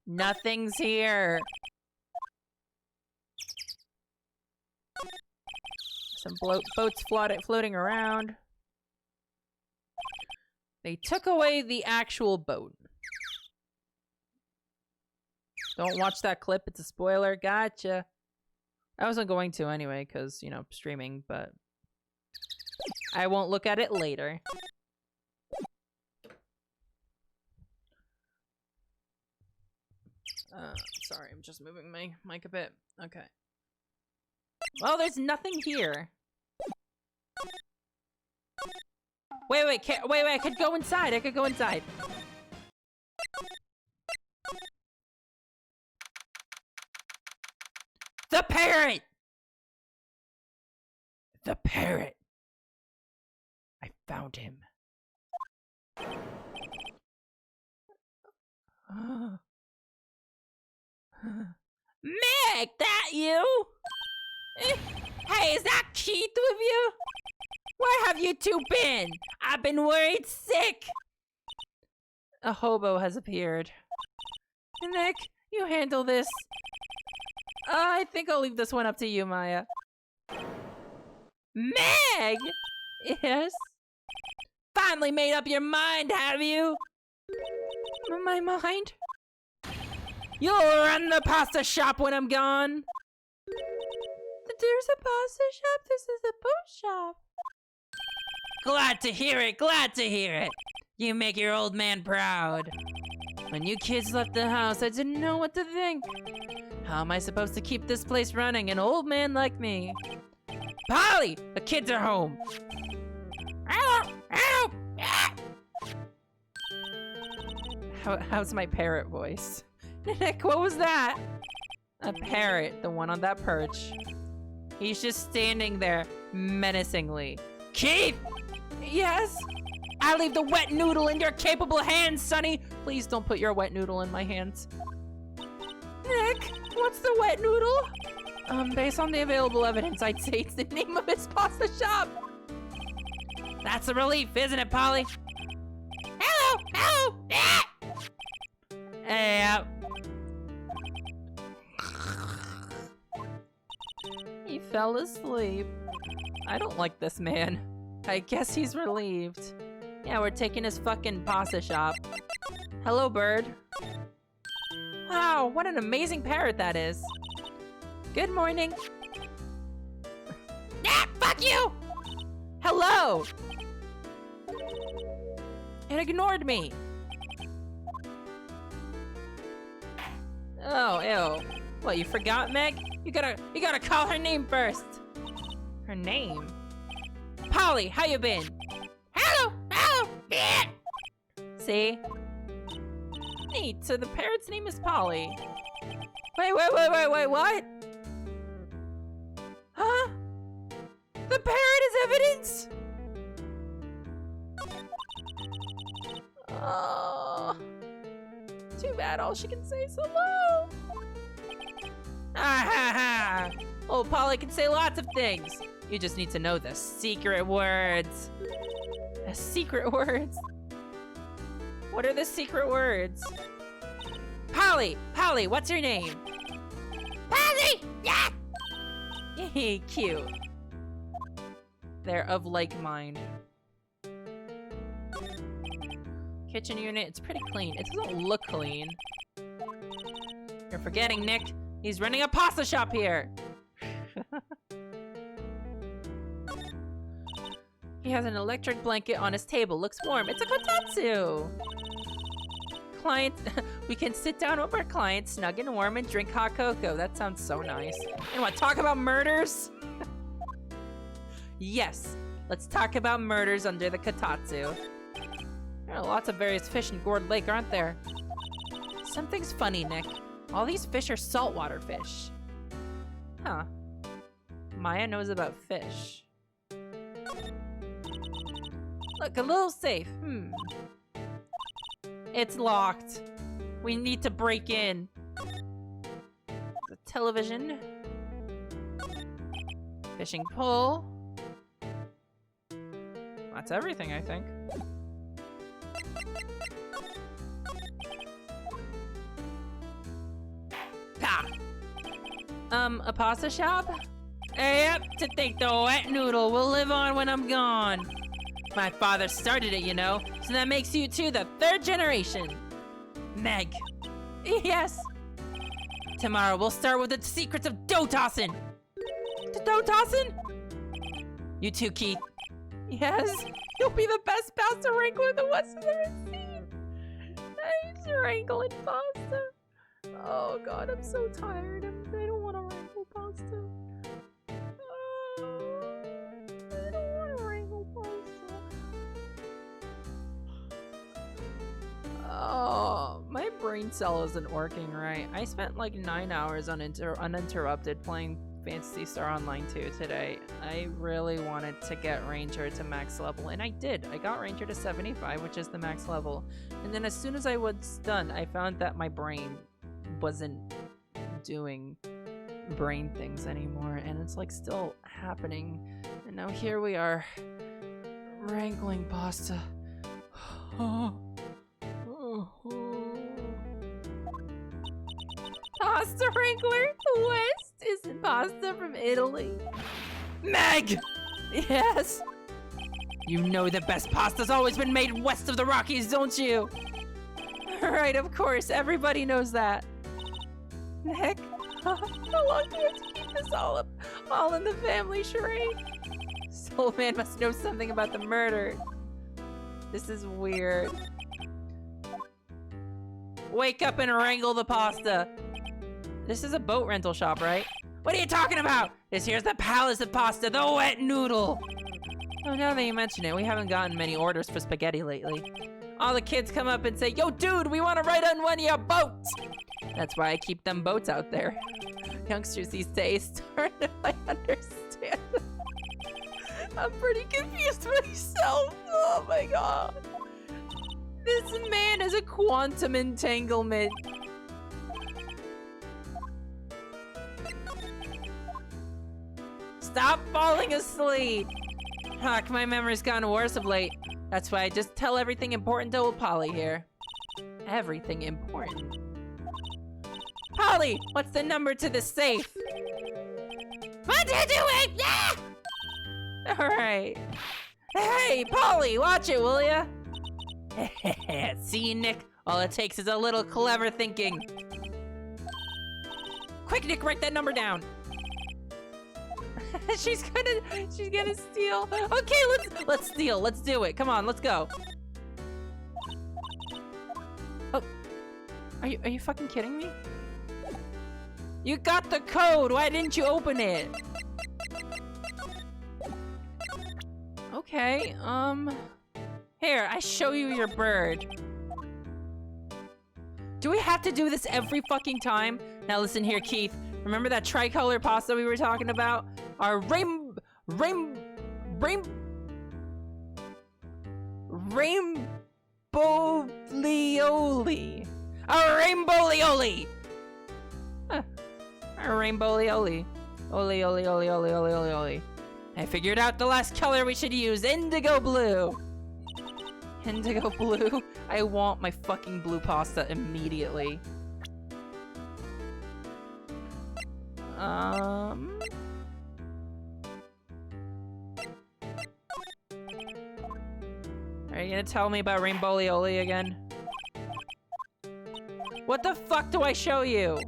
Nothing's here. Some boats floating around. They took away the actual boat. Don't watch that clip. It's a spoiler. Gotcha. I wasn't going to anyway because, you know, streaming, but I won't look at it later. Sorry, I'm just moving my mic a bit. Okay. Well, there's nothing here. Wait, I could go inside. I could go inside. The parrot! The parrot. I found him. Meg, that you? Hey, is that Keith with you? Where have you two been? I've been worried sick. A hobo has appeared. Nick, you handle this. I think I'll leave this one up to you, Maya. Meg! Yes? Finally made up your mind, have you? My mind? You'll run the pasta shop when I'm gone. There's a pasta shop? This is a boat shop. Glad to hear it, glad to hear it. You make your old man proud. When you kids left the house, I didn't know what to think. How am I supposed to keep this place running, an old man like me? Polly, the kids are home. How's my parrot voice? Nick, what was that? A parrot, the one on that perch. He's just standing there, menacingly. Keith! Yes? I'll leave the wet noodle in your capable hands, Sonny! Please don't put your wet noodle in my hands. Nick, what's the wet noodle? Based on the available evidence, I'd say it's the name of his pasta shop. That's a relief, isn't it, Polly? Hello! Hello! Ah! Hey, he fell asleep. I don't like this man. I guess he's relieved. Yeah, we're taking his fucking pasta shop. Hello, bird. Wow, what an amazing parrot that is. Good morning. Ah, fuck you! Hello! It ignored me. Oh, ew. What, you forgot, Meg? You gotta call her name first. Her name? Polly, how you been? Hello! Hello! See? Neat, so the parrot's name is Polly. Wait, what? Huh? The parrot is evidence? Oh. Too bad all she can say is hello. Ah ha ha! Oh, Polly can say lots of things. You just need to know the secret words. The secret words? What are the secret words? Polly! Polly, what's your name? Polly! Yeah! Cute. They're of like mind. Kitchen unit, it's pretty clean. It doesn't look clean. You're forgetting, Nick. He's running a pasta shop here. He has an electric blanket on his table. Looks warm. It's a kotatsu. clients, we can sit down with our clients, snug and warm, and drink hot cocoa. That sounds so nice. And what, talk about murders? Yes, let's talk about murders under the Katatsu. There are lots of various fish in Gourd Lake, aren't there? Something's funny, Nick. All these fish are saltwater fish. Huh. Maya knows about fish. Look, a little safe. It's locked. We need to break in. The television. Fishing pole. That's everything, I think. Ha! A pasta shop? Yep, to think the wet noodle will live on when I'm gone. My father started it, you know, so that makes you two the third generation. Meg. Yes. Tomorrow we'll start with the secrets of dough tossing. Dough tossing? You too, Keith. Yes. You'll be the best pasta wrangler the West has ever seen. I'm wrangling pasta. Oh God, I'm so tired. I don't want to wrangle pasta. I don't want to wrangle pasta. Oh, my brain cell isn't working right. I spent like 9 hours uninterrupted playing Phantasy Star Online 2 today. I really wanted to get Ranger to max level, and I did. I got Ranger to 75, which is the max level. And then as soon as I was done, I found that my brain wasn't doing brain things anymore, and it's like still happening. And now here we are, wrangling pasta. Pasta wrangler? West isn't pasta from Italy. Meg! Yes? You know the best pasta's always been made west of the Rockies, don't you? Right, of course. Everybody knows that. Nick? How long do we have to keep this all in the family charade? Soul Man must know something about the murder. This is weird. Wake up and wrangle the pasta. This is a boat rental shop, right? What are you talking about? This here's the Palace of Pasta, the wet noodle. Oh, now that you mention it, we haven't gotten many orders for spaghetti lately. All the kids come up and say, yo, dude, we want to ride on one of your boats. That's why I keep them boats out there. Youngsters these days don't I understand. I'm pretty confused myself. Oh my God. This man is a quantum entanglement. Stop falling asleep. Huck, my memory's gotten worse of late. That's why I just tell everything important to old Polly here. Everything important. Polly, what's the number to the safe? 128! Yeah! Alright. Hey, Polly, watch it, will ya? See, Nick? All it takes is a little clever thinking. Quick, Nick, write that number down. She's gonna steal. Okay, let's steal. Let's do it. Come on, let's go. Oh, are you fucking kidding me? You got the code. Why didn't you open it? Okay. Here, I show you your bird. Do we have to do this every fucking time? Now listen here, Keith. Remember that tricolor pasta we were talking about? Our rainbowlioli. Our rainbowlioli. Huh. Our rainbowlioli. Oli, oli, oli, oli, oli, oli, oli. I figured out the last color we should use. Indigo blue. Indigo blue? I want my fucking blue pasta immediately. Are you gonna tell me about rainbowlioli again? What the fuck do I show you?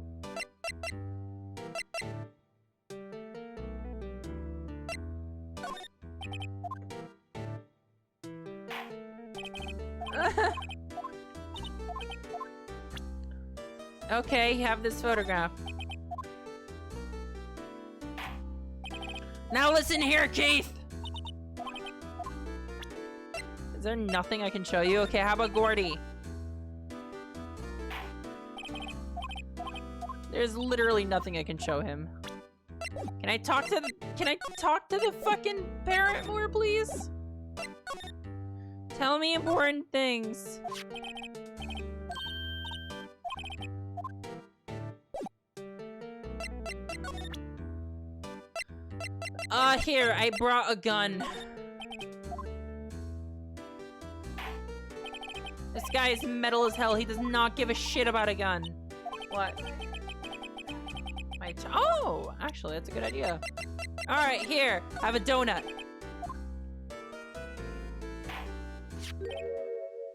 Okay, have this photograph. Now listen here, Keith! Is there nothing I can show you? Okay, how about Gordy? There's literally nothing I can show him. Can I talk to the fucking parent more, please? Tell me important things. Here, I brought a gun. This guy is metal as hell. He does not give a shit about a gun. What? Oh, actually, that's a good idea. All right, here, have a donut.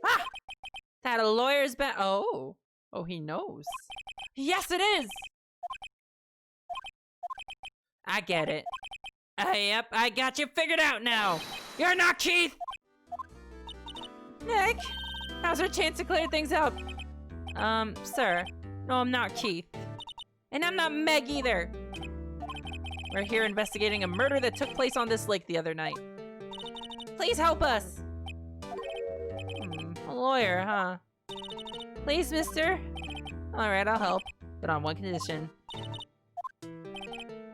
Ah! That a lawyer's bet. Oh, he knows. Yes, it is. I get it. Yep, I got you figured out now. You're not Keith. Nick, how's our chance to clear things up? Sir, no, I'm not Keith. And I'm not Meg either. We're here investigating a murder that took place on this lake the other night. Please help us. A lawyer, huh? Please, mister? Alright, I'll help. But on one condition.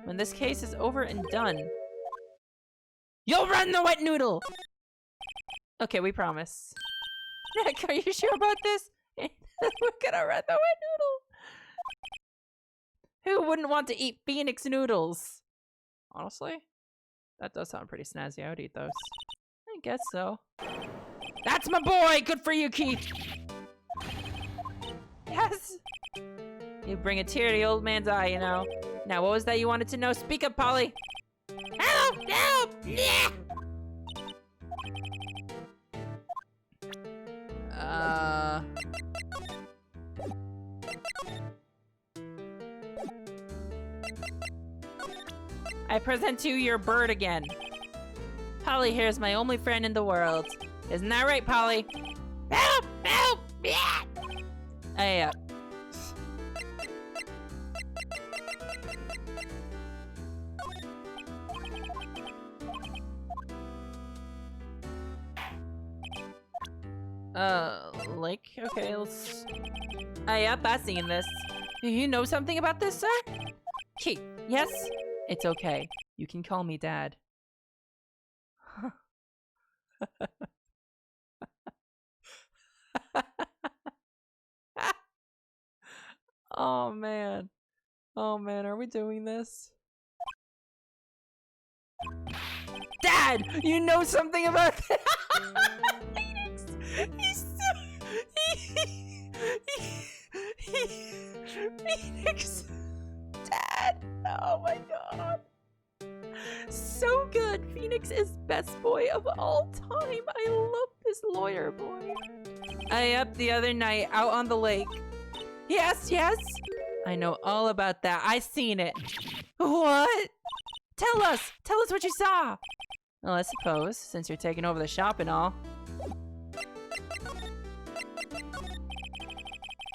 When this case is over and done, you'll run the wet noodle! Okay, we promise. Nick, are you sure about this? We're gonna run the wet noodle! Who wouldn't want to eat Phoenix noodles? Honestly, that does sound pretty snazzy. I would eat those. I guess so. That's my boy! Good for you, Keith! Yes! You bring a tear to the old man's eye, you know. Now, what was that you wanted to know? Speak up, Polly! Help! Help! Yeah! I present to you your bird again. Polly here is my only friend in the world. Isn't that right, Polly? Help! Help! Yeah! Yeah. Like, okay, let's... Yep, I've seen this. Do you know something about this, sir? Keith, yes? It's okay. You can call me Dad. Oh, man. Oh, man, are we doing this? Dad! You know something about this? Phoenix! He's so... Phoenix! Dad! Oh my god. So good! Phoenix is best boy of all time! I love this lawyer boy. Up the other night, out on the lake. Yes, yes! I know all about that. I seen it. What? Tell us! Tell us what you saw! Well, I suppose, since you're taking over the shop and all.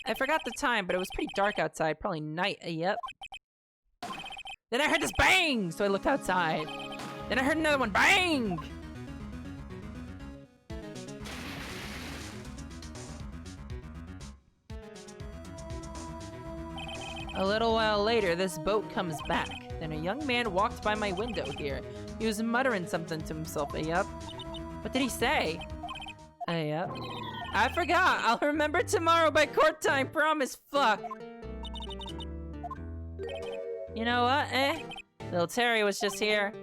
I forgot the time, but it was pretty dark outside. Probably night. Yep. Then I heard this bang! So I looked outside. Then I heard another one. Bang! A little while later, this boat comes back. Then a young man walked by my window here. He was muttering something to himself. Yup. What did he say? Yup. I forgot. I'll remember tomorrow by court time. Promise. Fuck. You know what, Little Terry was just here.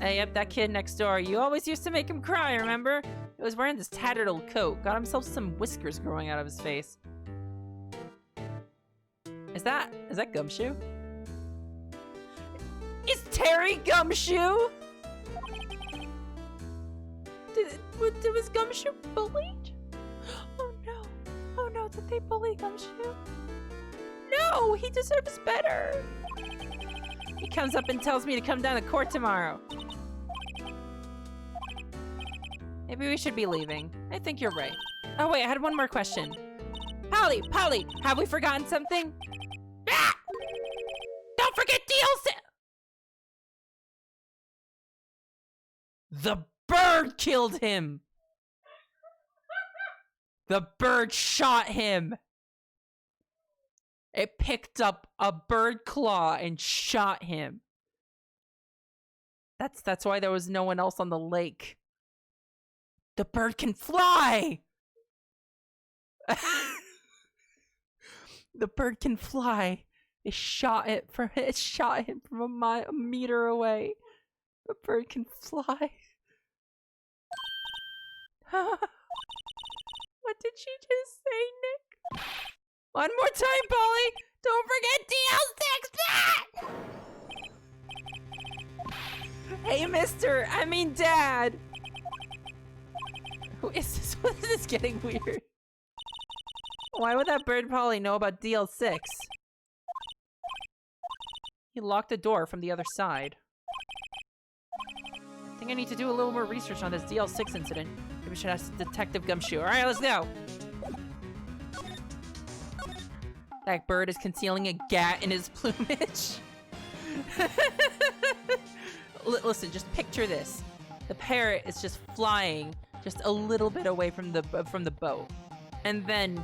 Yep, that kid next door. You always used to make him cry, remember? He was wearing this tattered old coat. Got himself some whiskers growing out of his face. Is that Gumshoe? Is Terry Gumshoe? Was Gumshoe bullied? Oh no. Oh no, did they bully Gumshoe? No, he deserves better. He comes up and tells me to come down to court tomorrow. Maybe we should be leaving. I think you're right. Oh wait, I had one more question. Polly, have we forgotten something? Ah! Don't forget DLC! The bird killed him! The bird shot him! It picked up a bird claw and shot him. That's why there was no one else on the lake. The bird can fly! The bird can fly. It shot him from a meter away. The bird can fly. What did she just say, Nick? One more time, Polly! Don't forget DL6! Hey, mister! I mean, Dad! Who is this? What is this getting weird? Why would that bird Polly know about DL6? He locked the door from the other side. I think I need to do a little more research on this DL6 incident. Maybe we should ask Detective Gumshoe. Alright, let's go! That bird is concealing a gat in his plumage. Listen, just picture this. The parrot is just flying just a little bit away from the boat. And then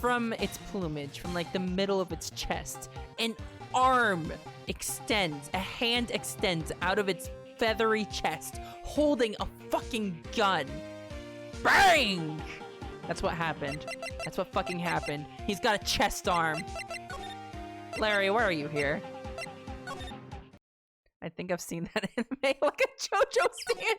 from its plumage, from like the middle of its chest, an arm extends, a hand extends out of its feathery chest, holding a fucking gun. Bang! That's what happened. That's what fucking happened. He's got a chest arm. Larry, why are you here? I think I've seen that anime. Like a JoJo stand.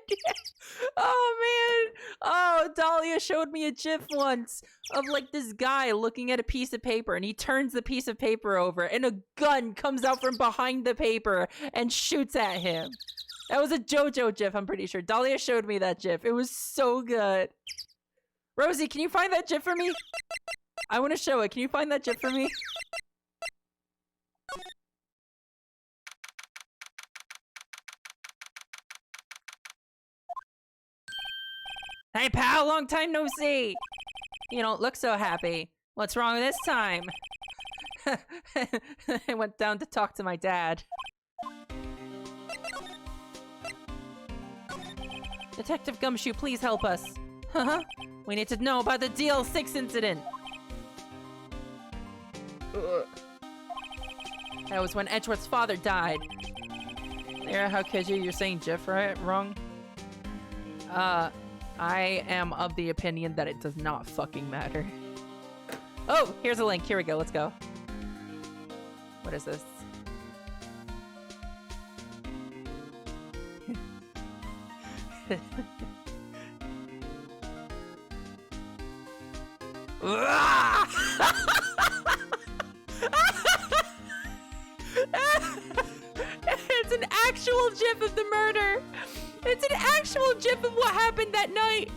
Oh man. Oh, Dahlia showed me a gif once of like this guy looking at a piece of paper, and he turns the piece of paper over and a gun comes out from behind the paper and shoots at him. That was a JoJo gif, I'm pretty sure. Dahlia showed me that gif. It was so good. Rosie, can you find that gif for me? I want to show it. Can you find that gif for me? Hey pal, long time no see! You don't look so happy. What's wrong this time? I went down to talk to my dad. Detective Gumshoe, please help us. Huh? We need to know about the DL6 incident. That was when Edgeworth's father died. Lyra, how could you? You're saying Jeff, right? Wrong? I am of the opinion that it does not fucking matter. Oh, here's a link. Here we go. Let's go. What is this? It's an actual gif of the murder. It's an actual gif of what happened that night.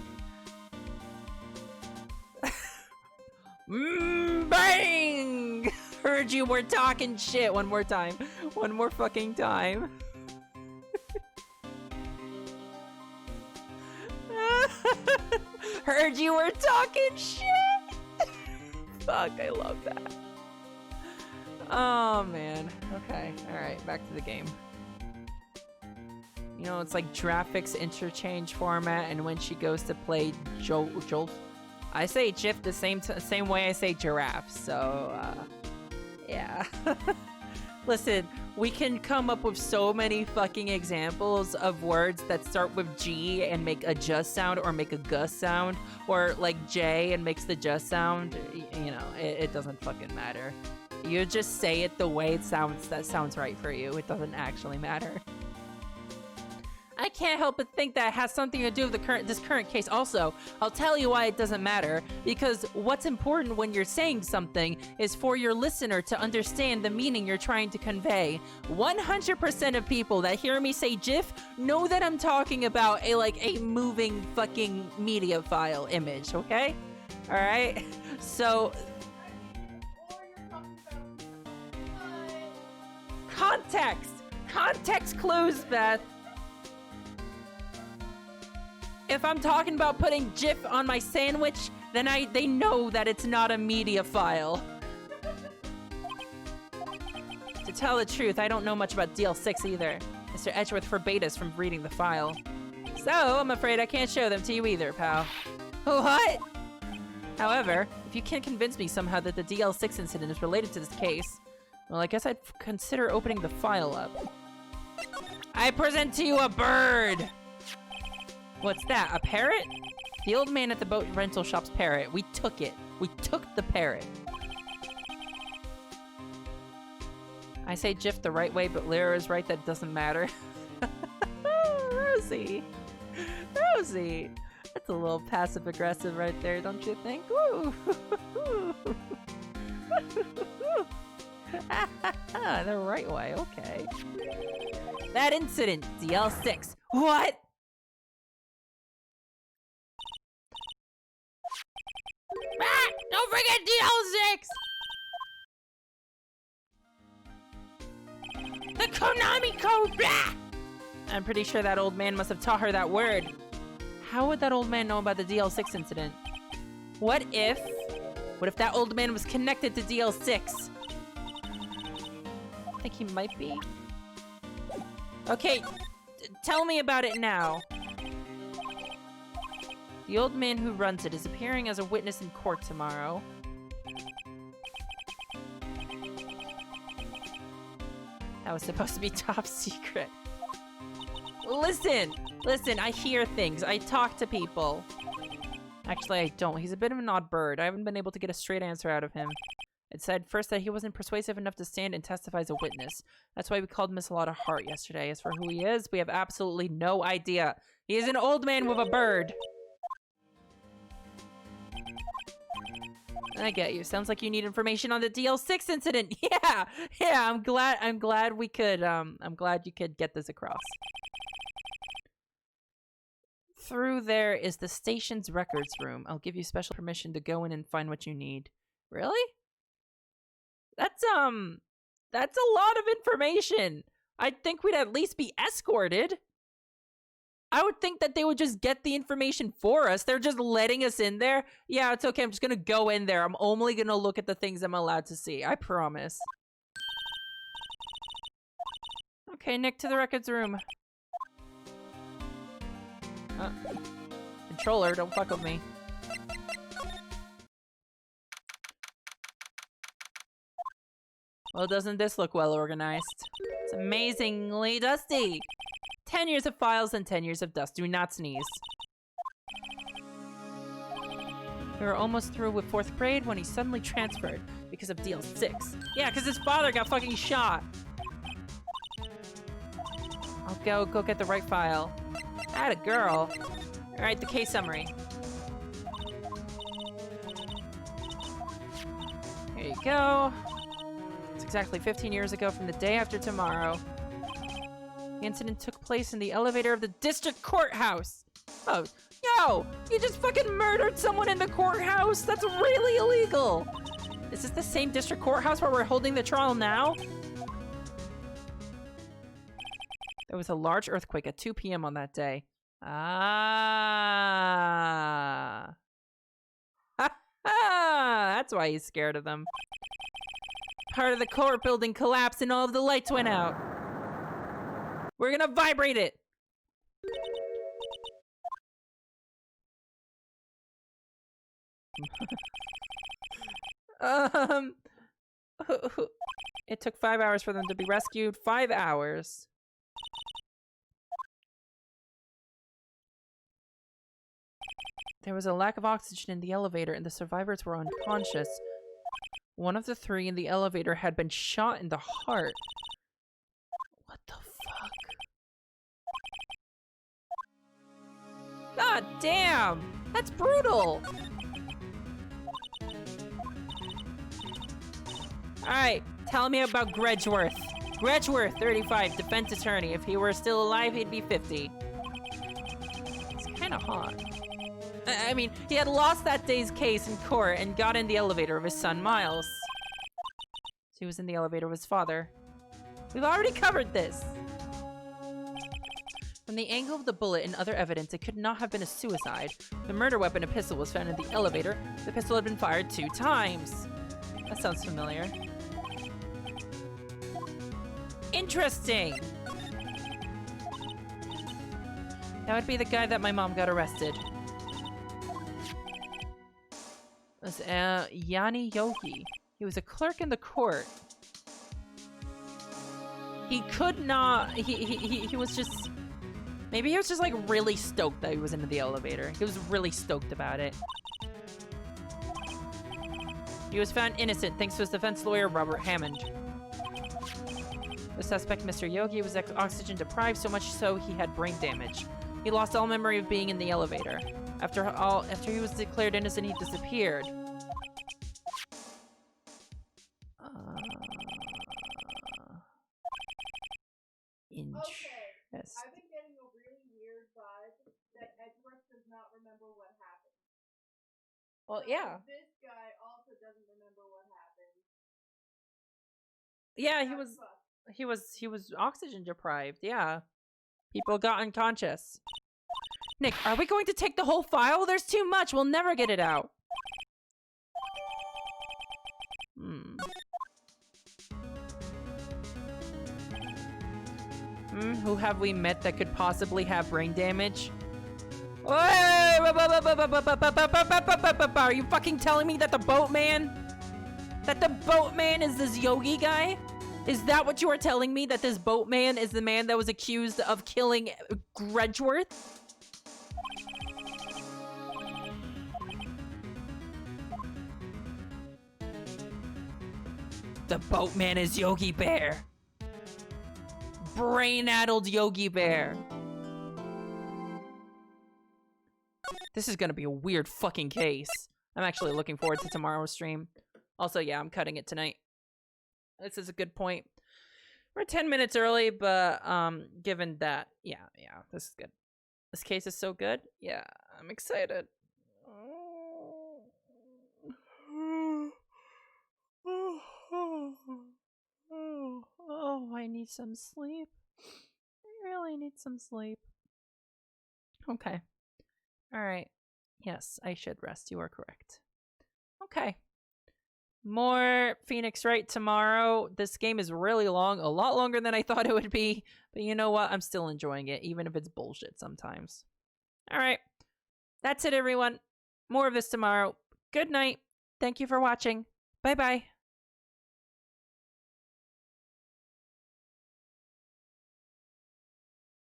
Bang! Heard you were talking shit. One more time. One more fucking time. Heard you were talking shit. Fuck, I love that. Oh man. Okay. Alright, back to the game. You know, it's like graphics interchange format, and when she goes to play Jolt, I say GIF the same way I say giraffe, so, yeah. Listen, we can come up with so many fucking examples of words that start with G and make a just sound, or make a gus sound, or like J and makes the just sound. You know, it doesn't fucking matter. You just say it the way it sounds, that sounds right for you. It doesn't actually matter. I can't help but think that has something to do with this current case. Also, I'll tell you why it doesn't matter. Because what's important when you're saying something is for your listener to understand the meaning you're trying to convey. 100% of people that hear me say GIF know that I'm talking about a moving fucking media file image, okay? Alright? So... Context! Context clues, Beth! If I'm talking about putting GIF on my sandwich, then they know that it's not a media file. To tell the truth, I don't know much about DL6 either. Mr. Edgeworth forbade us from reading the file. So, I'm afraid I can't show them to you either, pal. What? However, if you can convince me somehow that the DL6 incident is related to this case, well, I guess I'd consider opening the file up. I present to you a bird! What's that, a parrot? The old man at the boat rental shop's parrot. We took it. We took the parrot. I say GIF the right way, but Lyra is right that it doesn't matter. Rosie. Rosie. That's a little passive-aggressive right there, don't you think? Ooh. The right way, okay. That incident, DL6. What? Ah, don't forget DL6! The Konami code! Ah! I'm pretty sure that old man must have taught her that word. How would that old man know about the DL6 incident? What if that old man was connected to DL6? I think he might be. Okay, tell me about it now. The old man who runs it is appearing as a witness in court tomorrow. That was supposed to be top secret. Listen, I hear things. I talk to people. Actually, I don't. He's a bit of an odd bird. I haven't been able to get a straight answer out of him. It said first that he wasn't persuasive enough to stand and testify as a witness. That's why we called Miss a lot of heart yesterday. As for who he is, we have absolutely no idea. He is an old man with a bird. I get you. Sounds like you need information on the DL6 incident. Yeah, I'm glad we could, I'm glad you could get this across. Through there is the station's records room. I'll give you special permission to go in and find what you need. Really? That's a lot of information. I'd think we'd at least be escorted. I would think that they would just get the information for us. They're just letting us in there. Yeah, it's okay. I'm just gonna go in there. I'm only gonna look at the things I'm allowed to see. I promise. Okay, Nick, to the records room. Controller, don't fuck with me. Well, doesn't this look well organized? It's amazingly dusty. 10 years of files and 10 years of dust. Do not sneeze. We were almost through with 4th grade when he suddenly transferred because of DL6. Yeah, because his father got fucking shot. I'll go get the right file. Atta girl. Alright, the case summary. Here you go. It's exactly 15 years ago from the day after tomorrow. The incident took place in the elevator of the district courthouse. Oh, yo! You just fucking murdered someone in the courthouse? That's really illegal! Is this the same district courthouse where we're holding the trial now? There was a large earthquake at 2 p.m. on that day. Ah. Ha ha! That's why he's scared of them. Part of the court building collapsed and all of the lights went out. We're gonna vibrate it! It took 5 hours for them to be rescued. 5 hours. There was a lack of oxygen in the elevator and the survivors were unconscious. One of the 3 in the elevator had been shot in the heart. What the fuck? God damn! That's brutal! Alright, tell me about Gredgeworth. Gredgeworth, 35, defense attorney. If he were still alive, he'd be 50. It's kinda hot. I mean, he had lost that day's case in court and got in the elevator of his son, Miles. So he was in the elevator with his father. We've already covered this. From the angle of the bullet and other evidence, it could not have been a suicide. The murder weapon, a pistol, was found in the elevator. The pistol had been fired 2 times. That sounds familiar. Interesting! That would be the guy that my mom got arrested. It was Yanni Yogi. He was a clerk in the court. He could not... He was just... Maybe he was just, like, really stoked that he was into the elevator. He was really stoked about it. He was found innocent thanks to his defense lawyer, Robert Hammond. The suspect, Mr. Yogi, was oxygen deprived, so much so he had brain damage. He lost all memory of being in the elevator. After he was declared innocent, he disappeared. Okay, I've been getting a really weird vibe that Edgeworth does not remember what happened. Well, So yeah. This guy also doesn't remember what happened. Yeah, That's he was oxygen deprived. Yeah. People got unconscious. Nick, are we going to take the whole file? There's too much. We'll never get it out. Who have we met that could possibly have brain damage? Are you fucking telling me that the boatman? That the boatman is this Yogi guy? Is that what you are telling me? That this boatman is the man that was accused of killing Edgeworth? The boatman is Yogi Bear. Brain-addled Yogi Bear. This is gonna be a weird fucking case. I'm actually looking forward to tomorrow's stream. Also, yeah, I'm cutting it tonight. This is a good point. We're 10 minutes early, but given that, yeah, this is good. This case is so good. Yeah, I'm excited. Oh, I need some sleep. I really need some sleep. Okay. All right. Yes, I should rest. You are correct. Okay. More Phoenix Wright tomorrow. This game is really long, a lot longer than I thought it would be. But you know what? I'm still enjoying it, even if it's bullshit sometimes. All right. That's it, everyone. More of this tomorrow. Good night. Thank you for watching. Bye-bye.